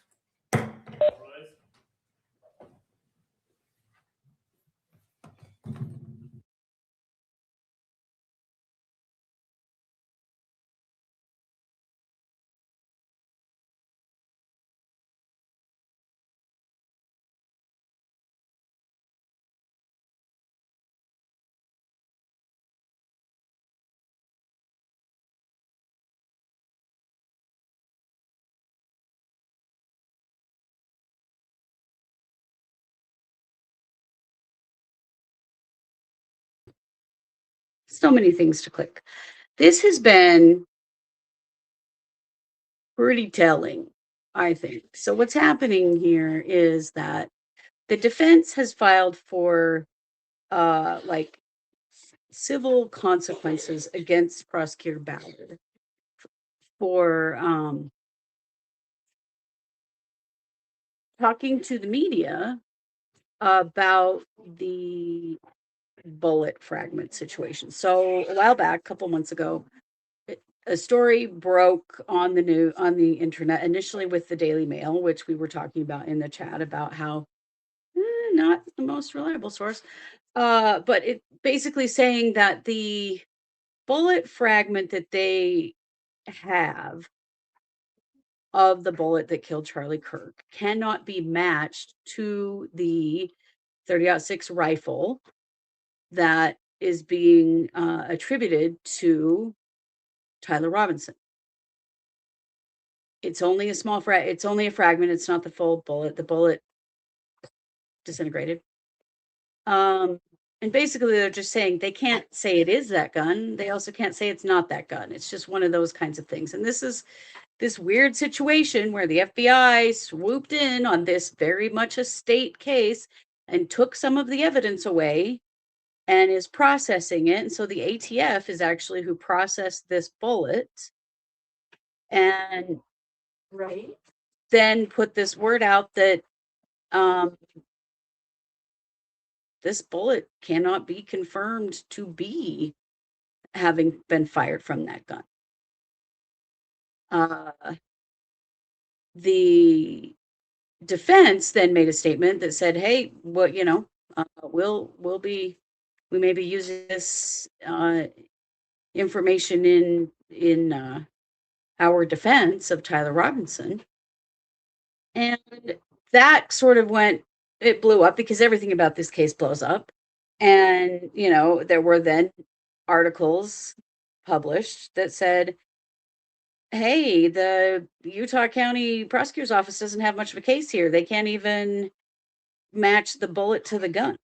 So many things to click. This has been pretty telling, I think. So what's happening here is that the defense has filed for like civil consequences against Prosecutor Ballard for talking to the media about the bullet fragment situation. So a while back, a couple months ago, a story broke on the internet, initially with the Daily Mail, which we were talking about in the chat about how not the most reliable source, but it basically saying that the bullet fragment that they have of the bullet that killed Charlie Kirk cannot be matched to the 30-06 rifle that is being attributed to Tyler Robinson. It's only a small it's only a fragment. It's not the full bullet. The bullet disintegrated. And basically they're just saying they can't say it is that gun. They also can't say it's not that gun. It's just one of those kinds of things. And this is this weird situation where the FBI swooped in on this very much a state case and took some of the evidence away and is processing it. And so the ATF is actually who processed this bullet and then put this word out that this bullet cannot be confirmed to be having been fired from that gun. The defense then made a statement that said, "Hey, what we may be using this information in our defense of Tyler Robinson," and that sort of it blew up because everything about this case blows up. And, there were then articles published that said, hey, the Utah County Prosecutor's Office doesn't have much of a case here. They can't even match the bullet to the gun.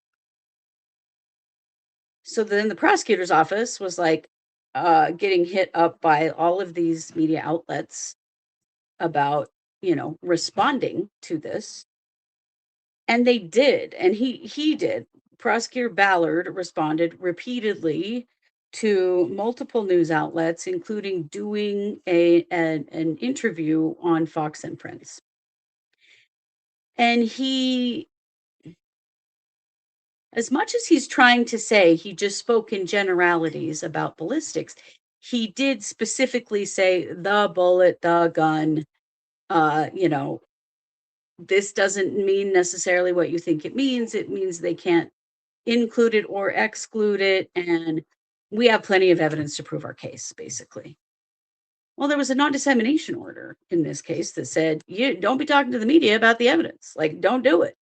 So then the prosecutor's office was like getting hit up by all of these media outlets about, responding to this. And they did. And he did. Prosecutor Ballard responded repeatedly to multiple news outlets, including doing an interview on Fox and Friends. And he, as much as he's trying to say he just spoke in generalities about ballistics, he did specifically say the bullet, the gun, this doesn't mean necessarily what you think it means. It means they can't include it or exclude it. And we have plenty of evidence to prove our case, basically. Well, there was a non-dissemination order in this case that said, you don't be talking to the media about the evidence. Like, don't do it.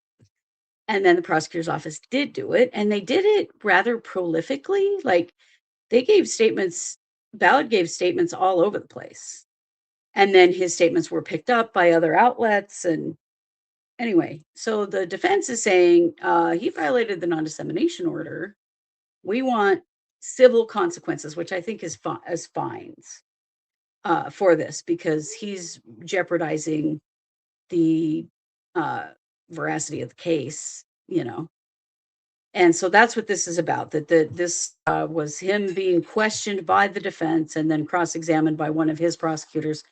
And then the prosecutor's office did do it, and they did it rather prolifically. Like, they gave statements, Ballard gave statements all over the place. And then his statements were picked up by other outlets. And anyway, so the defense is saying he violated the non-dissemination order. We want civil consequences, which I think is as fines for this, because he's jeopardizing the veracity of the case, And so that's what this is about, that this was him being questioned by the defense and then cross-examined by one of his prosecutors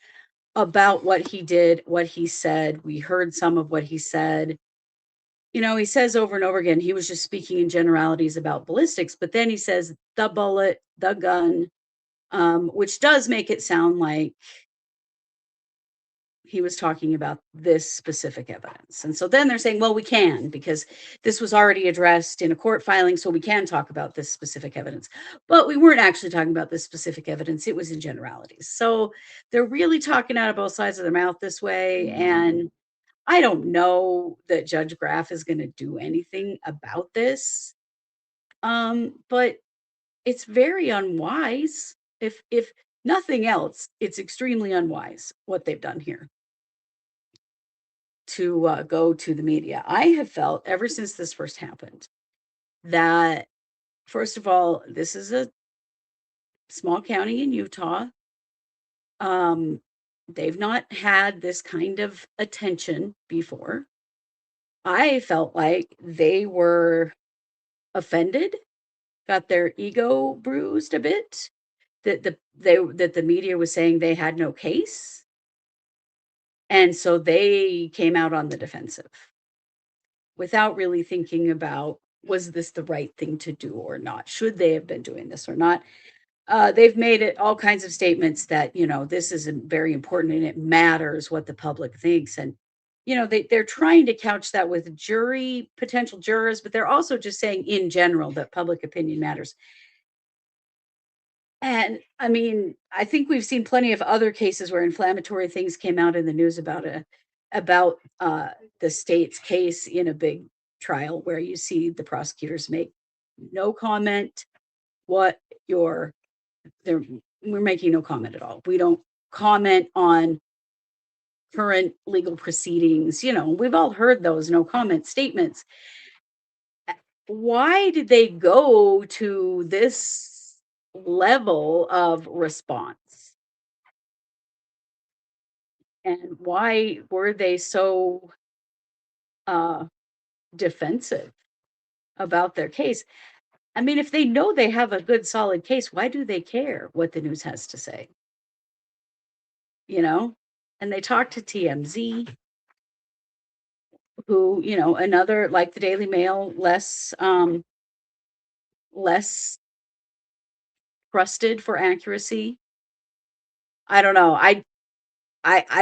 about what he did, what he said. We heard some of what he said. He says over and over again, he was just speaking in generalities about ballistics, but then he says the bullet, the gun, which does make it sound like he was talking about this specific evidence. And so then they're saying, well, we can, because this was already addressed in a court filing, so we can talk about this specific evidence. But we weren't actually talking about this specific evidence. It was in generalities. So they're really talking out of both sides of their mouth this way. And I don't know that Judge Graff is going to do anything about this. But it's very unwise. If nothing else, it's extremely unwise what they've done here to go to the media. I have felt ever since this first happened that, first of all, this is a small county in Utah. They've not had this kind of attention before. I felt like they were offended, got their ego bruised a bit, that the media was saying they had no case. And so they came out on the defensive without really thinking about, was this the right thing to do or not? Should they have been doing this or not? They've made it all kinds of statements that, this is very important and it matters what the public thinks. And, they're trying to couch that with potential jurors, but they're also just saying in general that public opinion matters. And I mean, I think we've seen plenty of other cases where inflammatory things came out in the news about the state's case in a big trial, where you see the prosecutors make no comment. We're making no comment at all. We don't comment on current legal proceedings. We've all heard those no comment statements. Why did they go to this level of response? And why were they so defensive about their case? I mean, if they know they have a good, solid case, why do they care what the news has to say? And they talked to TMZ, who, another, like the Daily Mail, less trusted for accuracy. I don't know. I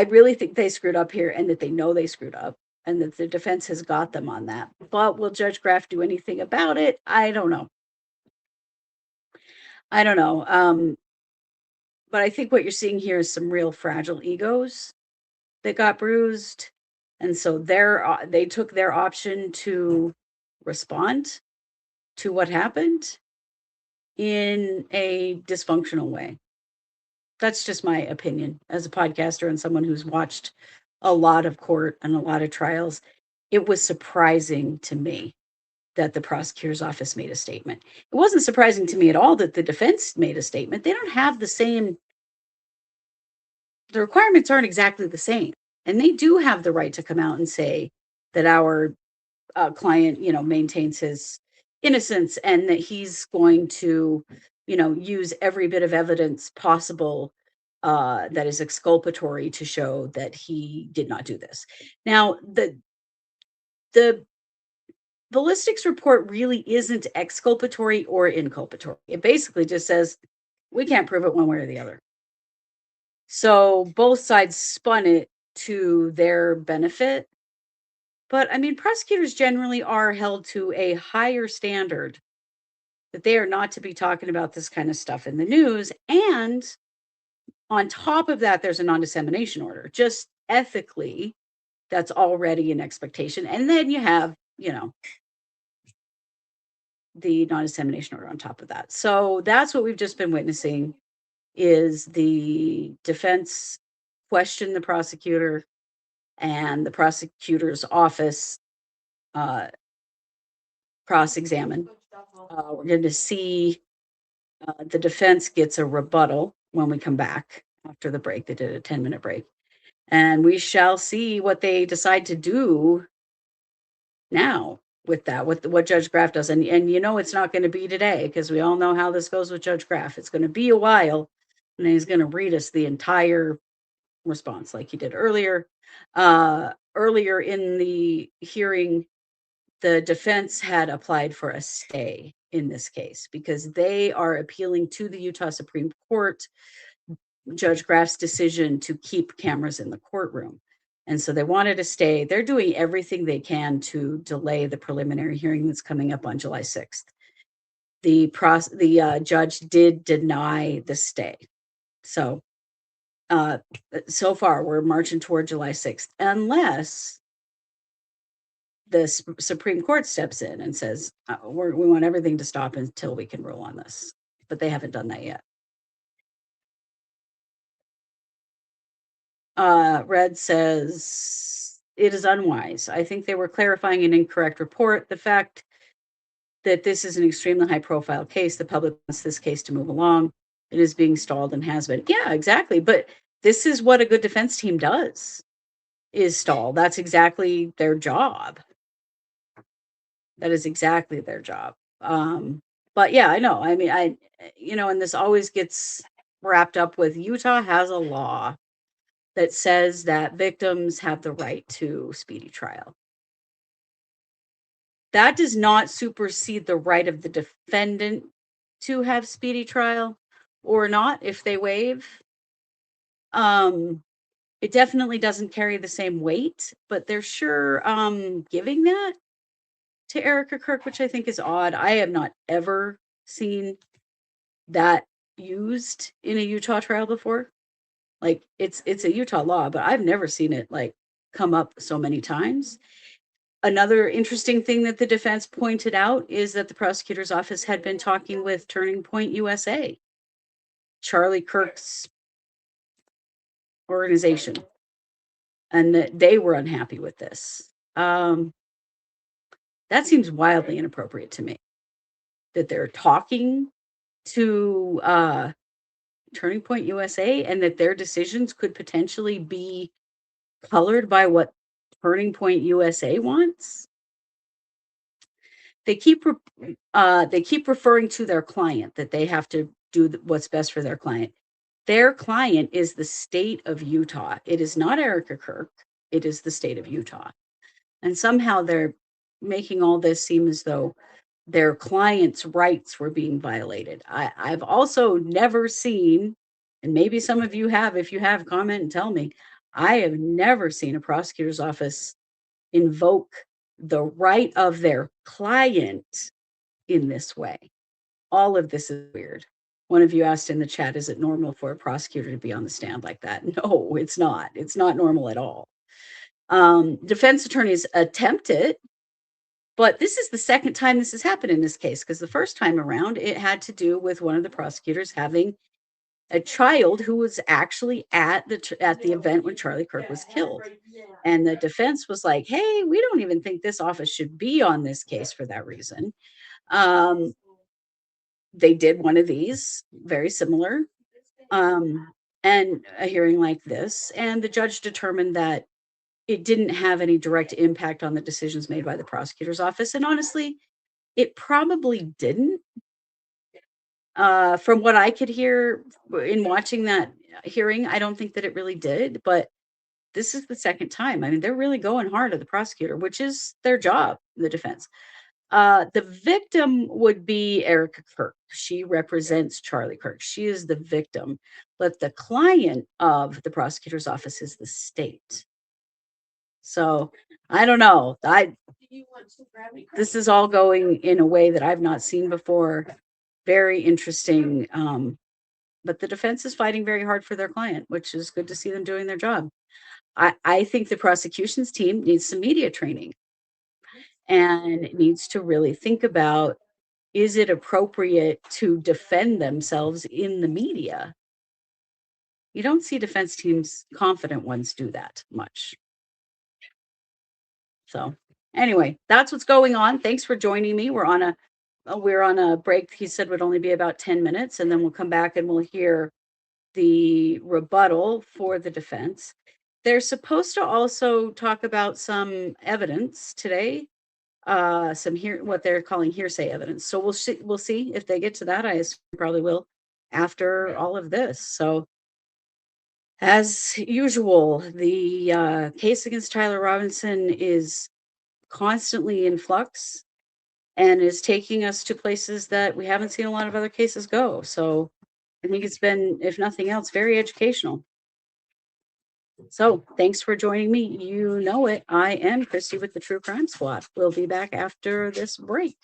really think they screwed up here, and that they know they screwed up, and that the defense has got them on that. But will Judge Graff do anything about it? I don't know. But I think what you're seeing here is some real fragile egos that got bruised. And so they took their option to respond to what happened in a dysfunctional way. That's just my opinion as a podcaster and someone who's watched a lot of court and a lot of trials. It was surprising to me that the prosecutor's office made a statement. It wasn't surprising to me at all that the defense made a statement. They don't have the same the requirements aren't exactly the same. And they do have the right to come out and say that our client, maintains his innocence and that he's going to, use every bit of evidence possible that is exculpatory to show that he did not do this. Now, the ballistics report really isn't exculpatory or inculpatory. It basically just says we can't prove it one way or the other. So both sides spun it to their benefit. But I mean, prosecutors generally are held to a higher standard, that they are not to be talking about this kind of stuff in the news. And on top of that, there's a non-dissemination order. Just ethically, that's already an expectation. And then you have, the non-dissemination order on top of that. So that's what we've just been witnessing, is the defense question the prosecutor, and the prosecutor's office cross-examine. We're going to see the defense gets a rebuttal when we come back after the break. They did a 10-minute break. And we shall see what they decide to do now with that, what Judge Graff does. And it's not going to be today, because we all know how this goes with Judge Graff. It's going to be a while, and he's going to read us the entire response like he did earlier. Earlier in the hearing, the defense had applied for a stay in this case because they are appealing to the Utah Supreme Court Judge Graff's decision to keep cameras in the courtroom. And so they wanted to stay. They're doing everything they can to delay the preliminary hearing that's coming up on July 6th. The judge did deny the stay. So so far, we're marching toward July 6th, unless the Supreme Court steps in and says, we want everything to stop until we can rule on this. But they haven't done that yet. Red says, it is unwise. I think they were clarifying an incorrect report. The fact that this is an extremely high profile case, the public wants this case to move along. It is being stalled and has been. Yeah, exactly. But this is what a good defense team does, is stall. That's exactly their job. That is exactly their job. But yeah, I know. I mean, and this always gets wrapped up with Utah has a law that says that victims have the right to speedy trial. That does not supersede the right of the defendant to have speedy trial or not if they waive. It definitely doesn't carry the same weight, but they're sure giving that to Erica Kirk, which I think is odd. I have not ever seen that used in a Utah trial before. Like it's a Utah law, but I've never seen it like come up so many times. Another interesting thing that the defense pointed out is that the prosecutor's office had been talking with Turning Point USA, Charlie Kirk's organization, and that they were unhappy with this. That seems wildly inappropriate to me, that they're talking to Turning Point USA and that their decisions could potentially be colored by what Turning Point USA wants. They keep referring to their client, that they have to do what's best for their client. Their client is the state of Utah. It is not Erica Kirk. It is the state of Utah. And somehow they're making all this seem as though their client's rights were being violated. I've also never seen, and maybe some of you have, if you have, comment and tell me, I have never seen a prosecutor's office invoke the right of their client in this way. All of this is weird. One of you asked in the chat, is it normal for a prosecutor to be on the stand like that? No, it's not. It's not normal at all. Defense attorneys attempt it, but this is the second time this has happened in this case, because the first time around, it had to do with one of the prosecutors having a child who was actually at the event when Charlie Kirk was killed. And the defense was like, hey, we don't even think this office should be on this case for that reason. They did one of these, very similar. and a hearing like this, and the judge determined that it didn't have any direct impact on the decisions made by the prosecutor's office. And honestly, it probably didn't. From what I could hear in watching that hearing, I don't think that it really did, but this is the second time. I mean, they're really going hard at the prosecutor, which is their job, the defense. The victim would be Erica Kirk. She represents Charlie Kirk. She is the victim, but the client of the prosecutor's office is the state. So I don't know. This is all going in a way that I've not seen before. Very interesting. But the defense is fighting very hard for their client, which is good to see them doing their job. I think the prosecution's team needs some media training and needs to really think about, is it appropriate to defend themselves in the media? You don't see defense teams, confident ones, do that much. So anyway, that's what's going on. Thanks for joining me. We're on a break. He said would only be about 10 minutes, and then we'll come back and we'll hear the rebuttal for the defense. They're supposed to also talk about some evidence today, what they're calling hearsay evidence. So we'll see if they get to that. I assume probably will after all of this. So as usual, the case against Tyler Robinson is constantly in flux and is taking us to places that we haven't seen a lot of other cases go. So I think it's been, if nothing else, very educational. So thanks for joining me. You know it. I am Christy with the True Crime Squad. We'll be back after this break.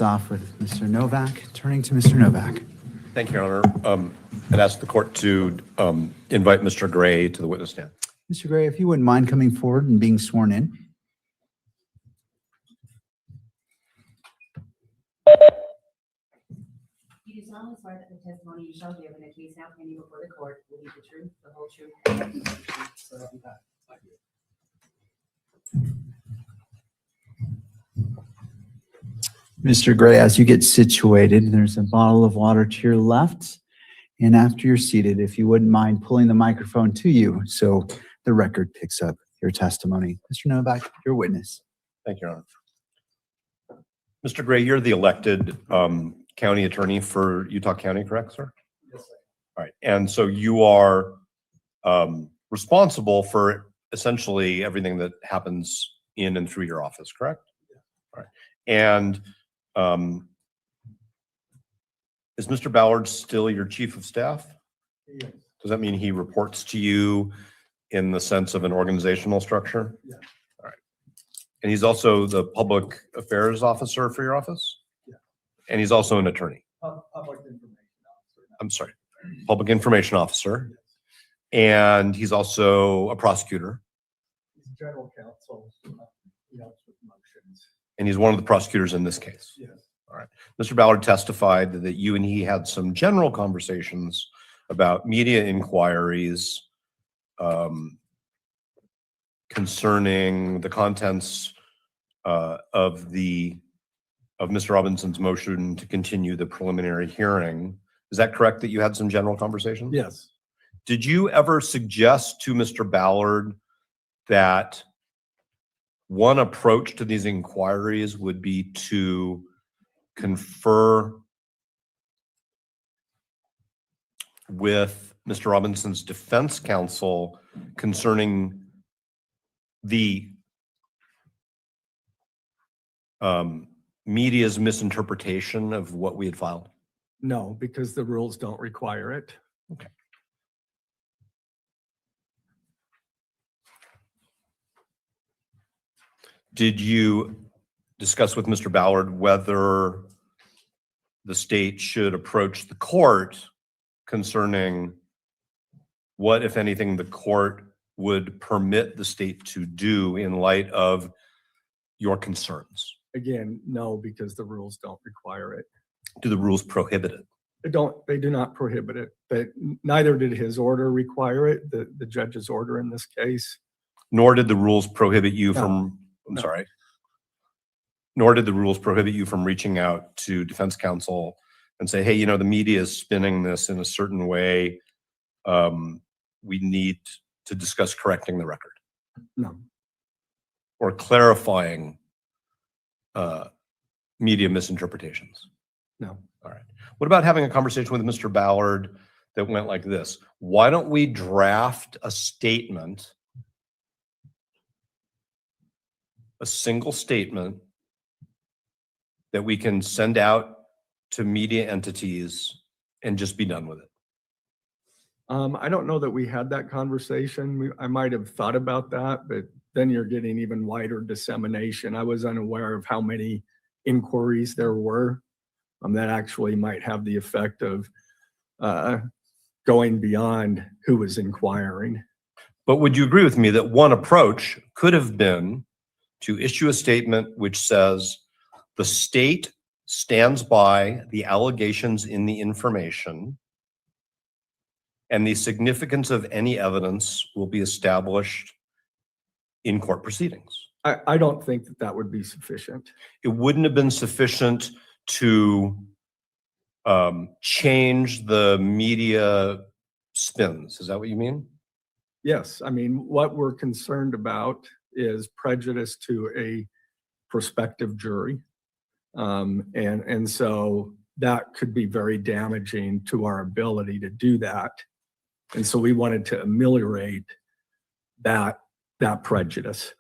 Off with Mr. Novak. Turning to Mr. Novak. Thank you, Your Honor. I'd ask the court to invite Mr. Gray to the witness stand. Mr. Gray, if you wouldn't mind coming forward and being sworn in. You do solemnly swear that the testimony you shall give in a case now pending before the court will be the truth, the whole truth, and nothing but the truth, so help you God. Mr. Gray, as you get situated, there's a bottle of water to your left. And after you're seated, if you wouldn't mind pulling the microphone to you so the record picks up your testimony. Mr. Novak, your witness. Thank you, Your Honor. Mr. Gray, you're the elected county attorney for Utah County, correct, sir? Yes, sir. All right. And so you are responsible for essentially everything that happens in and through your office, correct? Yeah. All right. And is Mr. Ballard still your chief of staff? Yes. Does that mean he reports to you in the sense of an organizational structure? Yeah. All right. And he's also the public affairs officer for your office? Yeah. And he's also an attorney? Public information officer. I'm sorry, public information officer. And he's also a prosecutor. He's general counsel. He helps with motions. And he's one of the prosecutors in this case. Yes. All right. Mr. Ballard testified that you and he had some general conversations about media inquiries concerning the contents of Mr. Robinson's motion to continue the preliminary hearing. Is that correct, that you had some general conversations? Yes. Did you ever suggest to Mr. Ballard that one approach to these inquiries would be to confer with Mr. Robinson's defense counsel concerning the media's misinterpretation of what we had filed? No, because the rules don't require it. Okay. Did you discuss with Mr. Ballard whether the state should approach the court concerning what, if anything, the court would permit the state to do in light of your concerns? Again, no, because the rules don't require it. Do the rules prohibit it? They do not prohibit it, but neither did his order require it, the judge's order in this case. Nor did the rules prohibit you No. from, I'm No. sorry. Nor did the rules prohibit you from reaching out to defense counsel and say, hey, you know, the media is spinning this in a certain way. We need to discuss correcting the record No, or clarifying media misinterpretations. no. All right. What about having a conversation with Mr. Ballard that went like this? Why don't we draft a statement, a single statement that we can send out to media entities and just be done with it? I don't know that we had that conversation. I might have thought about that, but then you're getting even wider dissemination. I was unaware of how many inquiries there were that actually might have the effect of going beyond who was inquiring. But would you agree with me that one approach could have been to issue a statement which says the state stands by the allegations in the information and the significance of any evidence will be established in court proceedings? I don't think that that would be sufficient. It wouldn't have been sufficient to change the media spins. Is that what you mean? Yes, I mean, what we're concerned about is prejudice to a prospective jury. And so that could be very damaging to our ability to do that. And so we wanted to ameliorate that prejudice.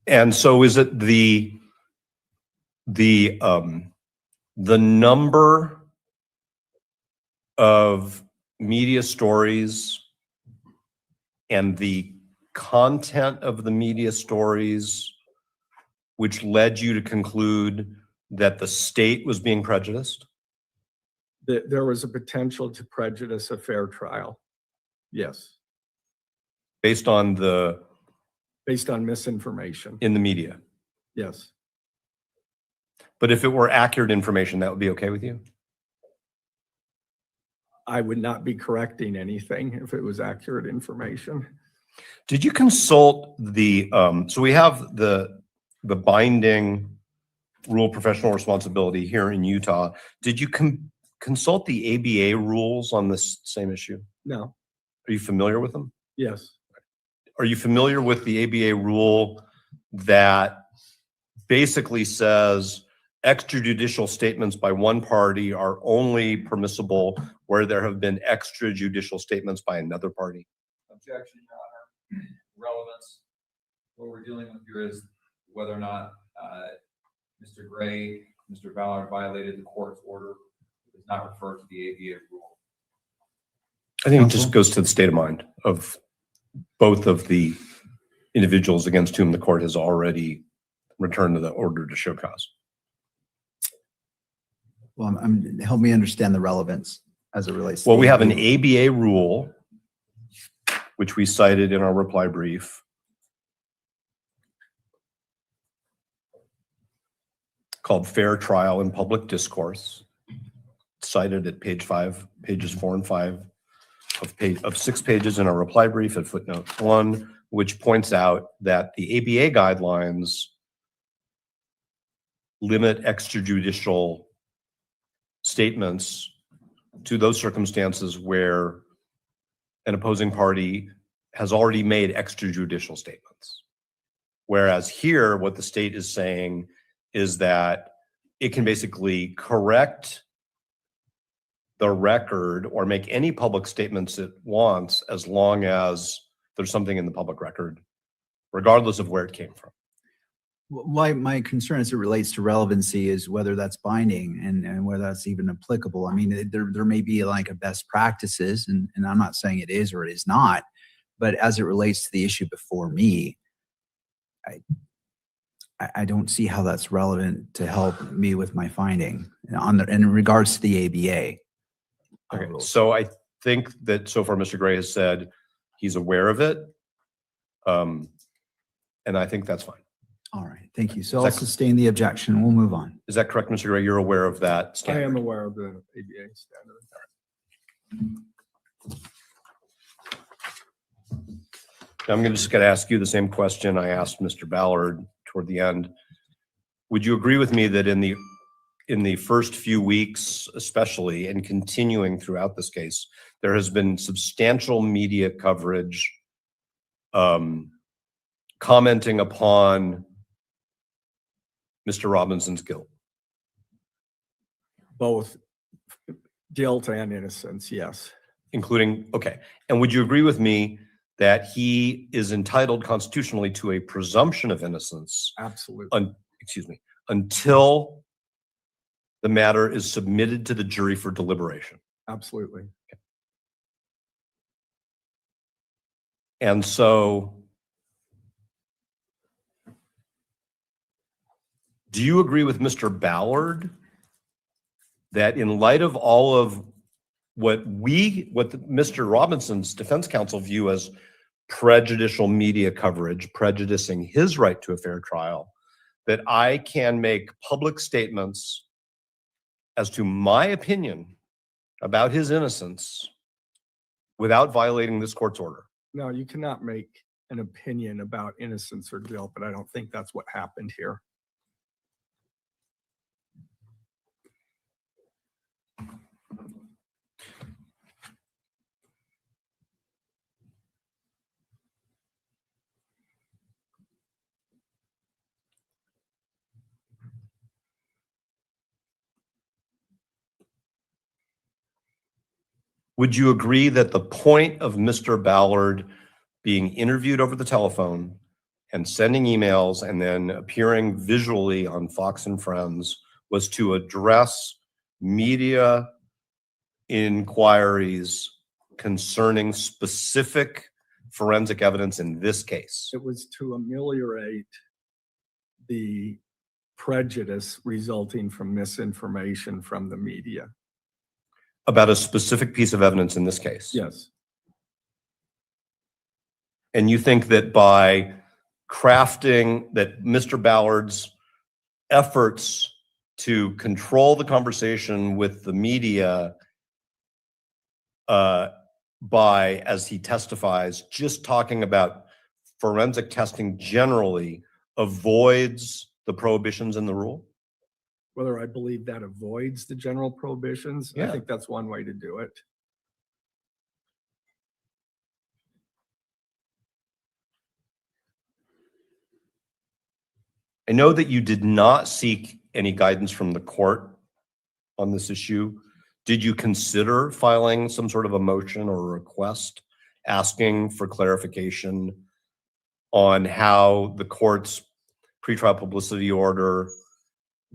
And so is it the number of media stories and the content of the media stories which led you to conclude that the state was being prejudiced? That there was a potential to prejudice a fair trial. Yes, Based on based on misinformation. in the media? Yes, But if it were accurate information, that would be okay with you? I would not be correcting anything if it was accurate information. Did you consult so we have the binding rule of professional responsibility here in Utah. Did you consult the ABA rules on this same issue? No, Are you familiar with them? yes, Are you familiar with the ABA rule that basically says extrajudicial statements by one party are only permissible where there have been extrajudicial statements by another party? Objection, Your Honor. Relevance. What we're dealing with here is whether or not Mr. Gray, Mr. Ballard violated the court's order. It does not refer to the ABA rule. I think it just goes to the state of mind of both of the individuals against whom the court has already returned to the order to show cause. Well, help me understand the relevance as it relates. Well, we have an ABA rule, which we cited in our reply brief. Called Fair Trial and Public Discourse, cited at pages 4 and 5 of 6 pages in our reply brief at footnote 1, which points out that the ABA guidelines limit extrajudicial statements to those circumstances where an opposing party has already made extrajudicial statements. Whereas here, what the state is saying is that it can basically correct the record or make any public statements it wants as long as there's something in the public record, regardless of where it came from. Why my concern as it relates to relevancy is whether that's binding and whether that's even applicable. I mean, there may be like a best practices, and I'm not saying it is or it is not, but as it relates to the issue before me, I don't see how that's relevant to help me with my finding in regards to the ABA. Okay, so I think that so far Mr. Gray has said he's aware of it, and I think that's fine. All right, thank you. So I'll sustain the objection. We'll move on. Is that correct, Mr. Gray? You're aware of that standard? I am aware of the ABA standard. I'm just going to ask you the same question I asked Mr. Ballard toward the end. Would you agree with me that in the first few weeks, especially, and continuing throughout this case, there has been substantial media coverage commenting upon Mr. Robinson's guilt? Both guilt and innocence, yes. Including, okay. And would you agree with me that he is entitled constitutionally to a presumption of innocence? Absolutely. Until the matter is submitted to the jury for deliberation? Absolutely. Okay. And so, do you agree with Mr. Ballard that in light of all of what Mr. Robinson's defense counsel view as prejudicial media coverage, prejudicing his right to a fair trial, that I can make public statements as to my opinion about his innocence without violating this court's order? No, you cannot make an opinion about innocence or guilt, but I don't think that's what happened here. Would you agree that the point of Mr. Ballard being interviewed over the telephone and sending emails and then appearing visually on Fox and Friends was to address media inquiries concerning specific forensic evidence in this case? It was to ameliorate the prejudice resulting from misinformation from the media. About a specific piece of evidence in this case? Yes. And you think that by crafting that Mr. Ballard's efforts to control the conversation with the media by, as he testifies, just talking about forensic testing generally avoids the prohibitions in the rule? Whether I believe that avoids the general prohibitions, I Yeah. think that's one way to do it. I know that you did not seek any guidance from the court on this issue. Did you consider filing some sort of a motion or a request asking for clarification on how the court's pretrial publicity order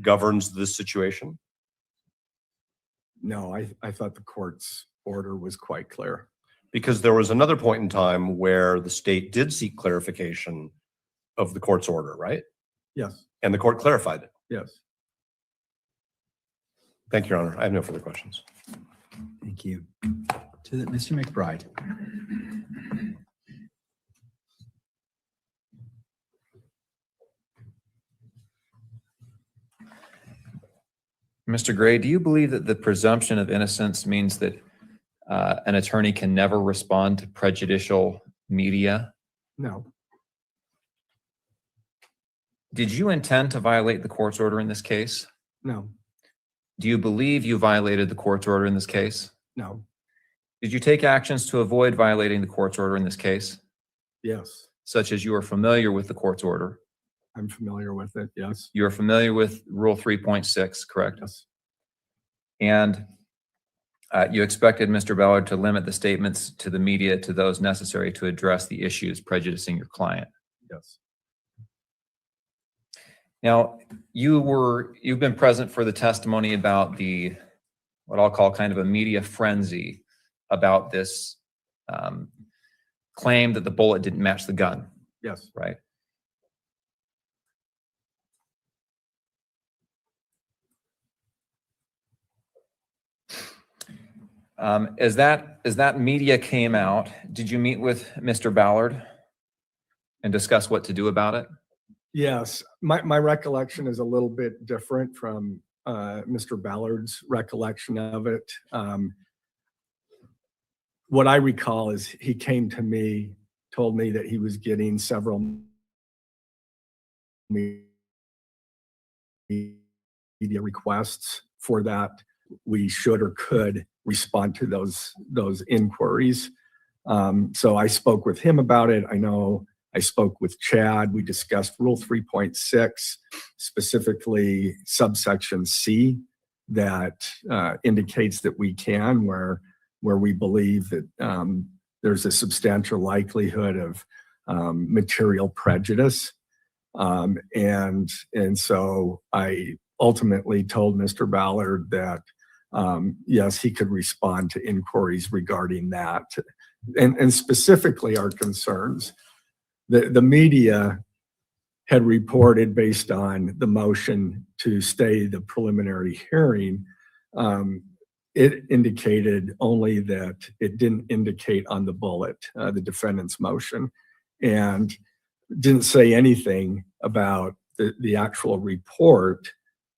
governs this situation? No, I thought the court's order was quite clear. Because there was another point in time where the state did seek clarification of the court's order, right? Yes, And the court clarified it. yes. Thank you, Your Honor. I have no further questions. Thank you. Mr. McBride. Mr. Gray, do you believe that the presumption of innocence means that an attorney can never respond to prejudicial media? No, Did you intend to violate the court's order in this case? no, Do you believe you violated the court's order in this case? no, Did you take actions to avoid violating the court's order in this case, yes. such as you are familiar with the court's order? I'm familiar with it, yes, You are familiar with Rule 3.6, correct? yes, And you expected Mr. Ballard to limit the statements to the media to those necessary to address the issues prejudicing your client. yes, Now, you've been present for the testimony about the, what I'll call kind of a media frenzy about this claim that the bullet didn't match the gun, yes. right? As that media came out, did you meet with Mr. Ballard and discuss what to do about it? Yes, my recollection is a little bit different from Mr. Ballard's recollection of it. What I recall is he came to me, told me that he was getting several media requests for that. We should or could respond to those inquiries. So I spoke with him about it. I know I spoke with Chad. We discussed Rule 3.6, specifically subsection C, that indicates that we can, where we believe that there's a substantial likelihood of material prejudice. And so I ultimately told Mr. Ballard that yes, he could respond to inquiries regarding that, and specifically our concerns. The media had reported, based on the motion to stay the preliminary hearing, it indicated only that it didn't indicate on the bullet, the defendant's motion, and didn't say anything about the actual report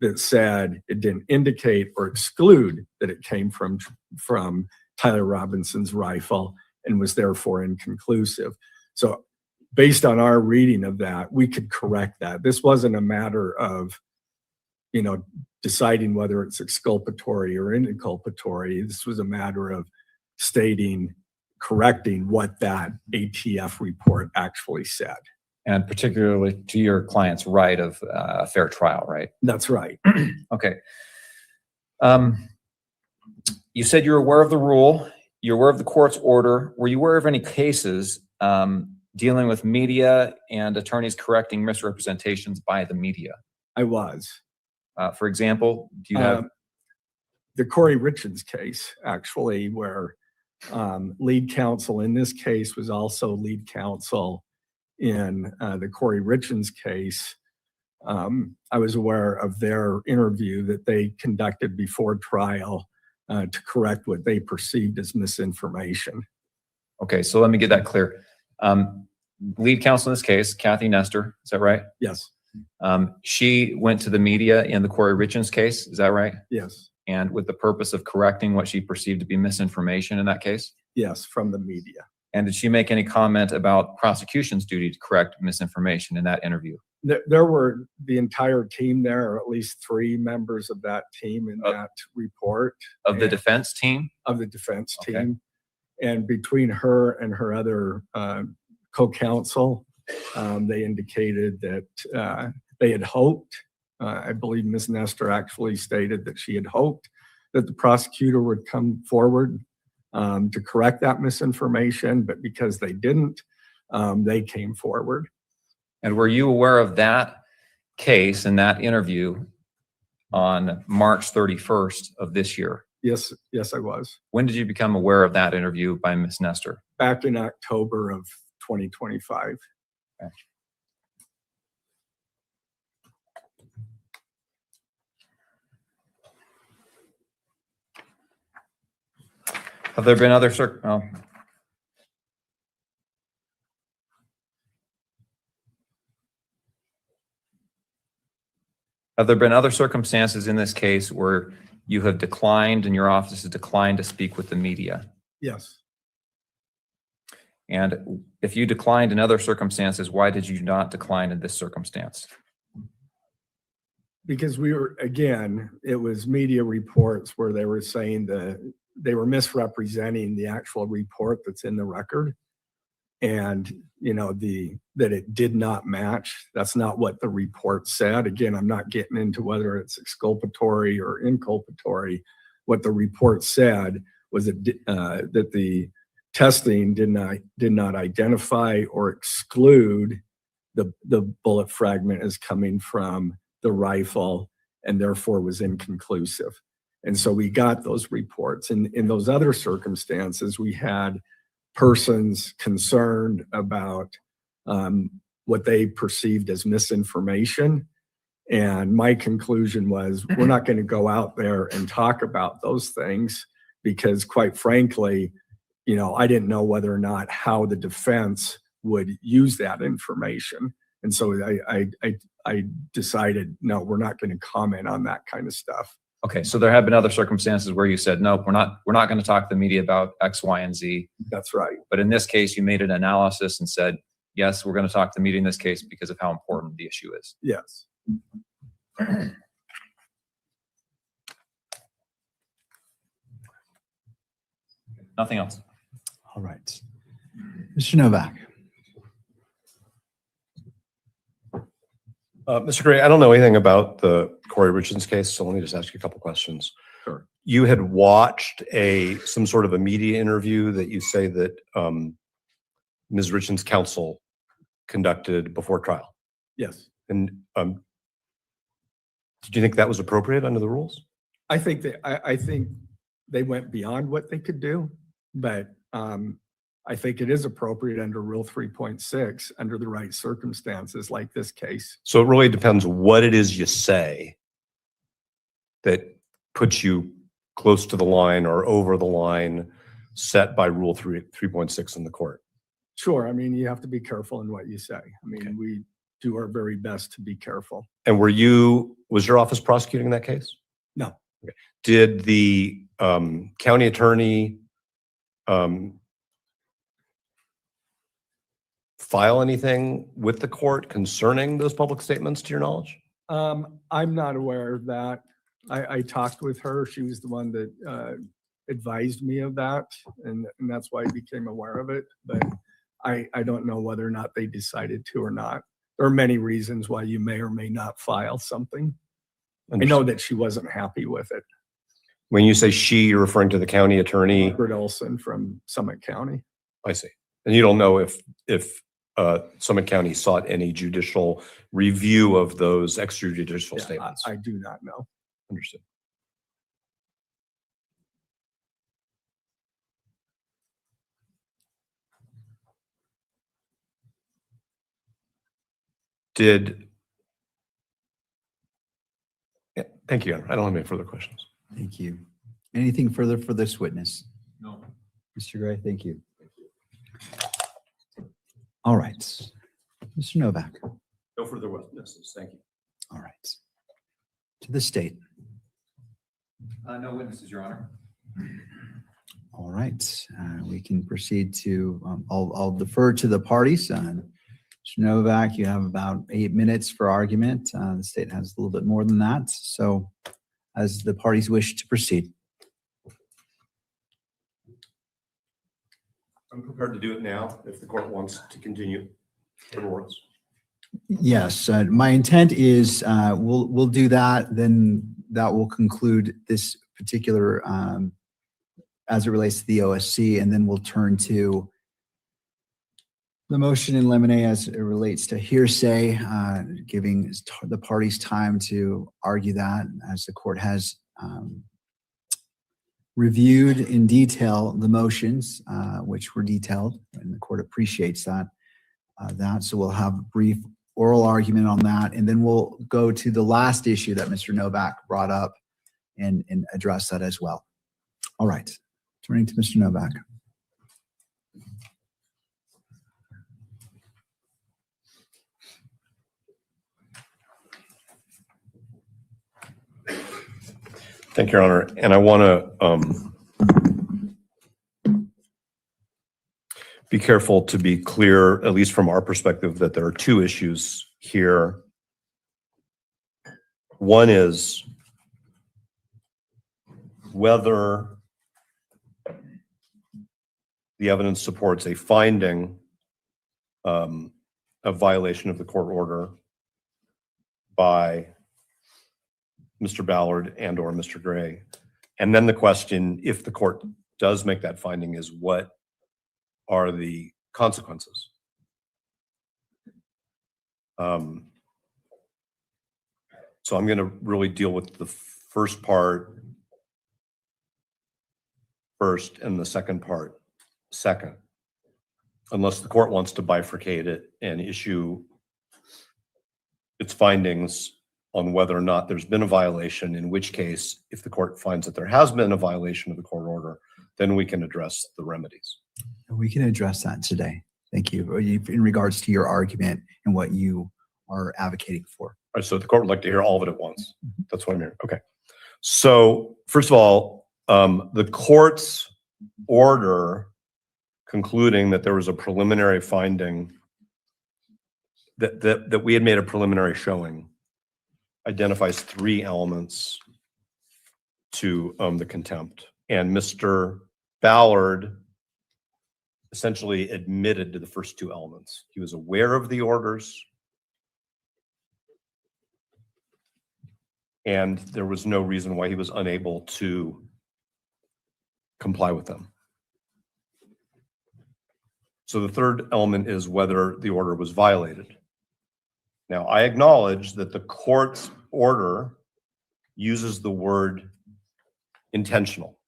that said it didn't indicate or exclude that it came from Tyler Robinson's rifle and was therefore inconclusive. So based on our reading of that, we could correct that. This wasn't a matter of, deciding whether it's exculpatory or inculpatory. This was a matter of correcting what that ATF report actually said. And particularly to your client's right of a fair trial, right? That's right. Okay. You said you're aware of the rule, you're aware of the court's order. Were you aware of any cases dealing with media and attorneys correcting misrepresentations by the media? I was. For example, do you have? The Corey Richards case, actually, where lead counsel in this case was also lead counsel in the Corey Richards case. I was aware of their interview that they conducted before trial to correct what they perceived as misinformation. Okay, so let me get that clear. Lead counsel in this case, Kathy Nestor, is that right? Yes, She went to the media in the Corey Richens case, is that right? yes, And with the purpose of correcting what she perceived to be misinformation in that case? yes, from the media. And did she make any comment about prosecution's duty to correct misinformation in that interview? There were the entire team there, or at least 3 members of that team in that report. Of the defense team? Of the defense Okay. team. And between her and her other co-counsel, they indicated that they had hoped, I believe Ms. Nestor actually stated that she had hoped that the prosecutor would come forward to correct that misinformation, but because they didn't, they came forward. And were you aware of that case and that interview on March 31st of this year? Yes, yes, I was. When did you become aware of that interview by Ms. Nestor? Back in October of 2025. Okay. Have there been other Have there been other circumstances in this case where you have declined and your office has declined to speak with the media? Yes. And if you declined in other circumstances, why did you not decline in this circumstance? Because we were, again, it was media reports where they were saying that they were misrepresenting the actual report that's in the record. And, you know, that it did not match. That's not what the report said. Again, I'm not getting into whether it's exculpatory or inculpatory. What the report said was that the testing did not identify or exclude the bullet fragment as coming from the rifle, and therefore was inconclusive. And so we got those reports. And in those other circumstances, we had persons concerned about what they perceived as misinformation. And my conclusion was, we're not going to go out there and talk about those things because, quite frankly, you know, I didn't know whether or not how the defense would use that information. And so I decided, no, we're not going to comment on that kind of stuff. Okay, so there have been other circumstances where you said, no, we're not going to talk to the media about X, Y, and Z. That's right. But in this case, you made an analysis and said, yes, we're going to talk to the media in this case because of how important the issue is. Yes. Nothing else. All right. Mr. Novak. Mr. Gray, I don't know anything about the Corey Richens case, so let me just ask you a couple questions. Sure. You had watched some sort of a media interview that you say that Ms. Richens' counsel conducted before trial. Yes. And did you think that was appropriate under the rules? I think they went beyond what they could do, but I think it is appropriate under Rule 3.6 under the right circumstances like this case. So it really depends what it is you say that puts you close to the line or over the line set by Rule 3.6 in the court. Sure. I mean, you have to be careful in what you say. I mean, Okay. we do our very best to be careful. And was your office prosecuting that case? No. Okay. Did the county attorney file anything with the court concerning those public statements to your knowledge? I'm not aware of that. I talked with her. She was the one that advised me of that, and that's why I became aware of it. But I don't know whether or not they decided to or not. There are many reasons why you may or may not file something. I know that she wasn't happy with it. When you say she, you're referring to the county attorney? Robert Olson from Summit County. I see. And you don't know if Summit County sought any judicial review of those extrajudicial Yeah, statements? I do not know. Understood. Did Thank you. I don't have any further questions. Thank you. Anything further for this witness? No. Mr. Gray, thank you. All right. Mr. Novak. No further witnesses. Thank you. All right. To the state. No witnesses, Your Honor. All right. We can proceed to, I'll defer to the parties. Mr. Novak, you have about 8 minutes for argument. The state has a little bit more than that. So as the parties wish to proceed. I'm prepared to do it now if the court wants to continue. It works. Yes, my intent is we'll do that. Then that will conclude this particular as it relates to the OSC, and then we'll turn to the motion in limine as it relates to hearsay, giving the parties time to argue that as the court has reviewed in detail the motions, which were detailed, and the court appreciates that. So we'll have a brief oral argument on that, and then we'll go to the last issue that Mr. Novak brought up and address that as well. All right, turning to Mr. Novak. Thank you, Your Honor. And I want to be careful to be clear, at least from our perspective, that there are two issues here. One is whether the evidence supports a finding of violation of the court order by Mr. Ballard and or Mr. Gray. And then the question, if the court does make that finding, is what are the consequences? So I'm going to really deal with the first part first and the second part second, unless the court wants to bifurcate it and issue its findings on whether or not there's been a violation, in which case, if the court finds that there has been a violation of the court order, then we can address the remedies. We can address that today. Thank you. In regards to your argument and what you are advocating for. All right, so the court would like to hear all of it at once. That's what I'm hearing. Okay. So first of all, the court's order concluding that there was a preliminary finding, that we had made a preliminary showing, identifies three elements to the contempt. And Mr. Ballard essentially admitted to the first two elements. He was aware of the orders, and there was no reason why he was unable to comply with them. So the third element is whether the order was violated. Now, I acknowledge that the court's order uses the word intentional,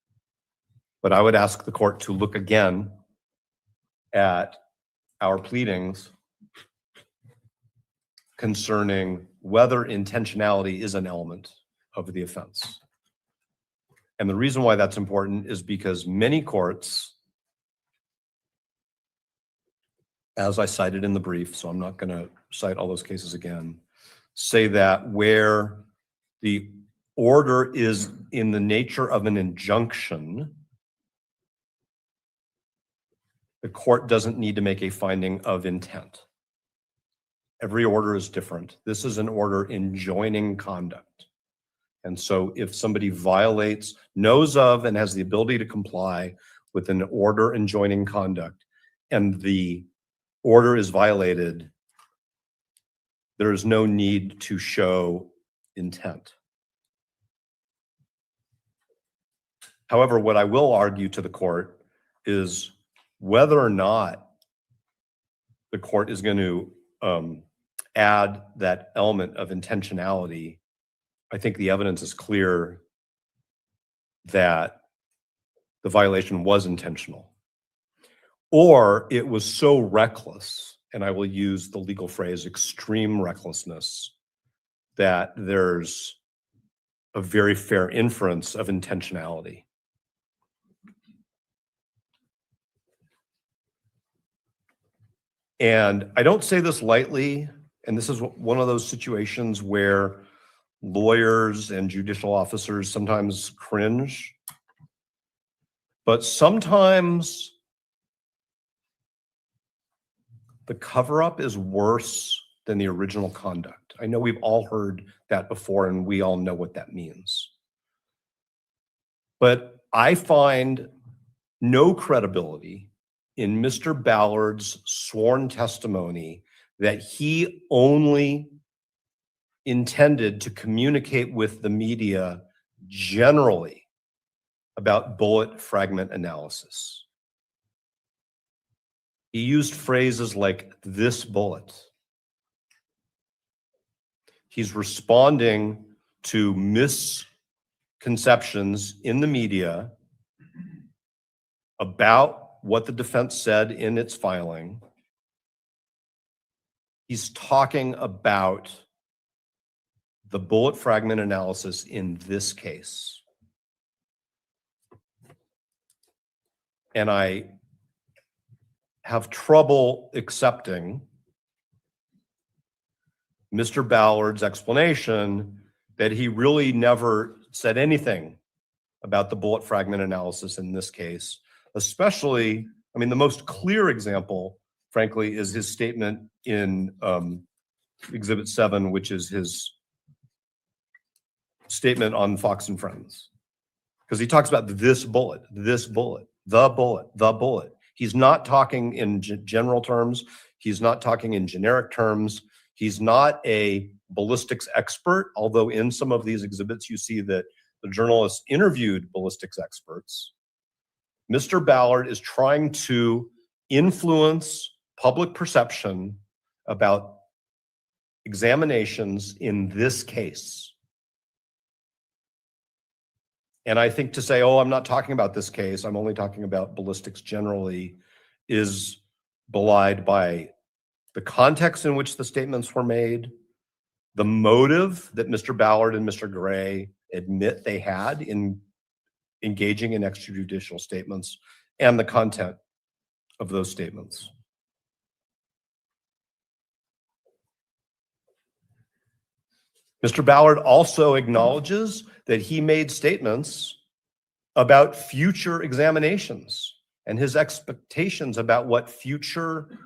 but I would ask the court to look again at our pleadings concerning whether intentionality is an element of the offense. And the reason why that's important is because many courts, as I cited in the brief, so I'm not going to cite all those cases again, say that where the order is in the nature of an injunction, the court doesn't need to make a finding of intent. Every order is different. This is an order enjoining conduct. And so if somebody violates, knows of, and has the ability to comply with an order enjoining conduct, and the order is violated, there is no need to show intent. However, what I will argue to the court is whether or not the court is going to add that element of intentionality. I think the evidence is clear that the violation was intentional, or it was so reckless, and I will use the legal phrase extreme recklessness, that there's a very fair inference of intentionality. And I don't say this lightly, and this is one of those situations where lawyers and judicial officers sometimes cringe, but sometimes the cover-up is worse than the original conduct. I know we've all heard that before, and we all know what that means. But I find no credibility in Mr. Ballard's sworn testimony that he only intended to communicate with the media generally about bullet fragment analysis. He used phrases like "this bullet." He's responding to misconceptions in the media about what the defense said in its filing. He's talking about the bullet fragment analysis in this case. And I have trouble accepting Mr. Ballard's explanation that he really never said anything about the bullet fragment analysis in this case. Especially, I mean, the most clear example, frankly, is his statement in Exhibit 7, which is his statement on Fox and Friends. Because he talks about this bullet, the bullet, the bullet. He's not talking in general terms. He's not talking in generic terms. He's not a ballistics expert, although in some of these exhibits you see that the journalists interviewed ballistics experts. Mr. Ballard is trying to influence public perception about examinations in this case. And I think to say, oh, I'm not talking about this case, I'm only talking about ballistics generally, is belied by the context in which the statements were made, the motive that Mr. Ballard and Mr. Gray admit they had in engaging in extrajudicial statements, and the content of those statements. Mr. Ballard also acknowledges that he made statements about future examinations and his expectations about what future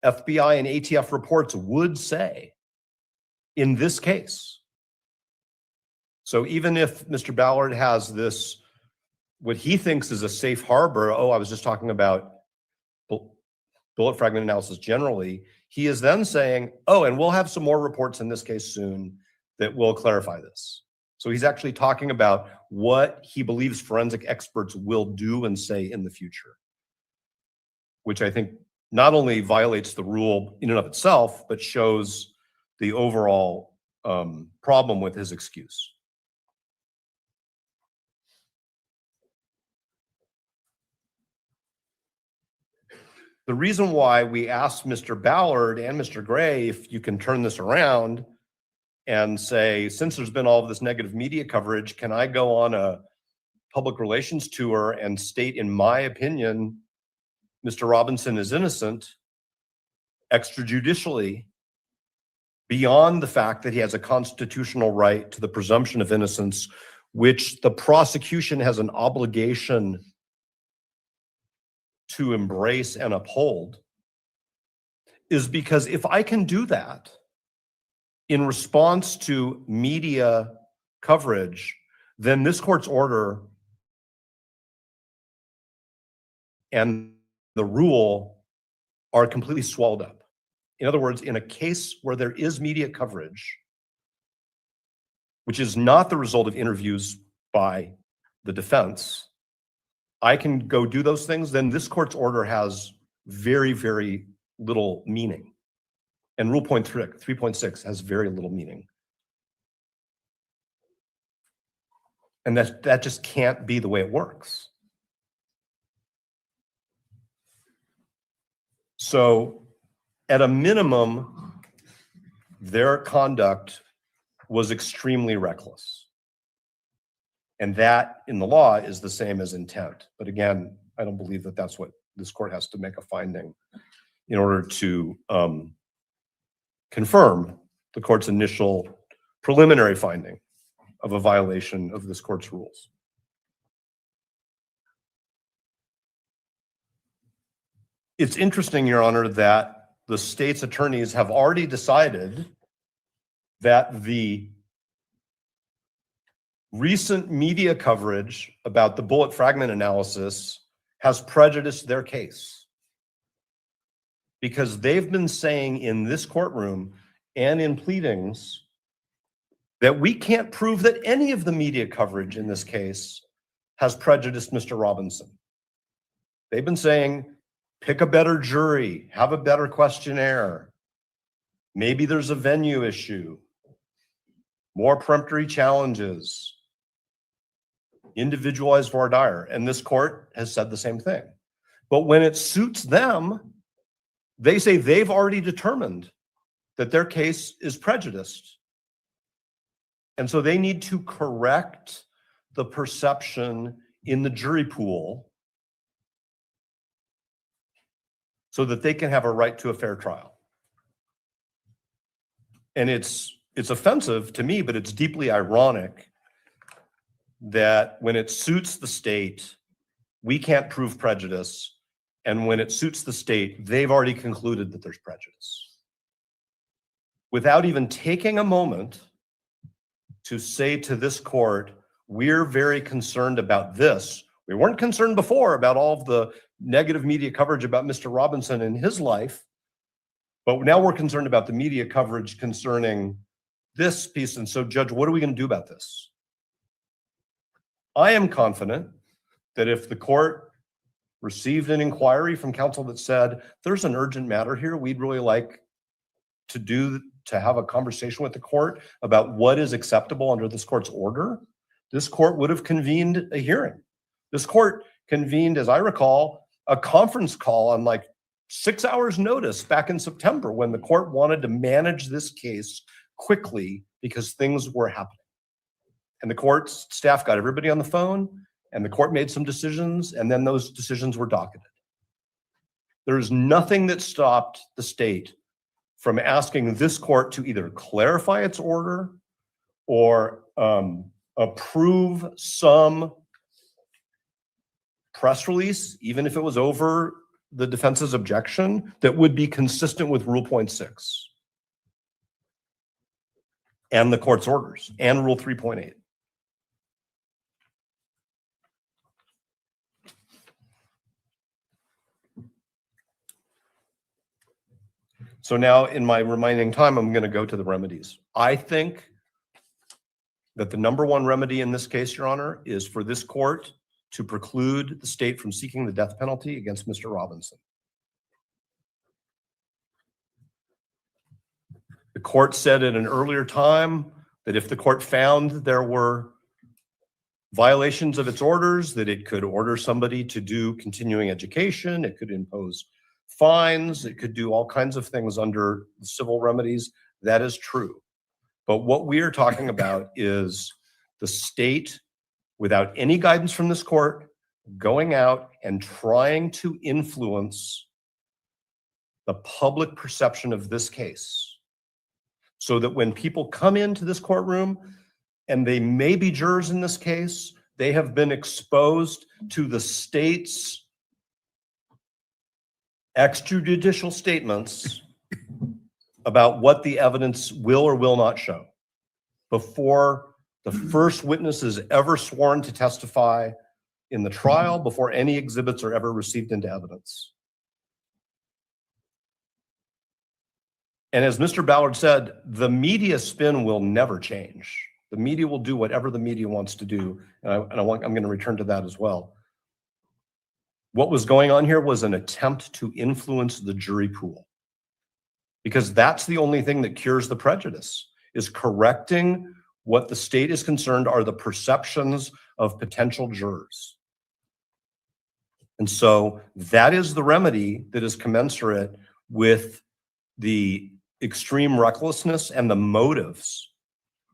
FBI and ATF reports would say in this case. So even if Mr. Ballard has this, what he thinks is a safe harbor, oh, I was just talking about bullet fragment analysis generally, he is then saying, oh, and we'll have some more reports in this case soon that will clarify this. So he's actually talking about what he believes forensic experts will do and say in the future, which I think not only violates the rule in and of itself, but shows the overall problem with his excuse. The reason why we asked Mr. Ballard and Mr. Gray if you can turn this around and say, since there's been all of this negative media coverage, can I go on a public relations tour and state, in my opinion, Mr. Robinson is innocent extrajudicially, beyond the fact that he has a constitutional right to the presumption of innocence, which the prosecution has an obligation to embrace and uphold, is because if I can do that in response to media coverage, then this court's order and the rule are completely swallowed up. In other words, in a case where there is media coverage, which is not the result of interviews by the defense, I can go do those things, then this court's order has very, very little meaning. And Rule 3.6 has very little meaning. And that just can't be the way it works. So at a minimum, their conduct was extremely reckless. And that in the law is the same as intent. But again, I don't believe that that's what this court has to make a finding in order to confirm the court's initial preliminary finding of a violation of this court's rules. It's interesting, Your Honor, that the state's attorneys have already decided that the recent media coverage about the bullet fragment analysis has prejudiced their case, because they've been saying in this courtroom and in pleadings that we can't prove that any of the media coverage in this case has prejudiced Mr. Robinson. They've been saying, pick a better jury, have a better questionnaire. Maybe there's a venue issue, more peremptory challenges, individualized voir dire. And this court has said the same thing. But when it suits them, they say they've already determined that their case is prejudiced. And so they need to correct the perception in the jury pool so that they can have a right to a fair trial. And it's offensive to me, but it's deeply ironic that when it suits the state, we can't prove prejudice. And when it suits the state, they've already concluded that there's prejudice, without even taking a moment to say to this court, we're very concerned about this. We weren't concerned before about all of the negative media coverage about Mr. Robinson and his life, but now we're concerned about the media coverage concerning this piece. And so, Judge, what are we going to do about this? I am confident that if the court received an inquiry from counsel that said, there's an urgent matter here, we'd really like to have a conversation with the court about what is acceptable under this court's order, this court would have convened a hearing. This court convened, as I recall, a conference call on like 6 hours notice back in September when the court wanted to manage this case quickly because things were happening. And the court's staff got everybody on the phone, and the court made some decisions, and then those decisions were docketed. There's nothing that stopped the state from asking this court to either clarify its order or approve some press release, even if it was over the defense's objection, that would be consistent with Rule Point 6 and the court's orders and Rule 3.8. So now in my remaining time, I'm going to go to the remedies. I think that the number one remedy in this case, Your Honor, is for this court to preclude the state from seeking the death penalty against Mr. Robinson. The court said at an earlier time that if the court found there were violations of its orders, that it could order somebody to do continuing education, it could impose fines, it could do all kinds of things under the civil remedies. That is true. But what we are talking about is the state, without any guidance from this court, going out and trying to influence the public perception of this case, so that when people come into this courtroom, and they may be jurors in this case, they have been exposed to the state's extrajudicial statements about what the evidence will or will not show before the first witness is ever sworn to testify in the trial, before any exhibits are ever received into evidence. And as Mr. Ballard said, the media spin will never change. The media will do whatever the media wants to do. And I'm going to return to that as well. What was going on here was an attempt to influence the jury pool, because that's the only thing that cures the prejudice, is correcting what the state is concerned are the perceptions of potential jurors. And so that is the remedy that is commensurate with the extreme recklessness and the motives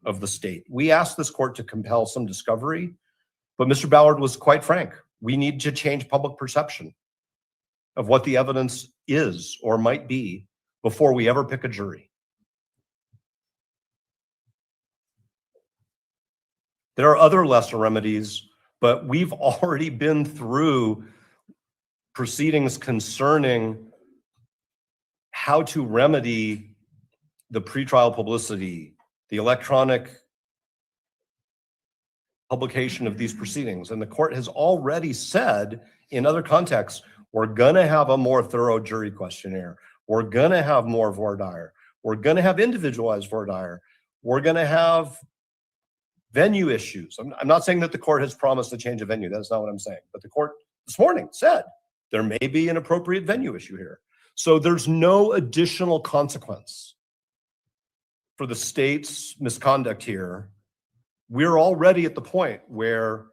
of the state. We asked this court to compel some discovery But Mr. Ballard was quite frank. We need to change public perception of what the evidence is or might be before we ever pick a jury. There are other lesser remedies, but we've already been through proceedings concerning how to remedy the pretrial publicity, the electronic publication of these proceedings. And the court has already said in other contexts, we're going to have a more thorough jury questionnaire. We're going to have more voir dire. We're going to have individualized voir dire. We're going to have venue issues. I'm not saying that the court has promised to change a venue. That's not what I'm saying. But the court this morning said there may be an appropriate venue issue here. So there's no additional consequence for the state's misconduct here. We're already at the point where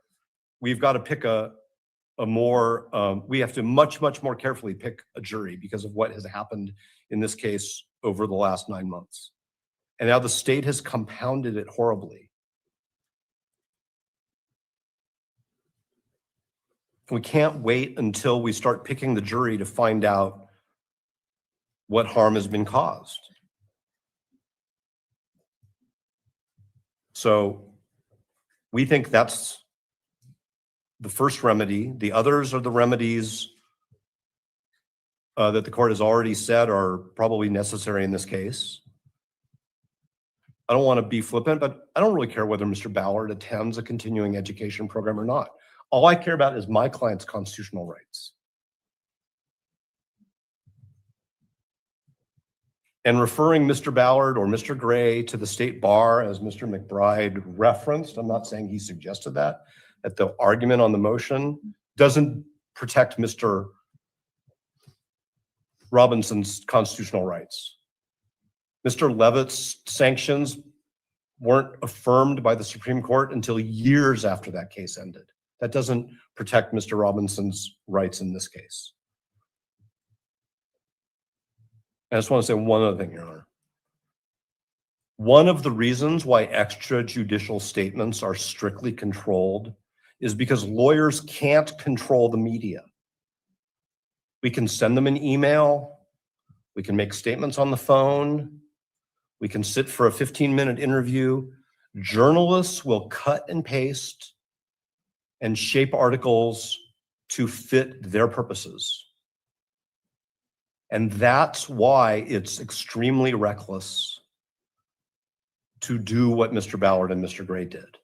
we've got to pick we have to much more carefully pick a jury because of what has happened in this case over the last 9 months. And now the state has compounded it horribly. We can't wait until we start picking the jury to find out what harm has been caused. So we think that's the first remedy. The others are the remedies that the court has already said are probably necessary in this case. I don't want to be flippant, but I don't really care whether Mr. Ballard attends a continuing education program or not. All I care about is my client's constitutional rights. And referring Mr. Ballard or Mr. Gray to the state bar, as Mr. McBride referenced, I'm not saying he suggested that, at the argument on the motion, doesn't protect Mr. Robinson's constitutional rights. Mr. Levitt's sanctions weren't affirmed by the Supreme Court until years after that case ended. That doesn't protect Mr. Robinson's rights in this case. I just want to say one other thing, Your Honor. One of the reasons why extrajudicial statements are strictly controlled is because lawyers can't control the media. We can send them an email. We can make statements on the phone. We can sit for a 15-minute interview. Journalists will cut and paste and shape articles to fit their purposes. And that's why it's extremely reckless to do what Mr. Ballard and Mr. Gray did.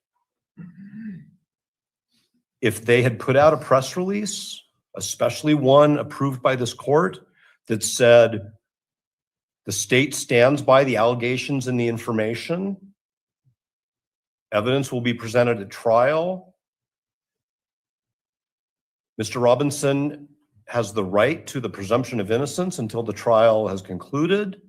If they had put out a press release, especially one approved by this court, that said the state stands by the allegations and the information, evidence will be presented at trial, Mr. Robinson has the right to the presumption of innocence until the trial has concluded,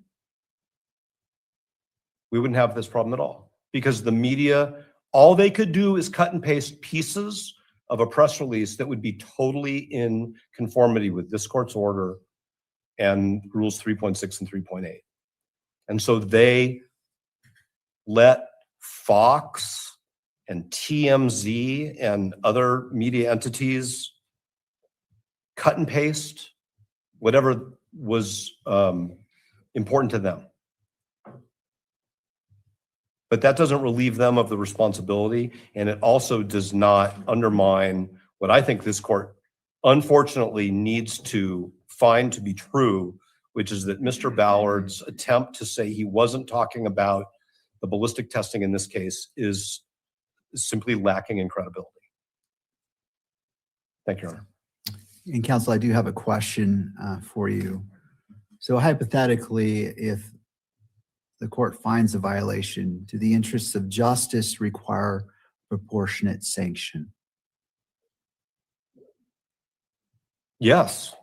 we wouldn't have this problem at all. Because the media, all they could do is cut and paste pieces of a press release that would be totally in conformity with this court's order and rules 3.6 and 3.8. And so they let Fox and TMZ and other media entities cut and paste whatever was important to them. But that doesn't relieve them of the responsibility, and it also does not undermine what I think this court unfortunately needs to find to be true, which is that Mr. Ballard's attempt to say he wasn't talking about the ballistic testing in this case is simply lacking in credibility. Thank you, Your Honor. And counsel, I do have a question for you. So hypothetically, if the court finds a violation, do the interests of justice require proportionate sanction? Yes.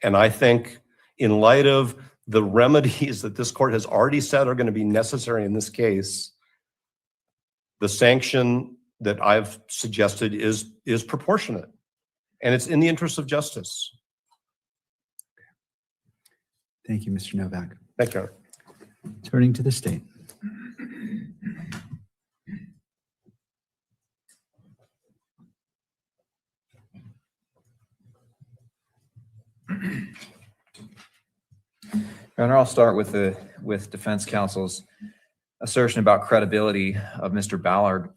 And I think in light of the remedies that this court has already said are going to be necessary in this case, the sanction that I've suggested is proportionate. And it's in the interest of justice. Thank you, Mr. Novak. Thank you. Turning to the state. Your Honor, I'll start with defense counsel's assertion about credibility of Mr. Ballard.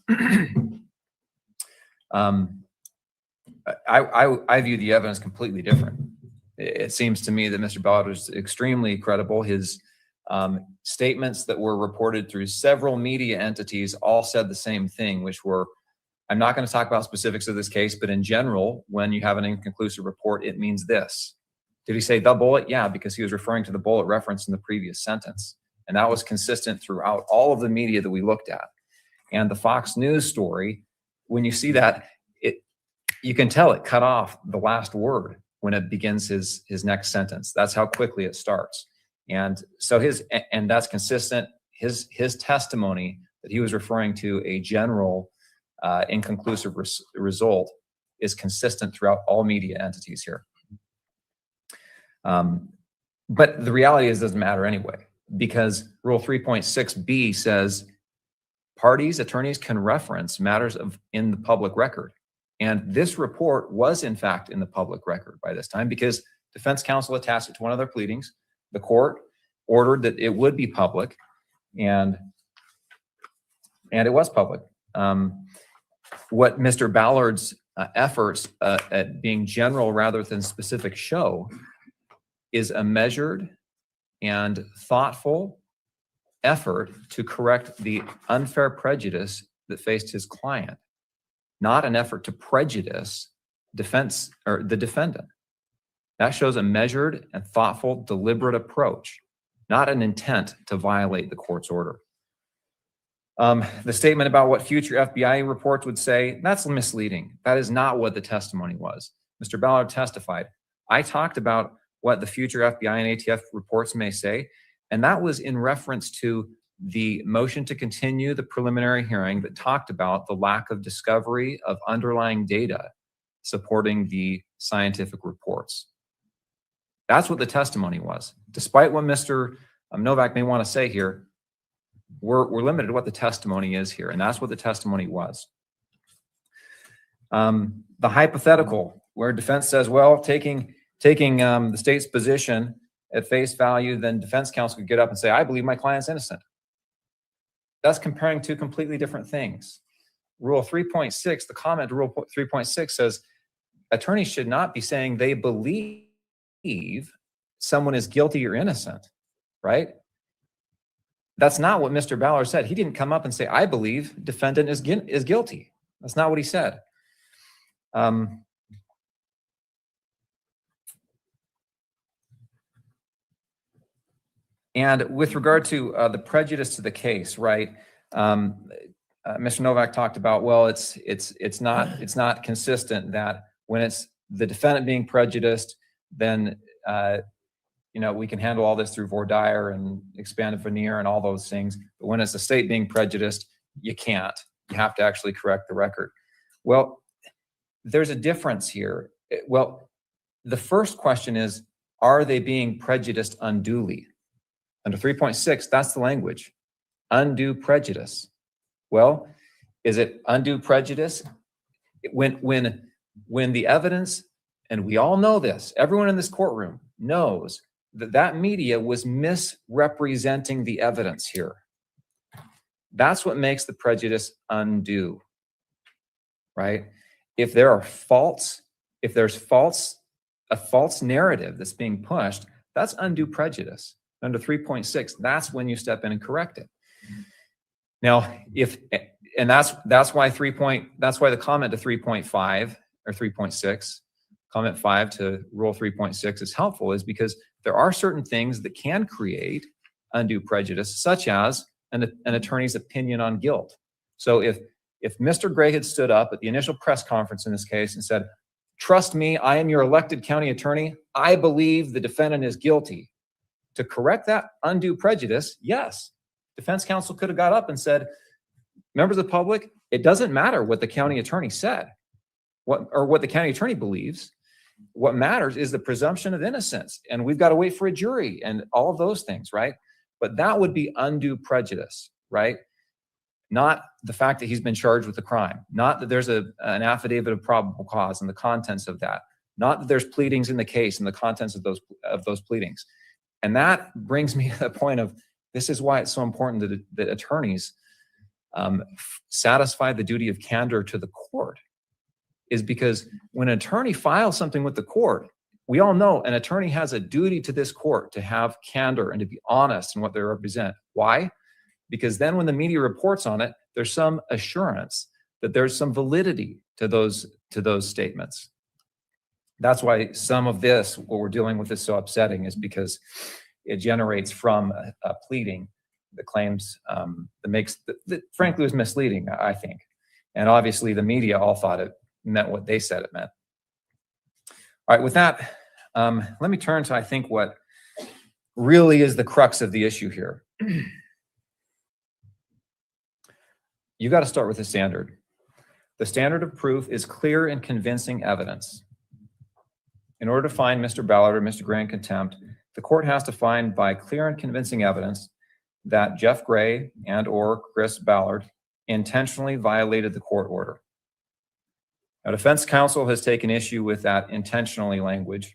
I view the evidence completely different. It seems to me that Mr. Ballard was extremely credible. His statements that were reported through several media entities all said the same thing, which were, I'm not going to talk about specifics of this case, but in general, when you have an inconclusive report, it means this. Did he say the bullet? Yeah, because he was referring to the bullet referenced in the previous sentence. And that was consistent throughout all of the media that we looked at. And the Fox News story, when you see that, you can tell it cut off the last word when it begins his next sentence. That's how quickly it starts. And so and that's consistent. His testimony that he was referring to a general inconclusive result is consistent throughout all media entities here. But the reality is it doesn't matter anyway, because Rule 3.6b says attorneys can reference matters in the public record. And this report was in fact in the public record by this time because defense counsel attached it to one of their pleadings. The court ordered that it would be public, and it was public. What Mr. Ballard's efforts at being general rather than specific show is a measured and thoughtful effort to correct the unfair prejudice that faced his client, not an effort to prejudice defense or the defendant. That shows a measured and thoughtful, deliberate approach, not an intent to violate the court's order. The statement about what future FBI reports would say, that's misleading. That is not what the testimony was. Mr. Ballard testified, I talked about what the future FBI and ATF reports may say, and that was in reference to the motion to continue the preliminary hearing that talked about the lack of discovery of underlying data supporting the scientific reports. That's what the testimony was. Despite what Mr. Novak may want to say here, we're limited to what the testimony is here, and that's what the testimony was. The hypothetical, where defense says, well, taking the state's position at face value, then defense counsel could get up and say, I believe my client's innocent. That's comparing two completely different things. Rule 3.6, the comment to Rule 3.6 says, attorneys should not be saying they believe someone is guilty or innocent, right? That's not what Mr. Ballard said. He didn't come up and say, I believe defendant is guilty. That's not what he said. And with regard to the prejudice to the case, right? Mr. Novak talked about, well, it's not consistent that when it's the defendant being prejudiced, then we can handle all this through voir dire and expanded veneer and all those things. But when it's the state being prejudiced, you can't. You have to actually correct the record. Well, there's a difference here. Well, the first question is, are they being prejudiced unduly? Under 3.6, that's the language. Undue prejudice. Well, is it undue prejudice? When the evidence, and we all know this, everyone in this courtroom knows that media was misrepresenting the evidence here. That's what makes the prejudice undue, right? If there's a false narrative that's being pushed, that's undue prejudice. Under 3.6, that's when you step in and correct it. Now, that's why the comment to 3.5 or 3.6, comment 5 to Rule 3.6 is helpful, is because there are certain things that can create undue prejudice, such as an attorney's opinion on guilt. So if Mr. Gray had stood up at the initial press conference in this case and said, trust me, I am your elected county attorney, I believe the defendant is guilty. To correct that undue prejudice, yes, defense counsel could have got up and said, members of the public, it doesn't matter what the county attorney said, what the county attorney believes. What matters is the presumption of innocence, and we've got to wait for a jury and all of those things, right? But that would be undue prejudice, right? Not the fact that he's been charged with a crime, not that there's an affidavit of probable cause and the contents of that, not that there's pleadings in the case and the contents of those pleadings. And that brings me to the point of, this is why it's so important that attorneys satisfy the duty of candor to the court, is because when an attorney files something with the court, we all know an attorney has a duty to this court to have candor and to be honest in what they represent. Why? Because then when the media reports on it, there's some assurance that there's some validity to those statements. That's why some of this, what we're dealing with, is so upsetting, is because it generates from a pleading that claims that frankly was misleading, I think. And obviously the media all thought it meant what they said it meant. All right, with that, let me turn to, I think, what really is the crux of the issue here. You got to start with the standard. The standard of proof is clear and convincing evidence. In order to find Mr. Ballard or Mr. Gray in contempt, the court has to find by clear and convincing evidence that Jeff Gray and or Chris Ballard intentionally violated the court order. Now, defense counsel has taken issue with that intentionally language,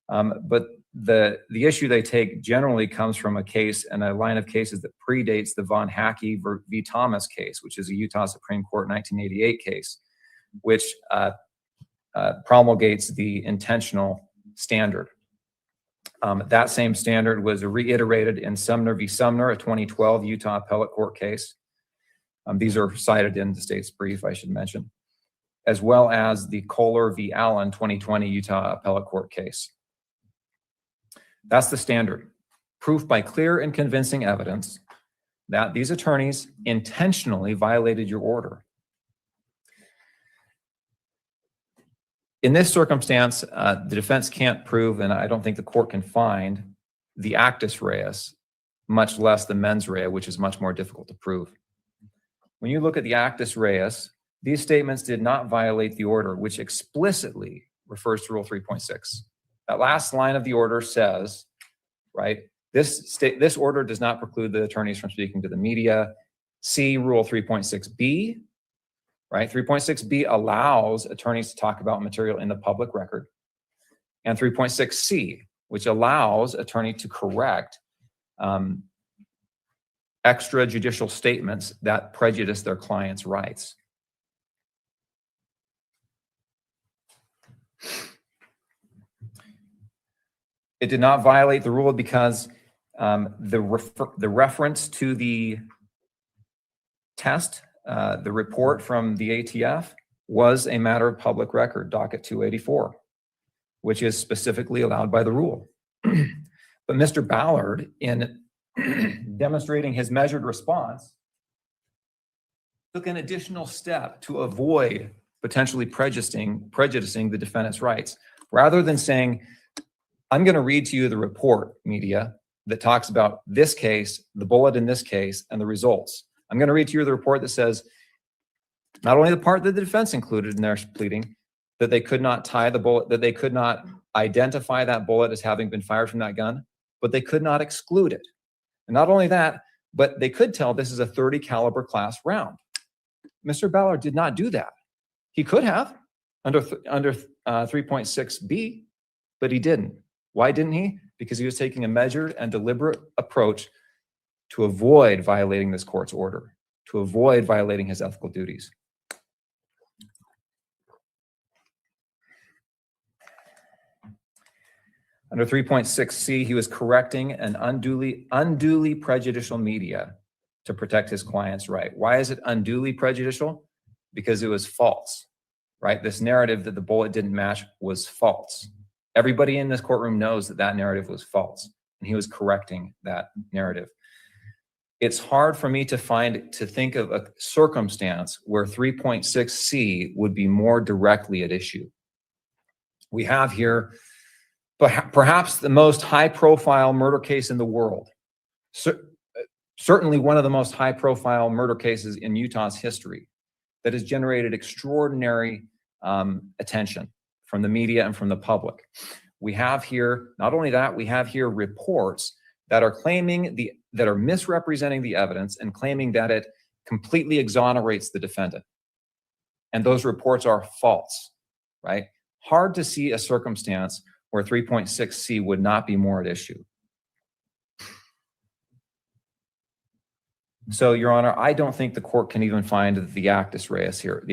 but the issue they take generally comes from a case and a line of cases that predates the Von Hackey v. Thomas case, which is a Utah Supreme Court 1988 case, which promulgates the intentional standard. That same standard was reiterated in Sumner v. Sumner, a 2012 Utah appellate court case. These are cited in the state's brief, I should mention, as well as the Kohler v. Allen 2020 Utah appellate court case. That's the standard. Proof by clear and convincing evidence that these attorneys intentionally violated your order. In this circumstance, the defense can't prove, and I don't think the court can find, the actus reus, much less the mens rea, which is much more difficult to prove. When you look at the actus reus, these statements did not violate the order, which explicitly refers to Rule 3.6. That last line of the order says, right, this order does not preclude the attorneys from speaking to the media. See Rule 3.6b, right? 3.6b allows attorneys to talk about material in the public record. And 3.6c, which allows attorney to correct extrajudicial statements that prejudice their client's rights. It did not violate the rule because the reference to the test, the report from the ATF, was a matter of public record, docket 284, which is specifically allowed by the rule. But Mr. Ballard, in demonstrating his measured response, took an additional step to avoid potentially prejudicing the defendant's rights. Rather than saying, I'm going to read to you the report, media, that talks about this case, the bullet in this case, and the results. I'm going to read to you the report that says not only the part that the defense included in their pleading, that they could not tie the bullet, that they could not identify that bullet as having been fired from that gun, but they could not exclude it. And not only that, but they could tell this is a .30 caliber class round. Mr. Ballard did not do that. He could have under 3.6b, but he didn't. Why didn't he? Because he was taking a measured and deliberate approach to avoid violating this court's order, to avoid violating his ethical duties. Under 3.6c, he was correcting an unduly prejudicial media to protect his client's right. Why is it unduly prejudicial? Because it was false, right? This narrative that the bullet didn't match was false. Everybody in this courtroom knows that that narrative was false, and he was correcting that narrative. It's hard for me to think of a circumstance where 3.6c would be more directly at issue. We have here perhaps the most high-profile murder case in the world. Certainly one of the most high-profile murder cases in Utah's history that has generated extraordinary attention from the media and from the public. We have here, not only that, we have here reports that are that are misrepresenting the evidence and claiming that it completely exonerates the defendant. And those reports are false, right? Hard to see a circumstance where 3.6c would not be more at issue. So, Your Honor, I don't think the court can even find the actus reus here,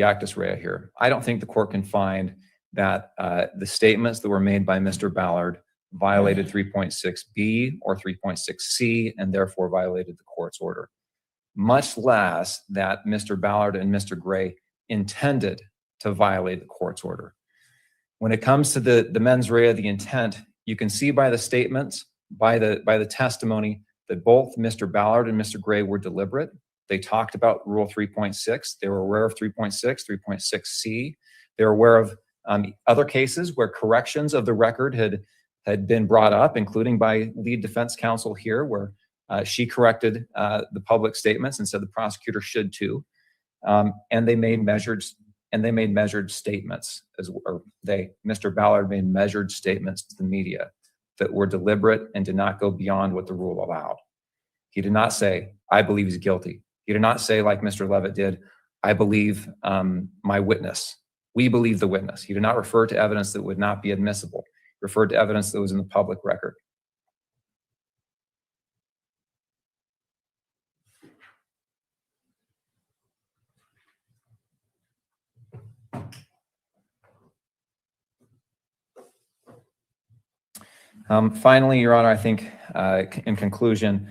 I don't think the court can find that the statements that were made by Mr. Ballard violated 3.6b or 3.6c and therefore violated the court's order, much less that Mr. Ballard and Mr. Gray intended to violate the court's order. When it comes to the mens rea, the intent, you can see by the statements, by the testimony, that both Mr. Ballard and Mr. Gray were deliberate. They talked about Rule 3.6. They were aware of 3.6, 3.6c. They were aware of other cases where corrections of the record had been brought up, including by lead defense counsel here, where she corrected the public statements and said the prosecutor should too. And they made measured statements, Mr. Ballard made measured statements to the media that were deliberate and did not go beyond what the rule allowed. He did not say, I believe he's guilty. He did not say, like Mr. Levitt did, I believe my witness. We believe the witness. He did not refer to evidence that would not be admissible. He referred to evidence that was in the public record. Finally, Your Honor, I think in conclusion,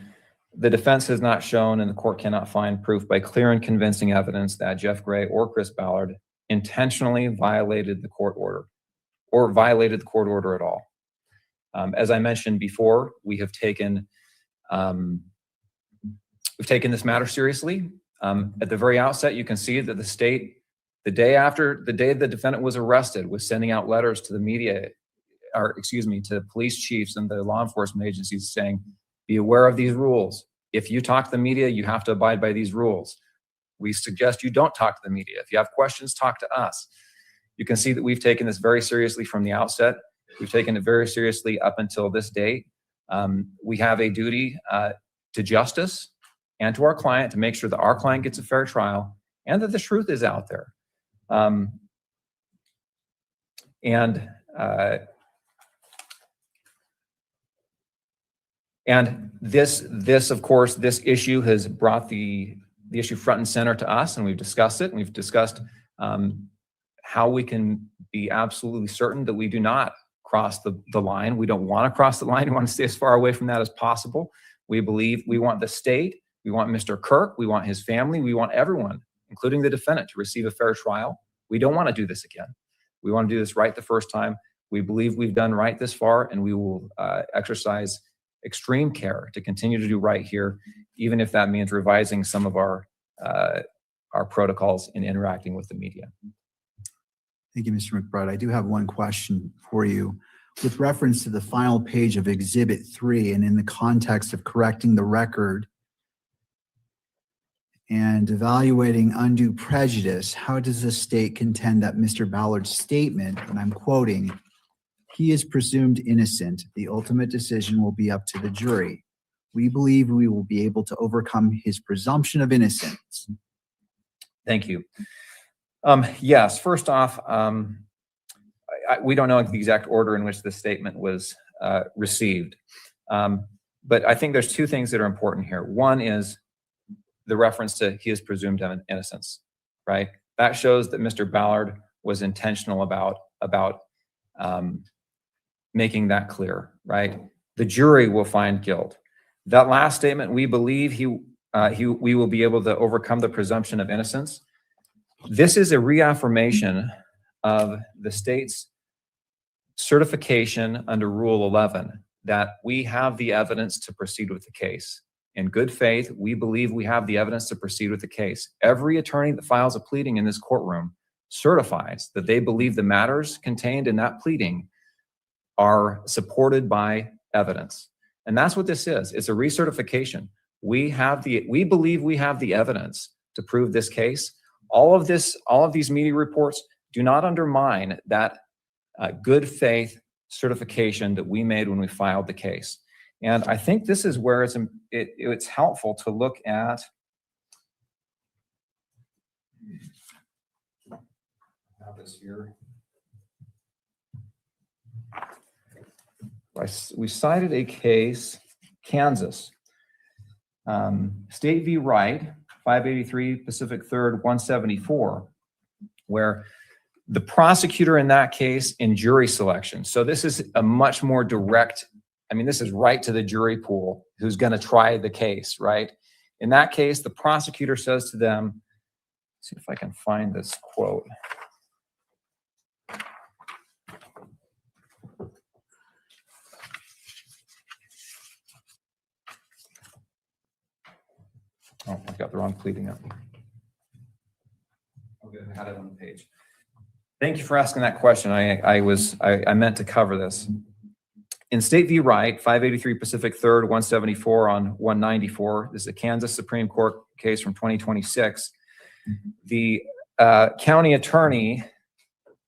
the defense has not shown and the court cannot find proof by clear and convincing evidence that Jeff Gray or Chris Ballard intentionally violated the court order or violated the court order at all. As I mentioned before, we've taken this matter seriously. At the very outset, you can see that the state, the day the defendant was arrested, was sending out letters to the media, to police chiefs and the law enforcement agencies saying, be aware of these rules. If you talk to the media, you have to abide by these rules. We suggest you don't talk to the media. If you have questions, talk to us. You can see that we've taken this very seriously from the outset. We've taken it very seriously up until this date. We have a duty to justice and to our client to make sure that our client gets a fair trial and that the truth is out there. And this, of course, this issue has brought the issue front and center to us, and we've discussed it, and we've discussed how we can be absolutely certain that we do not cross the line. We don't want to cross the line. We want to stay as far away from that as possible. We believe we want the state, we want Mr. Kirk, we want his family, we want everyone, including the defendant, to receive a fair trial. We don't want to do this again. We want to do this right the first time. We believe we've done right this far, and we will exercise extreme care to continue to do right here, even if that means revising some of our protocols in interacting with the media. Thank you, Mr. McBride. I do have one question for you. With reference to the final page of Exhibit 3 and in the context of correcting the record and evaluating undue prejudice, how does the state contend that Mr. Ballard's statement, and I'm quoting, "He is presumed innocent. The ultimate decision will be up to the jury. We believe we will be able to overcome his presumption of innocence." Thank you. Yes, first off, we don't know the exact order in which the statement was received. But I think there's two things that are important here. One is the reference to he is presumed innocence, right? That shows that Mr. Ballard was intentional about making that clear, right? The jury will find guilt. That last statement, we believe we will be able to overcome the presumption of innocence. This is a reaffirmation of the state's certification under Rule 11 that we have the evidence to proceed with the case. In good faith, we believe we have the evidence to proceed with the case. Every attorney that files a pleading in this courtroom certifies that they believe the matters contained in that pleading are supported by evidence. And that's what this is. It's a recertification. We believe we have the evidence to prove this case. All of these media reports do not undermine that good faith certification that we made when we filed the case. And I think this is where it's helpful to look at. I have this here. We cited a case, Kansas. State v. Wright, 583 Pacific 3rd, 174, where the prosecutor in that case in jury selection. So this is a much more direct, I mean, this is right to the jury pool who's going to try the case, right? In that case, the prosecutor says to them, let's see if I can find this quote. Oh, I've got the wrong pleading up. Okay, I had it on the page. Thank you for asking that question. I meant to cover this. In State v. Wright, 583 Pacific 3rd, 174 on 194, this is a Kansas Supreme Court case from 2026. The county attorney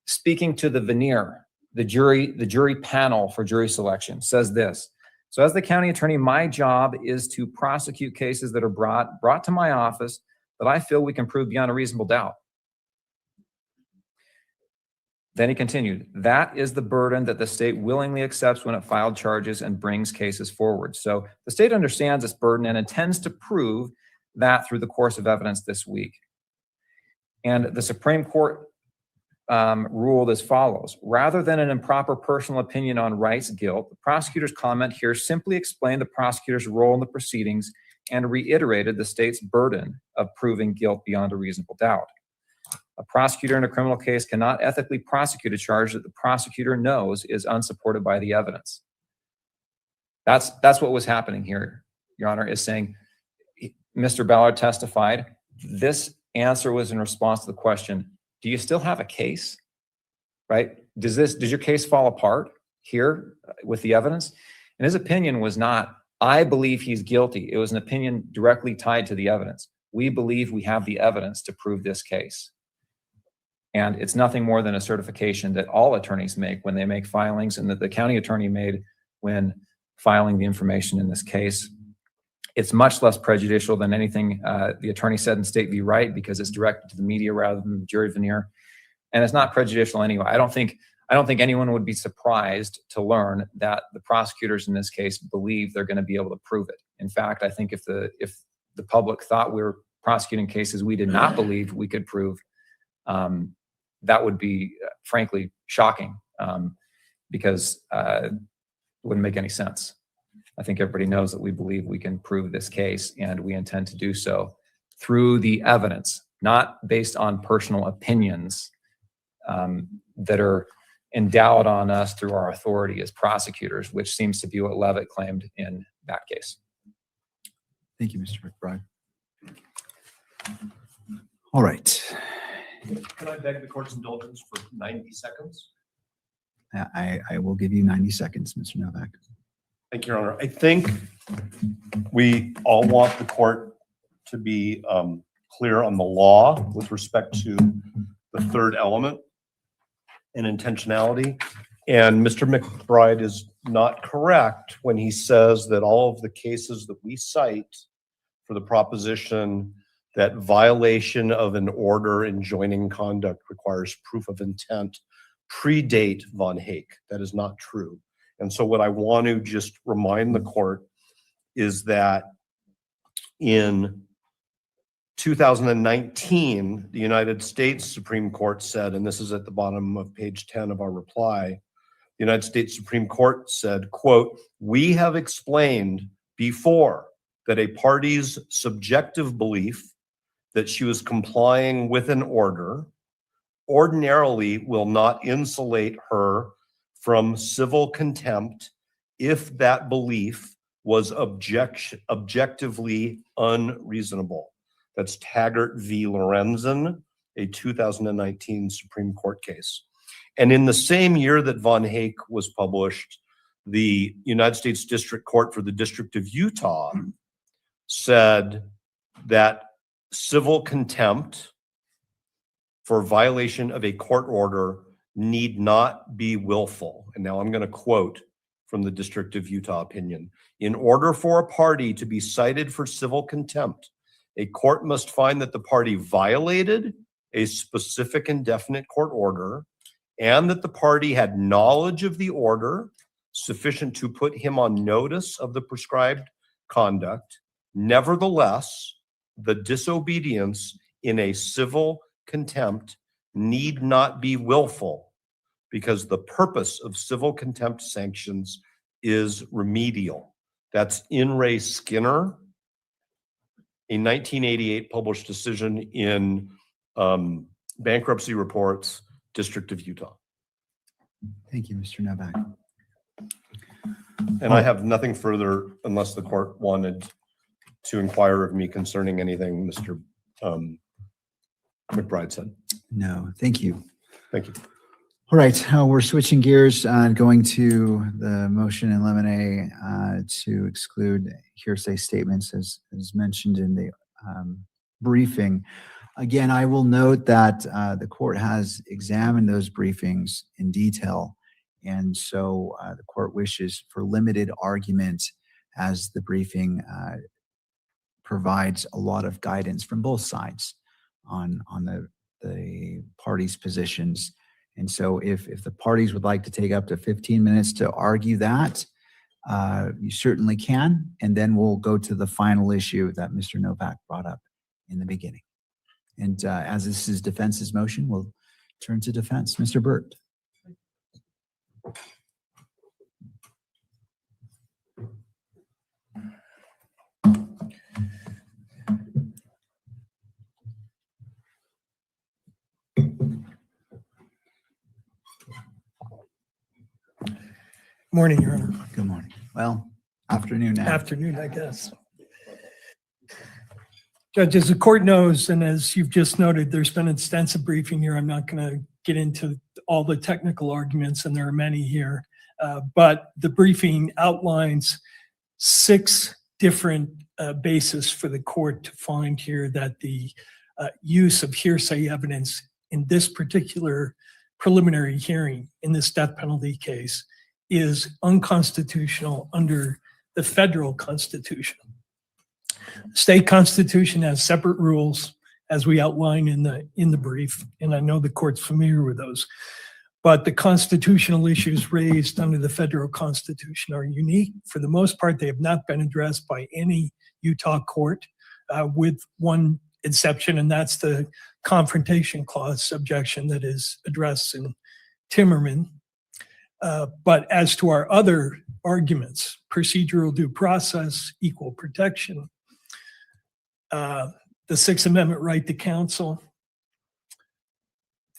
speaking to the veneer, the jury panel for jury selection, says this. So as the county attorney, my job is to prosecute cases that are brought to my office that I feel we can prove beyond a reasonable doubt. Then he continued, that is the burden that the state willingly accepts when it filed charges and brings cases forward. So the state understands this burden and intends to prove that through the course of evidence this week. And the Supreme Court ruled as follows. Rather than an improper personal opinion on Wright's guilt, the prosecutor's comment here simply explained the prosecutor's role in the proceedings and reiterated the state's burden of proving guilt beyond a reasonable doubt. A prosecutor in a criminal case cannot ethically prosecute a charge that the prosecutor knows is unsupported by the evidence. That's what was happening here, Your Honor, is saying Mr. Ballard testified. This answer was in response to the question, do you still have a case? Right? Does your case fall apart here with the evidence? And his opinion was not, I believe he's guilty. It was an opinion directly tied to the evidence. We believe we have the evidence to prove this case. And it's nothing more than a certification that all attorneys make when they make filings and that the county attorney made when filing the information in this case. It's much less prejudicial than anything the attorney said in State v. Wright because it's directed to the media rather than the jury veneer. And it's not prejudicial anyway. I don't think anyone would be surprised to learn that the prosecutors in this case believe they're going to be able to prove it. In fact, I think if the public thought we were prosecuting cases we did not believe we could prove, that would be, frankly, shocking because it wouldn't make any sense. I think everybody knows that we believe we can prove this case, and we intend to do so through the evidence, not based on personal opinions that are endowed on us through our authority as prosecutors, which seems to be what Levitt claimed in that case. Thank you, Mr. McBride. All right. Can I beg the court's indulgence for 90 seconds? I will give you 90 seconds, Mr. Novak. Thank you, Your Honor. I think we all want the court to be clear on the law with respect to the third element and intentionality. And Mr. McBride is not correct when he says that all of the cases that we cite for the proposition that violation of an order enjoining conduct requires proof of intent predate Von Hake. That is not true. And so what I want to just remind the court is that in 2019, the United States Supreme Court said, and this is at the bottom of page 10 of our reply, the United States Supreme Court said, quote, we have explained before that a party's subjective belief that she was complying with an order ordinarily will not insulate her from civil contempt if that belief was objectively unreasonable. That's Taggart v. Lorenzen, a 2019 Supreme Court case. And in the same year that Von Hake was published, the United States District Court for the District of Utah said that civil contempt for violation of a court order need not be willful. And now I'm going to quote from the District of Utah opinion. In order for a party to be cited for civil contempt, a court must find that the party violated a specific and definite court order and that the party had knowledge of the order sufficient to put him on notice of the prescribed conduct Nevertheless, the disobedience in a civil contempt need not be willful, because the purpose of civil contempt sanctions is remedial. That's in re Skinner, a 1988 published decision in Bankruptcy Reports, District of Utah. Thank you, Mr. Novak. And I have nothing further unless the court wanted to inquire of me concerning anything Mr. McBride said. No, thank you. Thank you. All right, we're switching gears and going to the motion in limine to exclude hearsay statements as mentioned in the briefing. Again, I will note that the court has examined those briefings in detail, and so the court wishes for limited argument as the briefing provides a lot of guidance from both sides on the parties' positions. And so if the parties would like to take up to 15 minutes to argue that, you certainly can. And then we'll go to the final issue that Mr. Novak brought up in the beginning. And as this is defense's motion, we'll turn to defense. Mr. Burt. Morning, Your Honor. Good morning. Well, afternoon now. Afternoon, I guess. Judge, as the court knows, and as you've just noted, there's been extensive briefing here. I'm not going to get into all the technical arguments, and there are many here. But the briefing outlines 6 different bases for the court to find here that the use of hearsay evidence in this particular preliminary hearing in this death penalty case is unconstitutional under the federal constitution. The state constitution has separate rules, as we outline in the brief, and I know the court's familiar with those. But the constitutional issues raised under the federal constitution are unique. For the most part, they have not been addressed by any Utah court, with one exception, and that's the confrontation clause objection that is addressed in Timmerman. But as to our other arguments, procedural due process, equal protection, the Sixth Amendment right to counsel,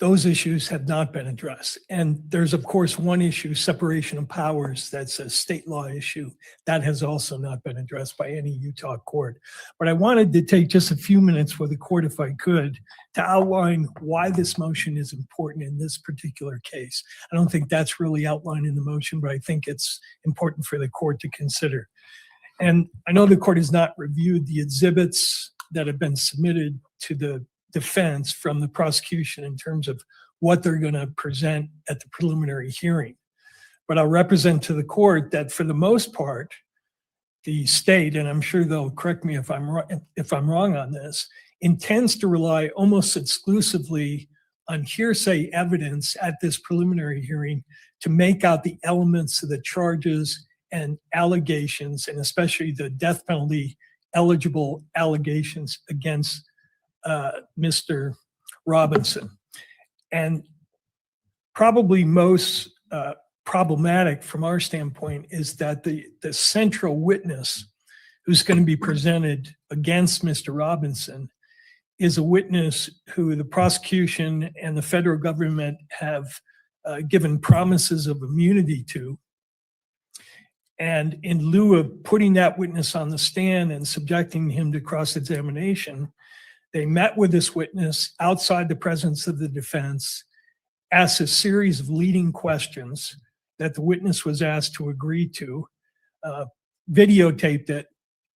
those issues have not been addressed. And there's, of course, one issue, separation of powers, that's a state law issue. That has also not been addressed by any Utah court. But I wanted to take just a few minutes for the court, if I could, to outline why this motion is important in this particular case. I don't think that's really outlined in the motion, but I think it's important for the court to consider. And I know the court has not reviewed the exhibits that have been submitted to the defense from the prosecution in terms of what they're going to present at the preliminary hearing. But I'll represent to the court that for the most part, the state, and I'm sure they'll correct me if I'm wrong on this, intends to rely almost exclusively on hearsay evidence at this preliminary hearing to make out the elements of the charges and allegations, and especially the death penalty eligible allegations against Mr. Robinson. And probably most problematic from our standpoint is that the central witness who's going to be presented against Mr. Robinson is a witness who the prosecution and the federal government have given promises of immunity to. And in lieu of putting that witness on the stand and subjecting him to cross-examination, they met with this witness outside the presence of the defense, asked a series of leading questions that the witness was asked to agree to, videotaped it,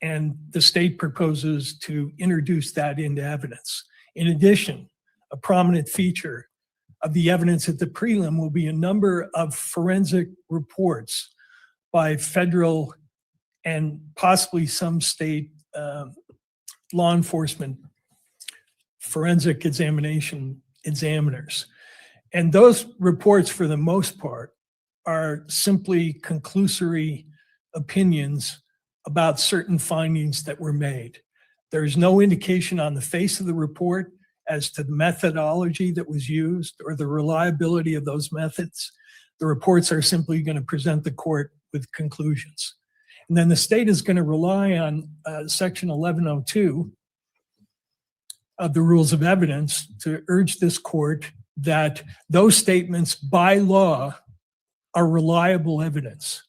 and the state proposes to introduce that into evidence. In addition, a prominent feature of the evidence at the prelim will be a number of forensic reports by federal and possibly some state law enforcement forensic examination examiners. And those reports, for the most part, are simply conclusory opinions about certain findings that were made. There's no indication on the face of the report as to the methodology that was used or the reliability of those methods. The reports are simply going to present the court with conclusions. And then the state is going to rely on Section 1102 of the Rules of Evidence to urge this court that those statements by law are reliable evidence.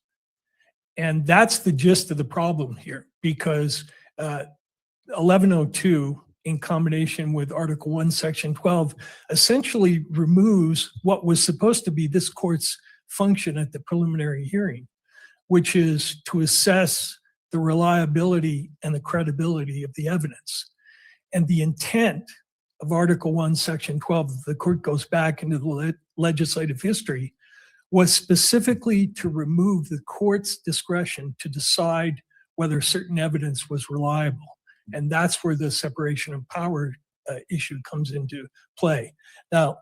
And that's the gist of the problem here, because 1102 in combination with Article 1, Section 12 essentially removes what was supposed to be this court's function at the preliminary hearing, which is to assess the reliability and the credibility of the evidence. And the intent of Article 1, Section 12, if the court goes back into the legislative history, was specifically to remove the court's discretion to decide whether certain evidence was reliable. And that's where the separation of power issue comes into play. Now,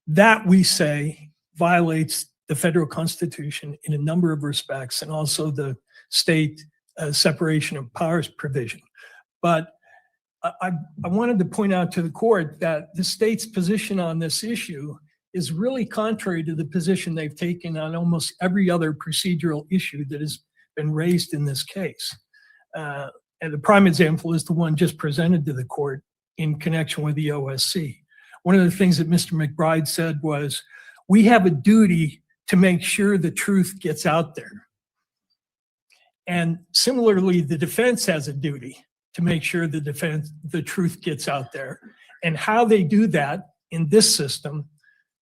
that we say violates the federal constitution in a number of respects, and also the state separation of powers provision. But I wanted to point out to the court that the state's position on this issue is really contrary to the position they've taken on almost every other procedural issue that has been raised in this case. And the prime example is the one just presented to the court in connection with the OSC. One of the things that Mr. McBride said was, we have a duty to make sure the truth gets out there. And similarly, the defense has a duty to make sure the truth gets out there. And how they do that in this system,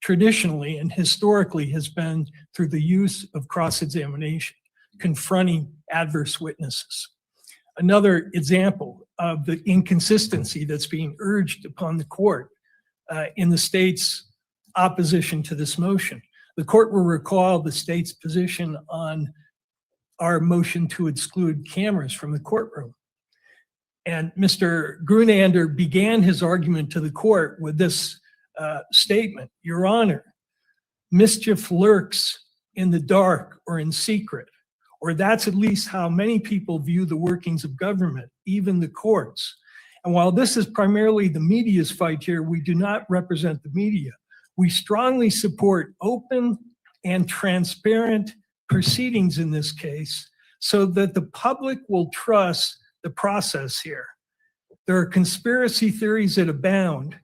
traditionally and historically, has been through the use of cross-examination, confronting adverse witnesses. Another example of the inconsistency that's being urged upon the court in the state's opposition to this motion. The court will recall the state's position on our motion to exclude cameras from the courtroom. And Mr. Grunander began his argument to the court with this statement: Your Honor, mischief lurks in the dark or in secret, or that's at least how many people view the workings of government, even the courts. And while this is primarily the media's fight here, we do not represent the media. We strongly support open and transparent proceedings in this case so that the public will trust the process here. There are conspiracy theories that abound.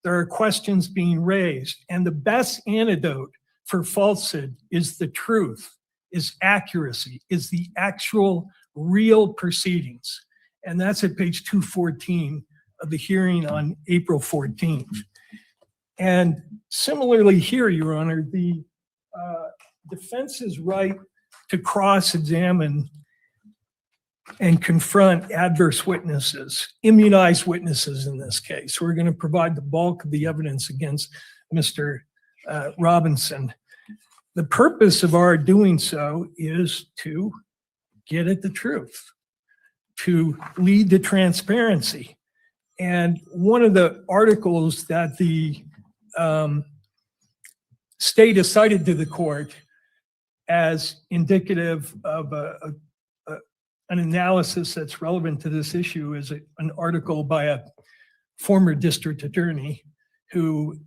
There are questions being raised, and the best antidote for falsehood is the truth, is accuracy, is the actual real proceedings. And that's at page 214 of the hearing on April 14th. And similarly here, Your Honor, the defense's right to cross-examine and confront adverse witnesses, immunized witnesses in this case. We're going to provide the bulk of the evidence against Mr. Robinson. The purpose of our doing so is to get at the truth, to lead to transparency. And one of the articles that the state has cited to the court as indicative of an analysis that's relevant to this issue is an article by a former district attorney who,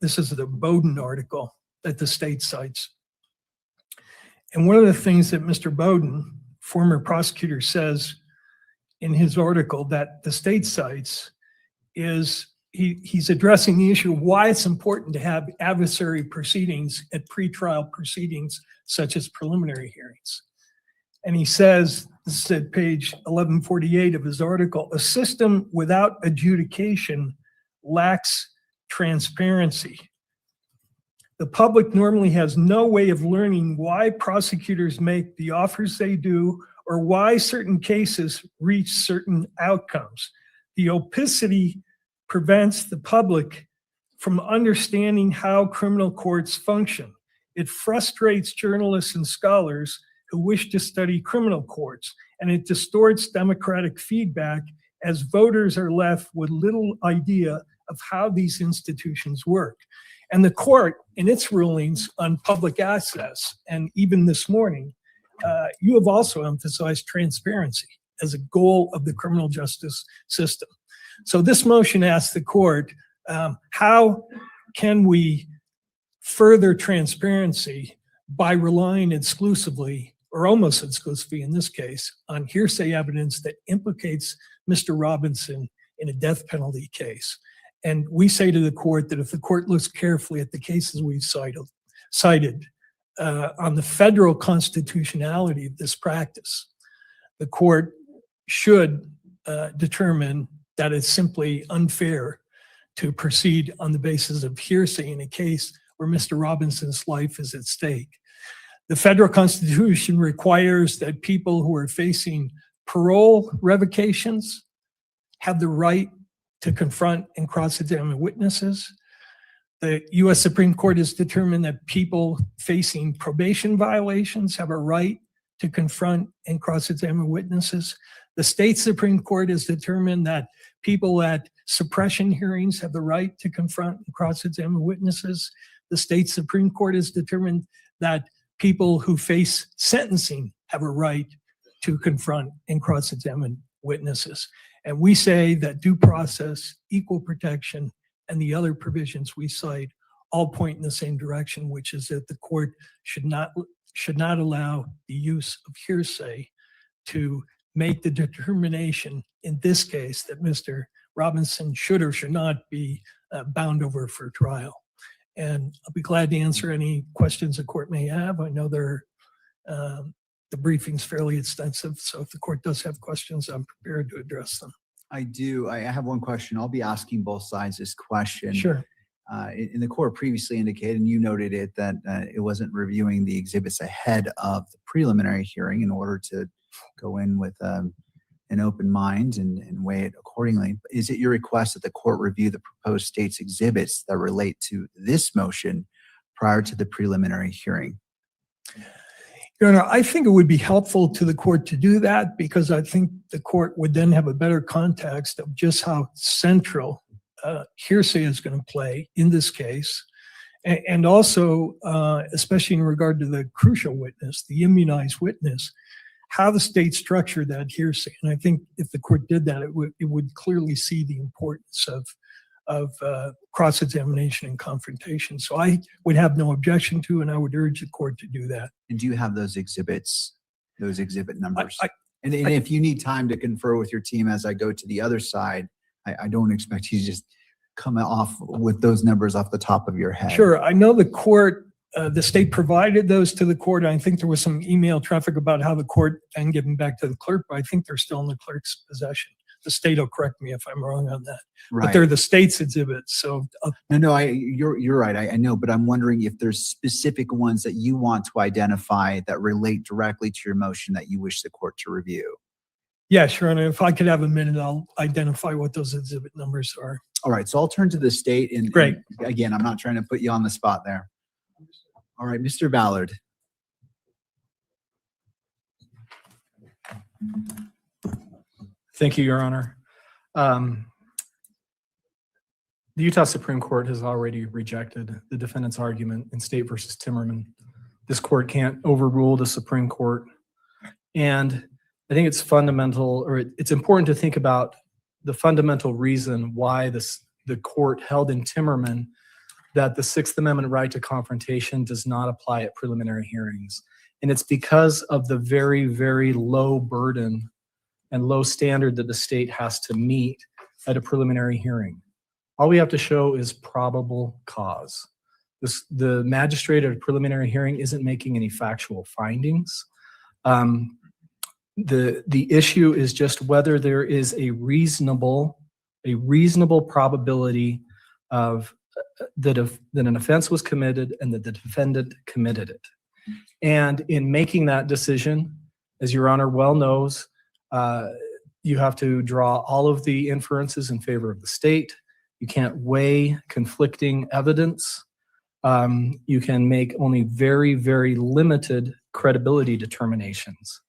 this is the Bowden article that the state cites. And one of the things that Mr. Bowden, former prosecutor, says in his article that the state cites is he's addressing the issue of why it's important to have adversary proceedings at pretrial proceedings such as preliminary hearings. And he says, this is at page 1148 of his article, a system without adjudication lacks transparency. The public normally has no way of learning why prosecutors make the offers they do or why certain cases reach certain outcomes. The opacity prevents the public from understanding how criminal courts function. It frustrates journalists and scholars who wish to study criminal courts, and it distorts democratic feedback as voters are left with little idea of how these institutions work. And the court, in its rulings on public access, and even this morning, you have also emphasized transparency as a goal of the criminal justice system. So this motion asks the court, how can we further transparency by relying exclusively, or almost exclusively in this case, on hearsay evidence that implicates Mr. Robinson in a death penalty case? And we say to the court that if the court looks carefully at the cases we've cited on the federal constitutionality of this practice, the court should determine that it's simply unfair to proceed on the basis of hearsay in a case where Mr. Robinson's life is at stake. The federal constitution requires that people who are facing parole revocations have the right to confront and cross-examine witnesses. The U.S. Supreme Court has determined that people facing probation violations have a right to confront and cross-examine witnesses. The state Supreme Court has determined that people at suppression hearings have the right to confront and cross-examine witnesses. The state Supreme Court has determined that people who face sentencing have a right to confront and cross-examine witnesses. And we say that due process, equal protection, and the other provisions we cite all point in the same direction, which is that the court should not allow the use of hearsay to make the determination in this case that Mr. Robinson should or should not be bound over for trial. And I'll be glad to answer any questions the court may have. I know the briefing's fairly extensive, so if the court does have questions, I'm prepared to address them. I do. I have one question. I'll be asking both sides this question. Sure. In the court previously indicated, and you noted it, that it wasn't reviewing the exhibits ahead of the preliminary hearing in order to go in with an open mind and weigh it accordingly. Is it your request that the court review the proposed state's exhibits that relate to this motion prior to the preliminary hearing? Your Honor, I think it would be helpful to the court to do that because I think the court would then have a better context of just how central hearsay is going to play in this case. And also, especially in regard to the crucial witness, the immunized witness, how the state structured that hearsay. And I think if the court did that, it would clearly see the importance of cross-examination and confrontation. So I would have no objection to, and I would urge the court to do that. And do you have those exhibits, those exhibit numbers? And if you need time to confer with your team as I go to the other side, I don't expect you to just come off with those numbers off the top of your head. Sure. I know the court, the state provided those to the court. I think there was some email traffic about how the court then give them back to the clerk, but I think they're still in the clerk's possession. The state will correct me if I'm wrong on that. Right. But they're the state's exhibits. So you're right. I know, but I'm wondering if there's specific ones that you want to identify that relate directly to your motion that you wish the court to review. Yeah, sure. And if I could have a minute, I'll identify what those exhibit numbers are. All right. So I'll turn to the state. And Great. And again, I'm not trying to put you on the spot there. All right, Mr. Ballard. Thank you, Your Honor. The Utah Supreme Court has already rejected the defendant's argument in State versus Timmerman. This court can't overrule the Supreme Court. And I think it's fundamental, or it's important to think about the fundamental reason why the court held in Timmerman that the Sixth Amendment right to confrontation does not apply at preliminary hearings. And it's because of the very, very low burden and low standard that the state has to meet at a preliminary hearing. All we have to show is probable cause. The magistrate at a preliminary hearing isn't making any factual findings. The issue is just whether there is a reasonable probability of that an offense was committed and that the defendant committed it. And in making that decision, as Your Honor well knows, you have to draw all of the inferences in favor of the state. You can't weigh conflicting evidence. You can make only very, very limited credibility determinations.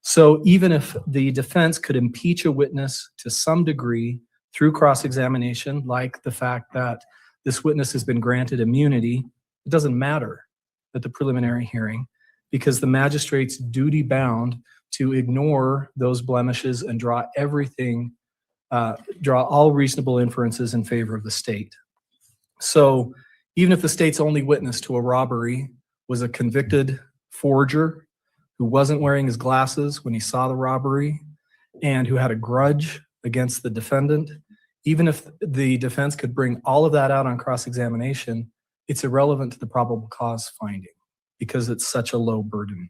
So even if the defense could impeach a witness to some degree through cross-examination, like the fact that this witness has been granted immunity, it doesn't matter at the preliminary hearing because the magistrate's duty bound to ignore those blemishes and draw all reasonable inferences in favor of the state. So even if the state's only witness to a robbery was a convicted forger who wasn't wearing his glasses when he saw the robbery and who had a grudge against the defendant, even if the defense could bring all of that out on cross-examination, it's irrelevant to the probable cause finding because it's such a low burden.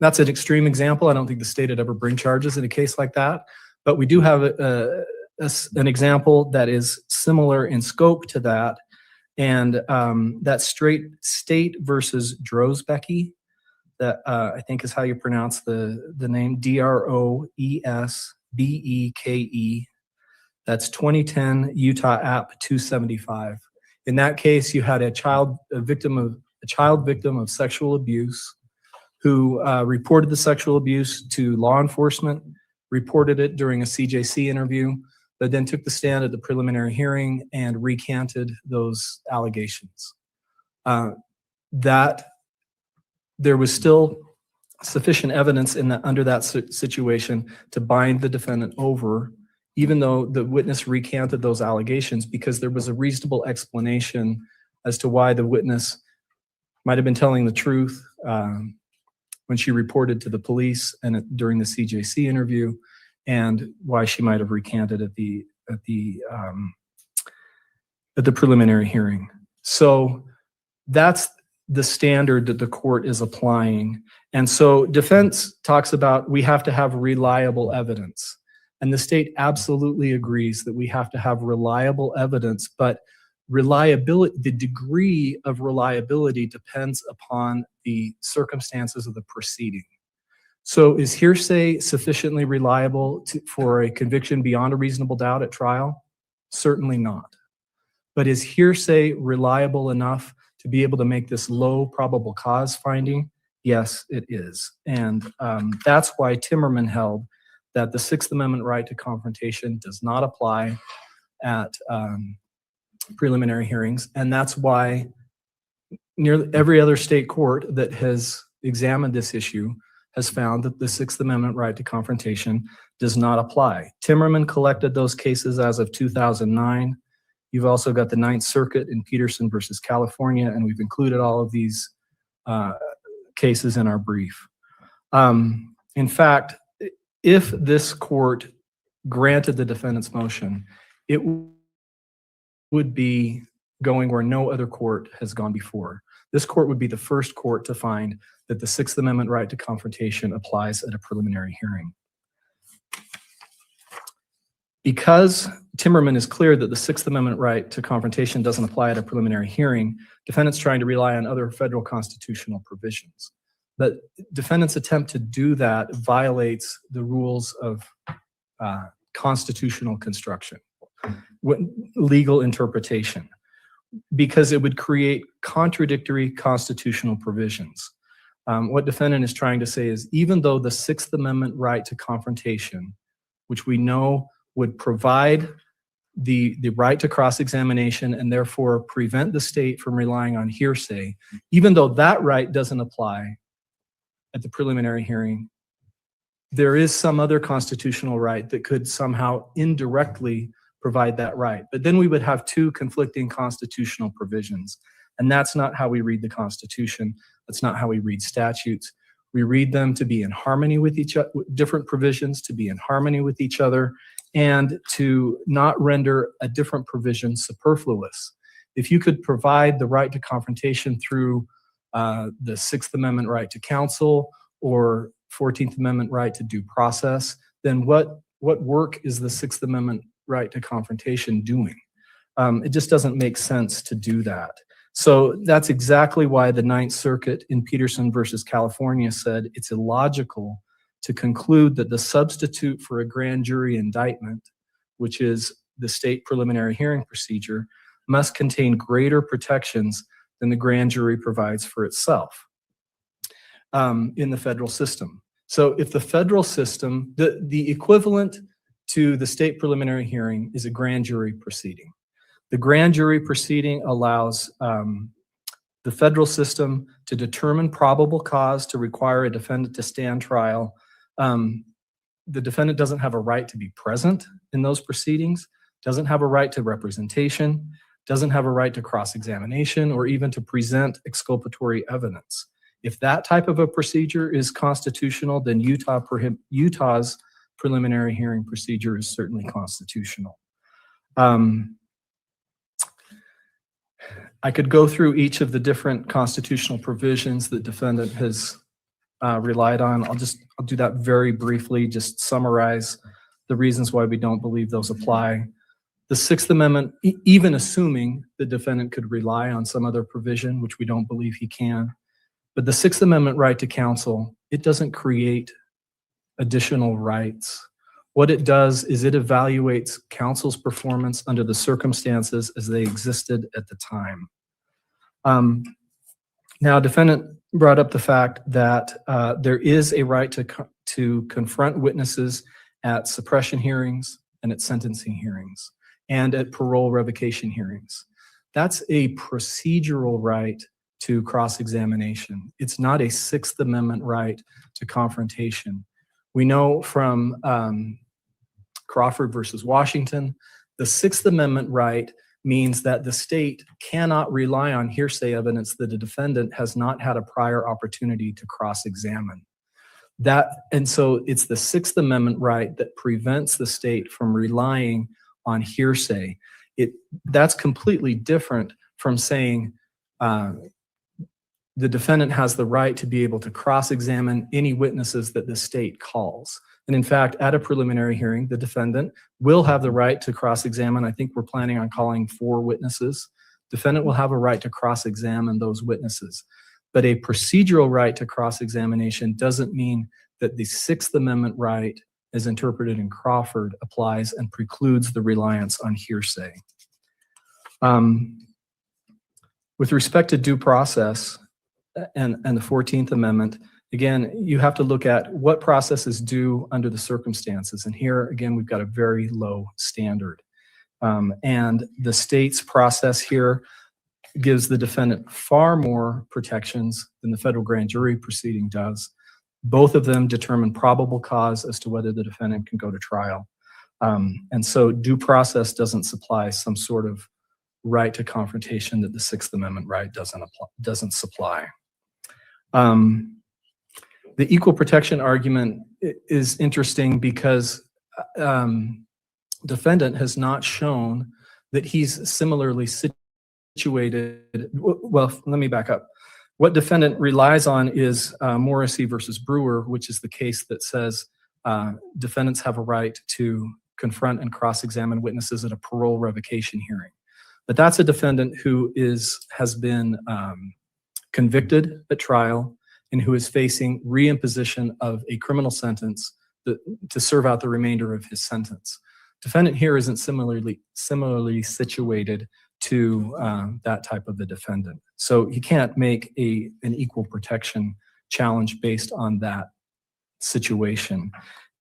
That's an extreme example. I don't think the state would ever bring charges in a case like that, but we do have an example that is similar in scope to that, and that's State versus Drozbecki. That I think is how you pronounce the name, Droesbeke. That's 2010 Utah App 275. In that case, you had a child victim of sexual abuse who reported the sexual abuse to law enforcement, reported it during a CJC interview, but then took the stand at the preliminary hearing and recanted those allegations. That there was still sufficient evidence under that situation to bind the defendant over, even though the witness recanted those allegations, because there was a reasonable explanation as to why the witness might have been telling the truth when she reported to the police and during the CJC interview, and why she might have recanted at the preliminary hearing. So that's the standard that the court is applying. And so defense talks about we have to have reliable evidence. And the state absolutely agrees that we have to have reliable evidence, but reliability, the degree of reliability depends upon the circumstances of the proceeding. So is hearsay sufficiently reliable for a conviction beyond a reasonable doubt at trial? Certainly not. But is hearsay reliable enough to be able to make this low probable cause finding? Yes, it is. And that's why Timmerman held that the Sixth Amendment right to confrontation does not apply at preliminary hearings. And that's why nearly every other state court that has examined this issue has found that the Sixth Amendment right to confrontation does not apply. Timmerman collected those cases as of 2009. You've also got the Ninth Circuit in Peterson versus California, and we've included all of these cases in our brief. In fact, if this court granted the defendant's motion, it would be going where no other court has gone before. This court would be the first court to find that the Sixth Amendment right to confrontation applies at a preliminary hearing. Because Timmerman is clear that the Sixth Amendment right to confrontation doesn't apply at a preliminary hearing, defendants trying to rely on other federal constitutional provisions. But defendants' attempt to do that violates the rules of constitutional construction, legal interpretation, because it would create contradictory constitutional provisions. What defendant is trying to say is, even though the Sixth Amendment right to confrontation, which we know would provide the right to cross-examination and therefore prevent the state from relying on hearsay, even though that right doesn't apply at the preliminary hearing, there is some other constitutional right that could somehow indirectly provide that right. But then we would have two conflicting constitutional provisions. And that's not how we read the Constitution. That's not how we read statutes. We read them to be in harmony with each other, different provisions to be in harmony with each other, and to not render a different provision superfluous. If you could provide the right to confrontation through the Sixth Amendment right to counsel or 14th Amendment right to due process, then what work is the Sixth Amendment right to confrontation doing? It just doesn't make sense to do that. So that's exactly why the Ninth Circuit in Peterson versus California said it's illogical to conclude that the substitute for a grand jury indictment, which is the state preliminary hearing procedure, must contain greater protections than the grand jury provides for itself in the federal system. So if the federal system, the equivalent to the state preliminary hearing is a grand jury proceeding. The grand jury proceeding allows the federal system to determine probable cause to require a defendant to stand trial, the defendant doesn't have a right to be present in those proceedings, doesn't have a right to representation, doesn't have a right to cross-examination, or even to present exculpatory evidence. If that type of a procedure is constitutional, then Utah's preliminary hearing procedure is certainly constitutional. I could go through each of the different constitutional provisions that defendant has relied on. I'll do that very briefly, just summarize the reasons why we don't believe those apply. The Sixth Amendment, even assuming the defendant could rely on some other provision, which we don't believe he can, but the Sixth Amendment right to counsel, it doesn't create additional rights. What it does is it evaluates counsel's performance under the circumstances as they existed at the time. Now, defendant brought up the fact that there is a right to confront witnesses at suppression hearings and at sentencing hearings and at parole revocation hearings. That's a procedural right to cross-examination. It's not a Sixth Amendment right to confrontation. We know from Crawford versus Washington, the Sixth Amendment right means that the state cannot rely on hearsay evidence that a defendant has not had a prior opportunity to cross-examine. And so it's the Sixth Amendment right that prevents the state from relying on hearsay. That's completely different from saying the defendant has the right to be able to cross-examine any witnesses that the state calls. And in fact, at a preliminary hearing, the defendant will have the right to cross-examine. I think we're planning on calling 4 witnesses. Defendant will have a right to cross-examine those witnesses. But a procedural right to cross-examination doesn't mean that the Sixth Amendment right, as interpreted in Crawford, applies and precludes the reliance on hearsay. With respect to due process and the 14th Amendment, again, you have to look at what process is due under the circumstances. And here, again, we've got a very low standard. And the state's process here gives the defendant far more protections than the federal grand jury proceeding does. Both of them determine probable cause as to whether the defendant can go to trial. And so due process doesn't supply some sort of right to confrontation that the Sixth Amendment right doesn't supply. The equal protection argument is interesting because defendant has not shown that he's similarly situated. Well, let me back up. What defendant relies on is Morrissey versus Brewer, which is the case that says defendants have a right to confront and cross-examine witnesses at a parole revocation hearing. But that's a defendant who has been convicted at trial and who is facing reimposition of a criminal sentence to serve out the remainder of his sentence. Defendant here isn't similarly situated to that type of a defendant. So he can't make an equal protection challenge based on that situation.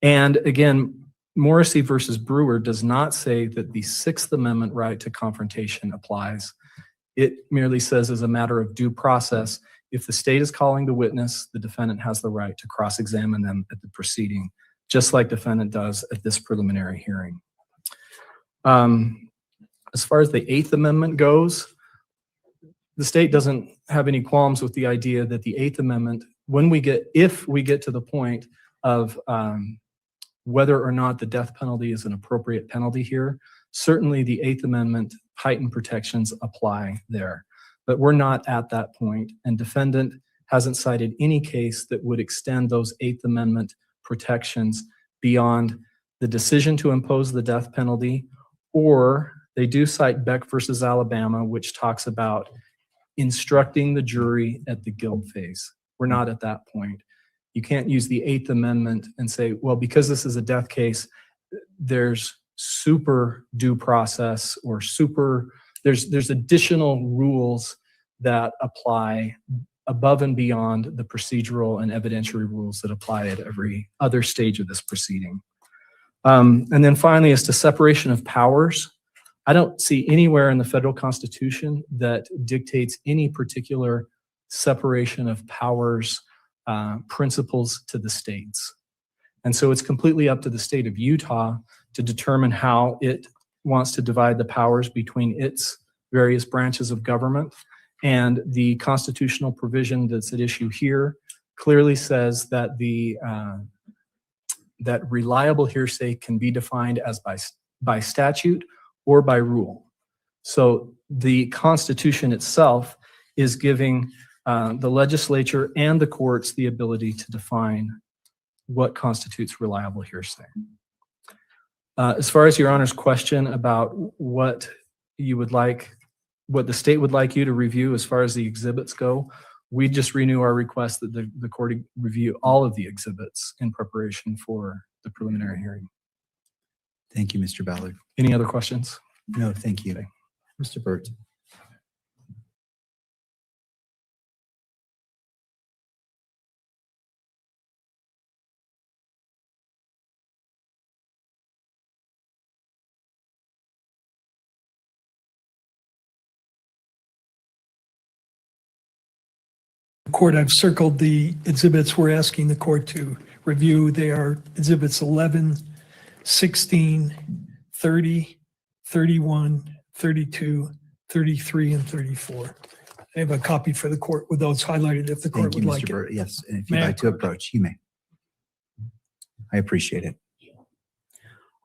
And again, Morrissey versus Brewer does not say that the Sixth Amendment right to confrontation applies. It merely says, as a matter of due process, if the state is calling the witness, the defendant has the right to cross-examine them at the proceeding, just like defendant does at this preliminary hearing. As far as the Eighth Amendment goes, the state doesn't have any qualms with the idea that the Eighth Amendment, if we get to the point of whether or not the death penalty is an appropriate penalty here, certainly the Eighth Amendment heightened protections apply there. But we're not at that point, and defendant hasn't cited any case that would extend those Eighth Amendment protections beyond the decision to impose the death penalty, or they do cite Beck versus Alabama, which talks about instructing the jury at the guilt phase. We're not at that point. You can't use the Eighth Amendment and say, well, because this is a death case, there's super due process or there's additional rules that apply above and beyond the procedural and evidentiary rules that apply at every other stage of this proceeding. And then finally, as to separation of powers, I don't see anywhere in the federal constitution that dictates any particular separation of powers principles to the states. And so it's completely up to the state of Utah to determine how it wants to divide the powers between its various branches of government. And the constitutional provision that's at issue here clearly says that that reliable hearsay can be defined as by statute or by rule. So the Constitution itself is giving the legislature and the courts the ability to define what constitutes reliable hearsay. As far as Your Honor's question about what you would like, what the state would like you to review as far as the exhibits go, we just renew our request that the court review all of the exhibits in preparation for the preliminary hearing. Thank you, Mr. Ballard. Any other questions? No, thank you. Mr. Burt. Court, I've circled the exhibits we're asking the court to review. They are exhibits 11, 16, 30, 31, 32, 33, and 34. I have a copy for the court with those highlighted if the court Thank you, would like Mr. it. Burt. Yes, and if May you'd I like to approach, you may. I appreciate it.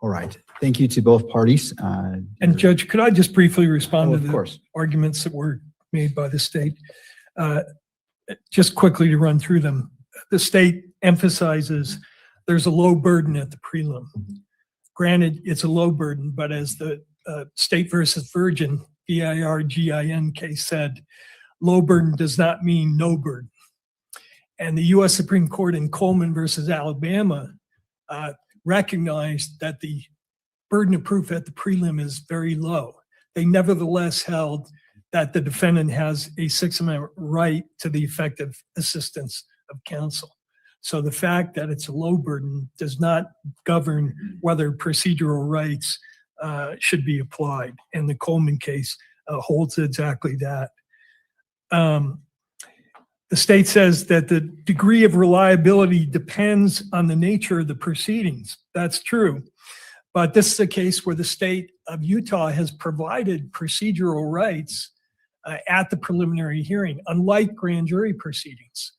All right. Thank you to both parties. And Judge, could I just briefly respond to of the course. arguments that were made by the state? Just quickly to run through them. The state emphasizes there's a low burden at the prelim. Granted, it's a low burden, but as the State versus Virgin, VIRGIN case said, low burden does not mean no burden. And the U.S. Supreme Court in Coleman versus Alabama recognized that the burden of proof at the prelim is very low. They nevertheless held that the defendant has a Sixth Amendment right to the effective assistance of counsel. So the fact that it's a low burden does not govern whether procedural rights should be applied. And the Coleman case holds exactly that. The state says that the degree of reliability depends on the nature of the proceedings. That's true. But this is a case where the state of Utah has provided procedural rights at the preliminary hearing, unlike grand jury proceedings.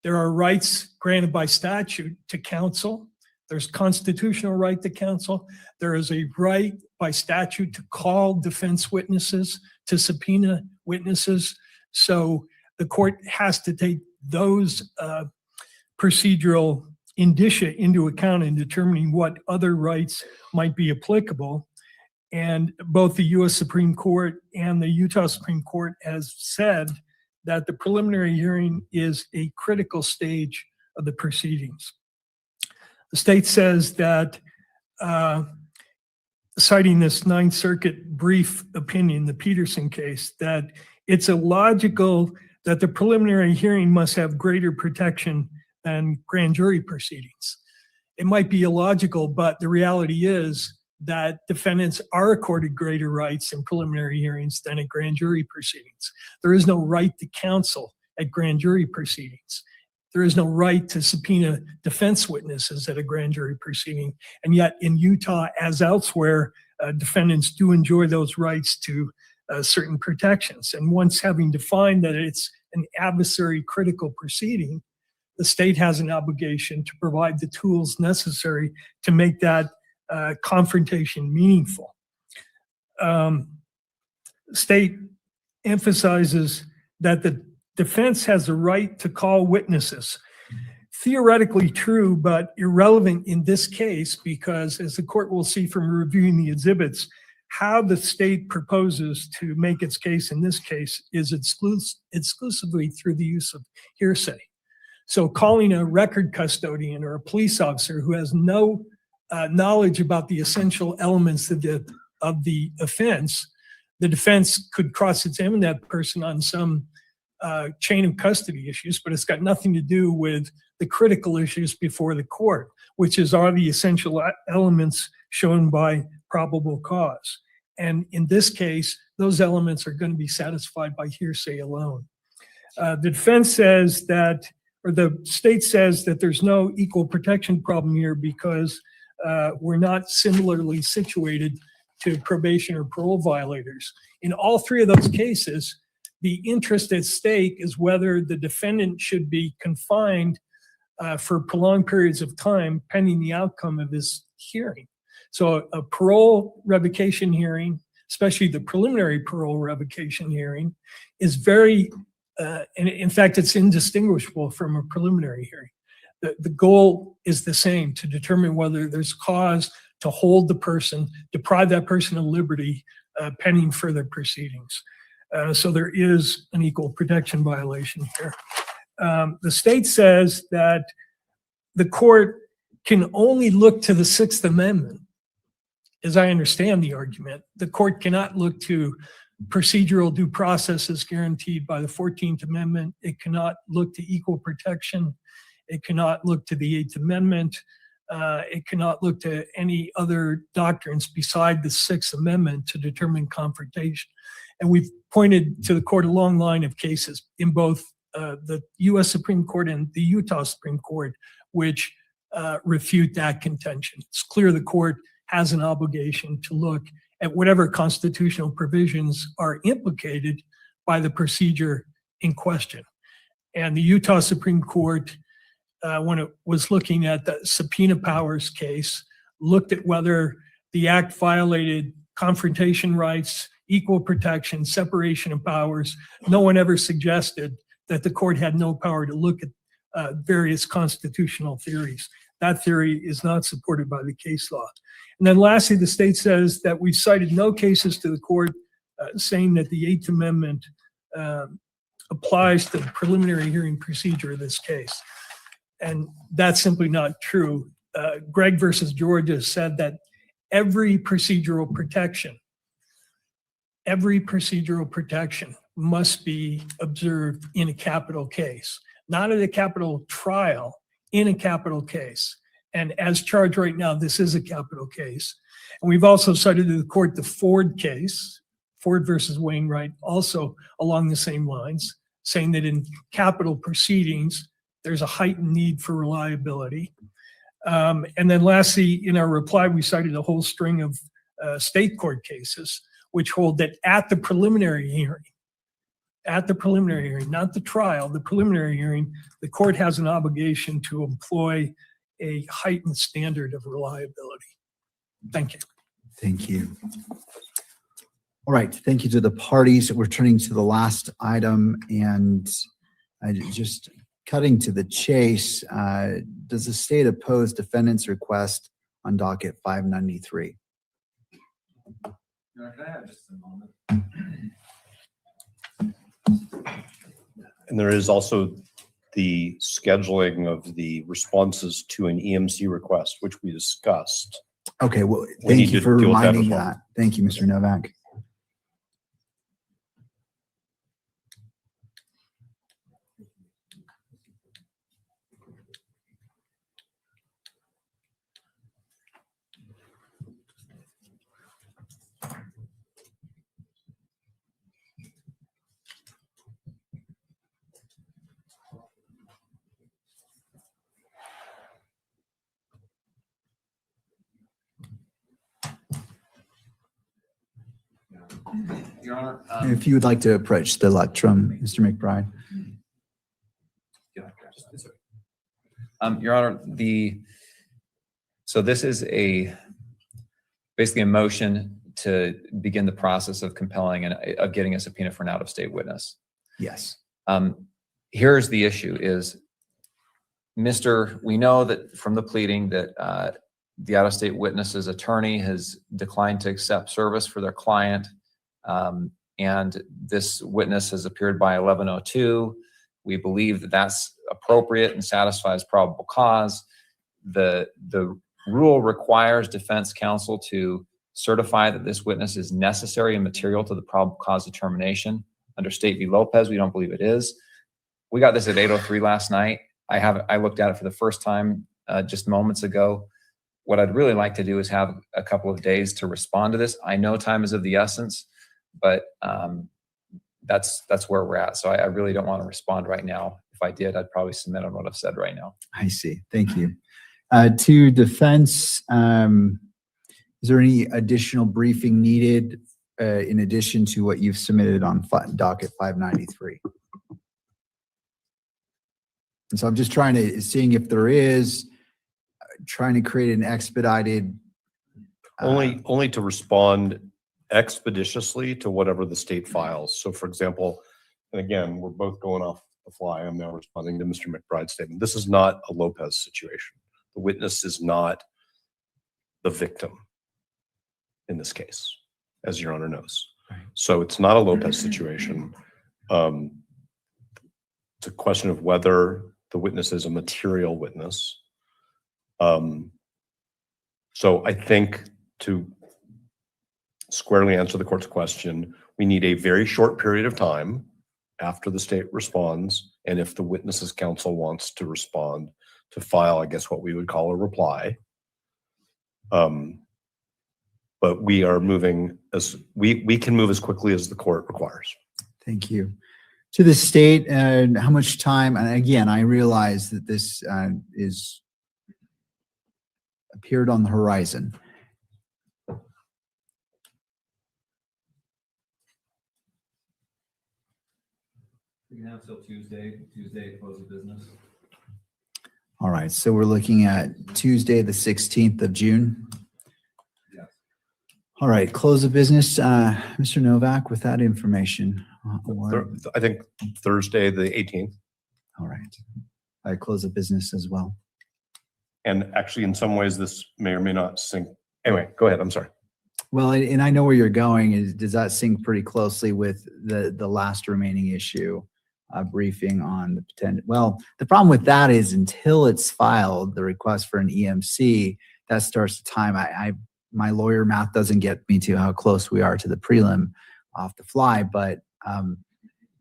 There are rights granted by statute to counsel. There's constitutional right to counsel. There is a right by statute to call defense witnesses, to subpoena witnesses. So the court has to take those procedural indicia into account in determining what other rights might be applicable. And both the U.S. Supreme Court and the Utah Supreme Court has said that the preliminary hearing is a critical stage of the proceedings. The state says that, citing this Ninth Circuit brief opinion, the Peterson case, that it's illogical that the preliminary hearing must have greater protection than grand jury proceedings. It might be illogical, but the reality is that defendants are accorded greater rights in preliminary hearings than in grand jury proceedings. There is no right to counsel at grand jury proceedings. There is no right to subpoena defense witnesses at a grand jury proceeding. And yet in Utah, as elsewhere, defendants do enjoy those rights to certain protections. And once having defined that it's an adversary critical proceeding, the state has an obligation to provide the tools necessary to make that confrontation meaningful. State emphasizes that the defense has the right to call witnesses. Theoretically true, but irrelevant in this case because, as the court will see from reviewing the exhibits, how the state proposes to make its case in this case is exclusively through the use of hearsay. So calling a record custodian or a police officer who has no knowledge about the essential elements of the offense, the defense could cross-examine that person on some chain of custody issues, but it's got nothing to do with the critical issues before the court, which are the essential elements shown by probable cause. And in this case, those elements are going to be satisfied by hearsay alone. The defense says that, or the state says that there's no equal protection problem here because we're not similarly situated to probation or parole violators. In all three of those cases, the interest at stake is whether the defendant should be confined for prolonged periods of time pending the outcome of this hearing. So a parole revocation hearing, especially the preliminary parole revocation hearing, is very, and in fact, it's indistinguishable from a preliminary hearing. The goal is the same, to determine whether there's cause to hold the person, deprive that person of liberty pending further proceedings. So there is an equal protection violation here. The state says that the court can only look to the Sixth Amendment. As I understand the argument, the court cannot look to procedural due process as guaranteed by the 14th Amendment. It cannot look to equal protection. It cannot look to the 8th Amendment. It cannot look to any other doctrines beside the Sixth Amendment to determine confrontation. And we've pointed to the court a long line of cases in both the U.S. Supreme Court and the Utah Supreme Court, which refute that contention. It's clear the court has an obligation to look at whatever constitutional provisions are implicated by the procedure in question. And the Utah Supreme Court, when it was looking at the subpoena powers case, looked at whether the act violated confrontation rights, equal protection, separation of powers. No one ever suggested that the court had no power to look at various constitutional theories. That theory is not supported by the case law. And then lastly, the state says that we cited no cases to the court saying that the 8th Amendment applies to the preliminary hearing procedure of this case. And that's simply not true. Gregg versus Georgia said that every procedural protection must be observed in a capital case, not in a capital trial, in a capital case. And as charged right now, this is a capital case. And we've also cited to the court the Ford case, Ford versus Wainwright, also along the same lines, saying that in capital proceedings, there's a heightened need for reliability. And then lastly, in our reply, we cited a whole string of state court cases, which hold that at the preliminary hearing, not the trial, the preliminary hearing, the court has an obligation to employ a heightened standard of reliability. Thank you. Thank you. All right, thank you to the parties. We're turning to the last item, and just cutting to the chase, does the state oppose defendant's request on docket 593? Can I have just a moment? And there is also the scheduling of the responses to an EMC request, which we discussed. Okay, well, We thank need you to for deal with that as reminding well. that. Thank you, Mr. Novak. Your Honor, If you would like to approach the lectern, Mr. McBride. Your Honor, so this is basically a motion to begin the process of compelling and of getting a subpoena for an out-of-state witness. Yes. Here's the issue is, we know that from the pleading that the out-of-state witness's attorney has declined to accept service for their client. And this witness has appeared by 1102. We believe that that's appropriate and satisfies probable cause. The rule requires defense counsel to certify that this witness is necessary and material to the probable cause determination. Under State v. Lopez, we don't believe it is. We got this at 8:03 last night. I looked at it for the first time just moments ago. what I'd really like to do is have a couple of days to respond to this. I know time is of the essence, but that's where we're at. So I really don't want to respond right now. If I did, I'd probably submit on what I've said right now. I see. Thank you. To defense, is there any additional briefing needed in addition to what you've submitted on docket 593? And so I'm just seeing if there is, trying to create an expedited. Only to respond expeditiously to whatever the state files. So for example, and again, we're both going off the fly. I'm now responding to Mr. McBride's statement. This is not a Lopez situation. The witness is not the victim in this case, as Your Honor knows. Right. So it's not a Lopez situation. It's a question of whether the witness is a material witness. So I think to squarely answer the court's question, we need a very short period of time after the state responds, and if the witness's counsel wants to respond, to file, I guess, what we would call a reply. But we are moving we can move as quickly as the court requires. Thank you. To the state, how much time, and again, I realize that this is appeared on the horizon. We can have till Tuesday close of business. All right, so we're looking at Tuesday, the 16th of June. Yes. All right, close of business. Mr. Novak, with that information. I think Thursday, the 18th. All right. I close of business as well. And actually, in some ways, this may or may not sync. Anyway, go ahead. I'm sorry. Well, and I know where you're going. Does that sync pretty closely with the last remaining issue? Briefing on the potential. Well, the problem with that is until it's filed, the request for an EMC, that starts the time. My lawyer math doesn't get me to how close we are to the prelim off the fly, but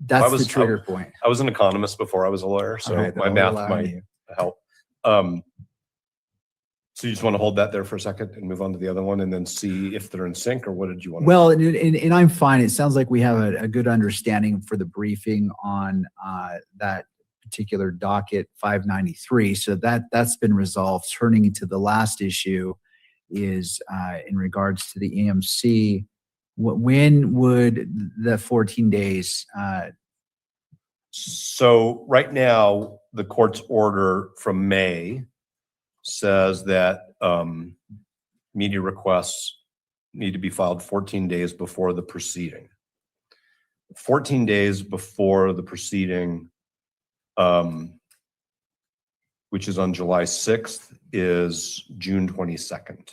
that's the trigger point. I was an economist before I was a lawyer, so right, my math might help. So you just want to hold that there for a second and move on to the other one and then see if they're in sync, or what did you want to Well, and I'm fine. It sounds like we have a good understanding for the briefing on that particular docket 593. So that's been resolved. Turning into the last issue is in regards to the EMC. When would the 14 days? So right now, the court's order from May says that media requests need to be filed 14 days before the proceeding. 14 days before the proceeding, which is on July 6th, is June 22nd.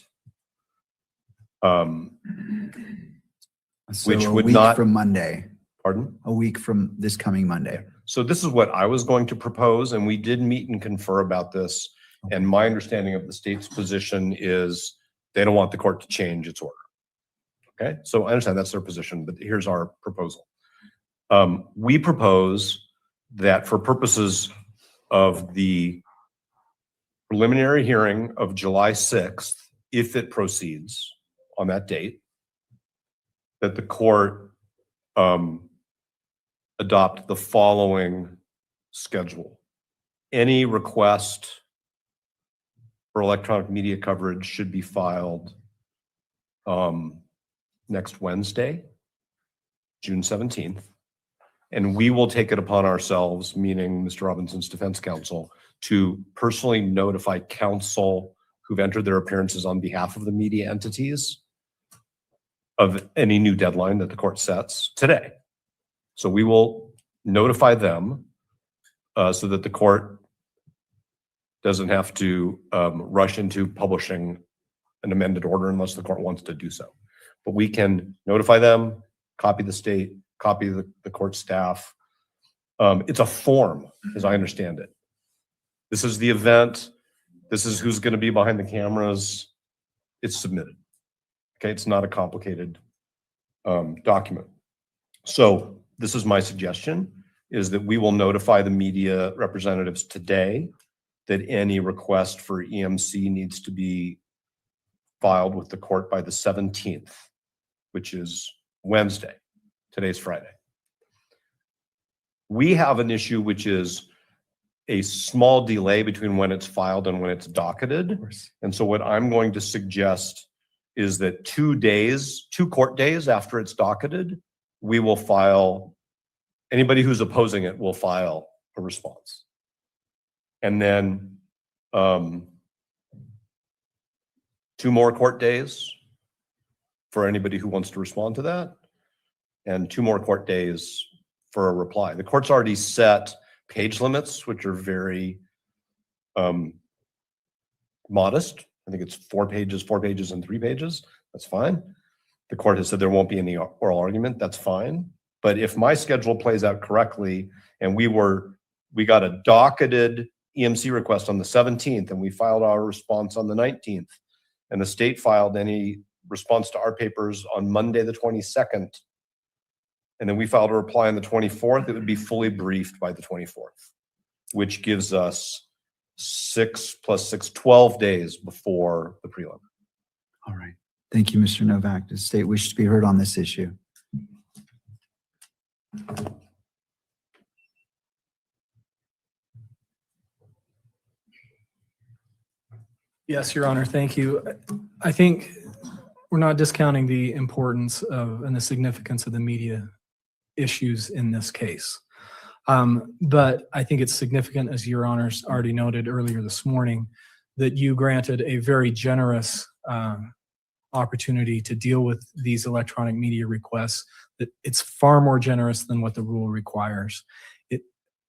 So which a would week not from Monday. Pardon? A week from this coming Monday. So this is what I was going to propose, and we did meet and confer about this. And my understanding of the state's position is they don't want the court to change its order. Okay, so I understand that's their position, but here's our proposal. We propose that for purposes of the preliminary hearing of July 6th, if it proceeds on that date, that the court adopt the following schedule. Any request for electronic media coverage should be filed next Wednesday, June 17th. And we will take it upon ourselves, meaning Mr. Robinson's defense counsel, to personally notify counsel who've entered their appearances on behalf of the media entities of any new deadline that the court sets today. So we will notify them so that the court doesn't have to rush into publishing an amended order unless the court wants to do so. But we can notify them, copy the state, copy the court staff. It's a form, as I understand it. This is the event. This is who's going to be behind the cameras. It's submitted. Okay, it's not a complicated document. So this is my suggestion, is that we will notify the media representatives today that any request for EMC needs to be filed with the court by the 17th, which is Wednesday. Today's Friday. We have an issue which is a small delay between when it's filed and when it's docketed. And so what I'm going to suggest is that 2 court days after it's docketed, we will file, anybody who's opposing it will file a response. And then 2 more court days for anybody who wants to respond to that, and 2 more court days for a reply. The court's already set page limits, which are very modest. I think it's 4 pages, and 3 pages. That's fine. The court has said there won't be any oral argument. That's fine. But if my schedule plays out correctly, and we got a docketed EMC request on the 17th, and we filed our response on the 19th, and the state filed any response to our papers on Monday, the 22nd, and then we filed a reply on the 24th, it would be fully briefed by the 24th, which gives us 6 + 6, 12 days before the prelim. All right. Thank you, Mr. Novak. The state wishes to be heard on this issue. Yes, Your Honor, thank you. I think we're not discounting the importance of and the significance of the media issues in this case. But I think it's significant, as Your Honor's already noted earlier this morning, that you granted a very generous opportunity to deal with these electronic media requests, that it's far more generous than what the rule requires.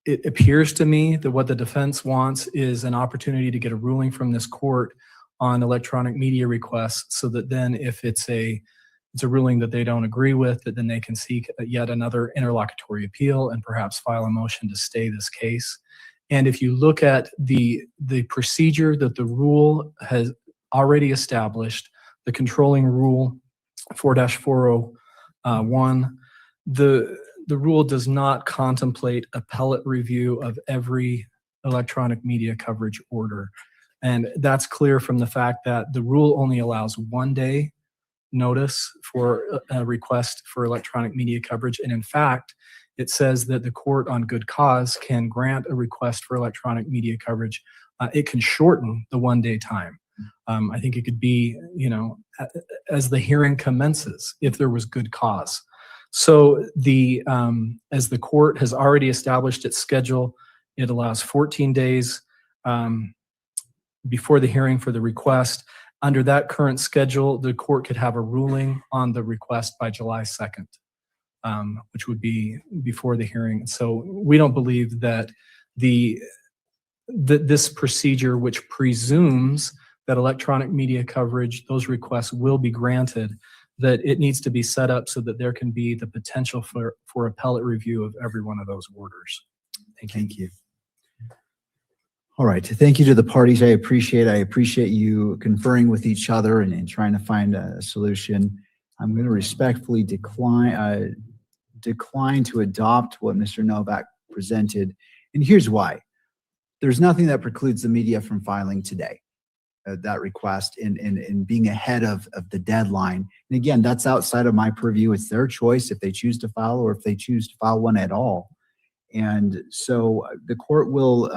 It appears to me that what the defense wants is an opportunity to get a ruling from this court on electronic media requests, so that then if it's a ruling that they don't agree with, that then they can seek yet another interlocutory appeal and perhaps file a motion to stay this case. And if you look at the procedure that the rule has already established, the controlling rule 4-401, the rule does not contemplate appellate review of every electronic media coverage order. And that's clear from the fact that the rule only allows 1 day notice for a request for electronic media coverage. And in fact, it says that the court on good cause can grant a request for electronic media coverage. It can shorten the 1 day time. I think it could be, as the hearing commences, if there was good cause. So as the court has already established its schedule, it allows 14 days before the hearing for the request. Under that current schedule, the court could have a ruling on the request by July 2nd, which would be before the hearing. So we don't believe that this procedure, which presumes that electronic media coverage, those requests will be granted, that it needs to be set up so that there can be the potential for appellate review of every one of those orders. Thank you. All right. Thank you to the parties. I appreciate you conferring with each other and trying to find a solution. I'm going to respectfully decline to adopt what Mr. Novak presented. And here's why. There's nothing that precludes the media from filing today. That request and being ahead of the deadline. And again, that's outside of my purview. It's their choice if they choose to file or if they choose to file one at all. And so the court will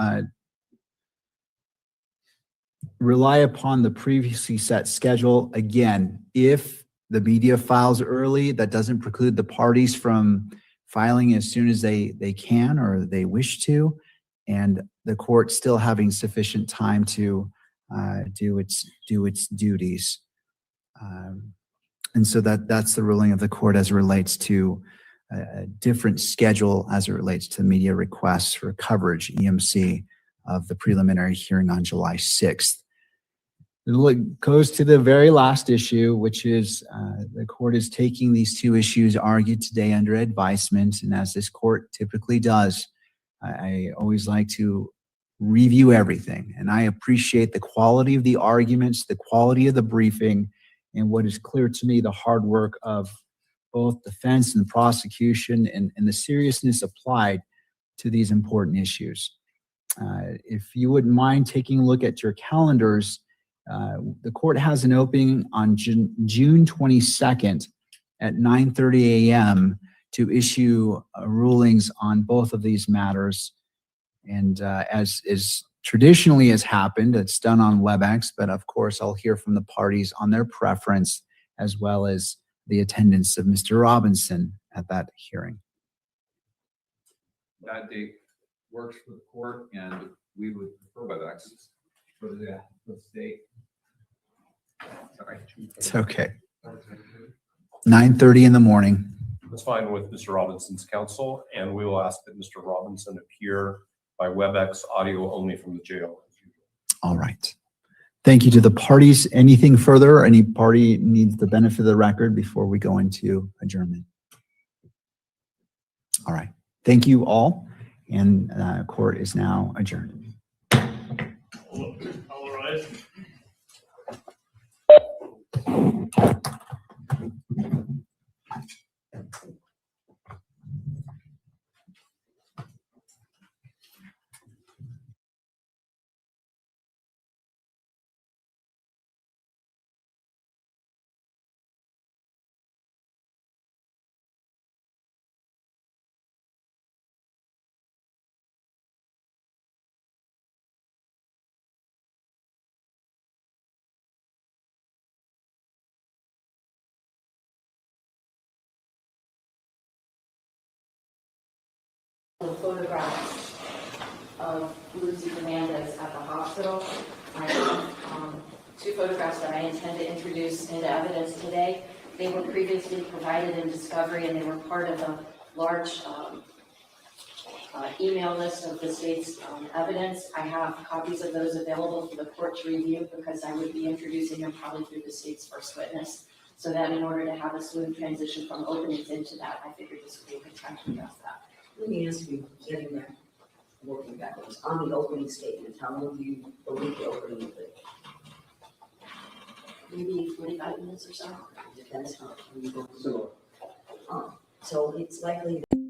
rely upon the previously set schedule. Again, if the media files early, that doesn't preclude the parties from filing as soon as they can or they wish to, and the court still having sufficient time to do its duties. And so that's the ruling of the court as it relates to a different schedule as it relates to media requests for coverage, EMC, of the preliminary hearing on July 6th. It goes to the very last issue, which is the court is taking these 2 issues argued today under advisement. And as this court typically does, I always like to review everything. And I appreciate the quality of the arguments, the quality of the briefing, and what is clear to me, the hard work of both defense and prosecution and the seriousness applied to these important issues. If you wouldn't mind taking a look at your calendars The court has an opening on June 22nd at 9:30 a.m. to issue rulings on both of these matters. And as is traditionally has happened, it's done on WebEx, but of course I'll hear from the parties on their preference as well as the attendance of Mr. Robinson at that hearing. That date works for the court, and we would prefer WebEx for the state. Sorry. It's okay. 9:30 in the morning. That's fine with Mr. Robinson's counsel, and we will ask that Mr. Robinson appear by WebEx audio only from the jail. All right. Thank you to the parties. Anything further? Any party needs the benefit of the record before we go into adjournment? All right. Thank you all. And court is now adjourned. All right. The photographs of Lucy Fernandez at the hospital. I have two photographs that I intend to introduce into evidence today. They were previously provided in discovery, and they were part of a large email list of the state's evidence. I have copies of those available for the court to review because I would be introducing them probably through the state's first witness. So that in order to have a smooth transition from openings into that, I figured this would be a good time to address that. Let me ask you, getting there, working backwards, on the opening statement, how long do you believe the opening will be? Maybe 45 minutes or so. Depends how you go. So it's likely that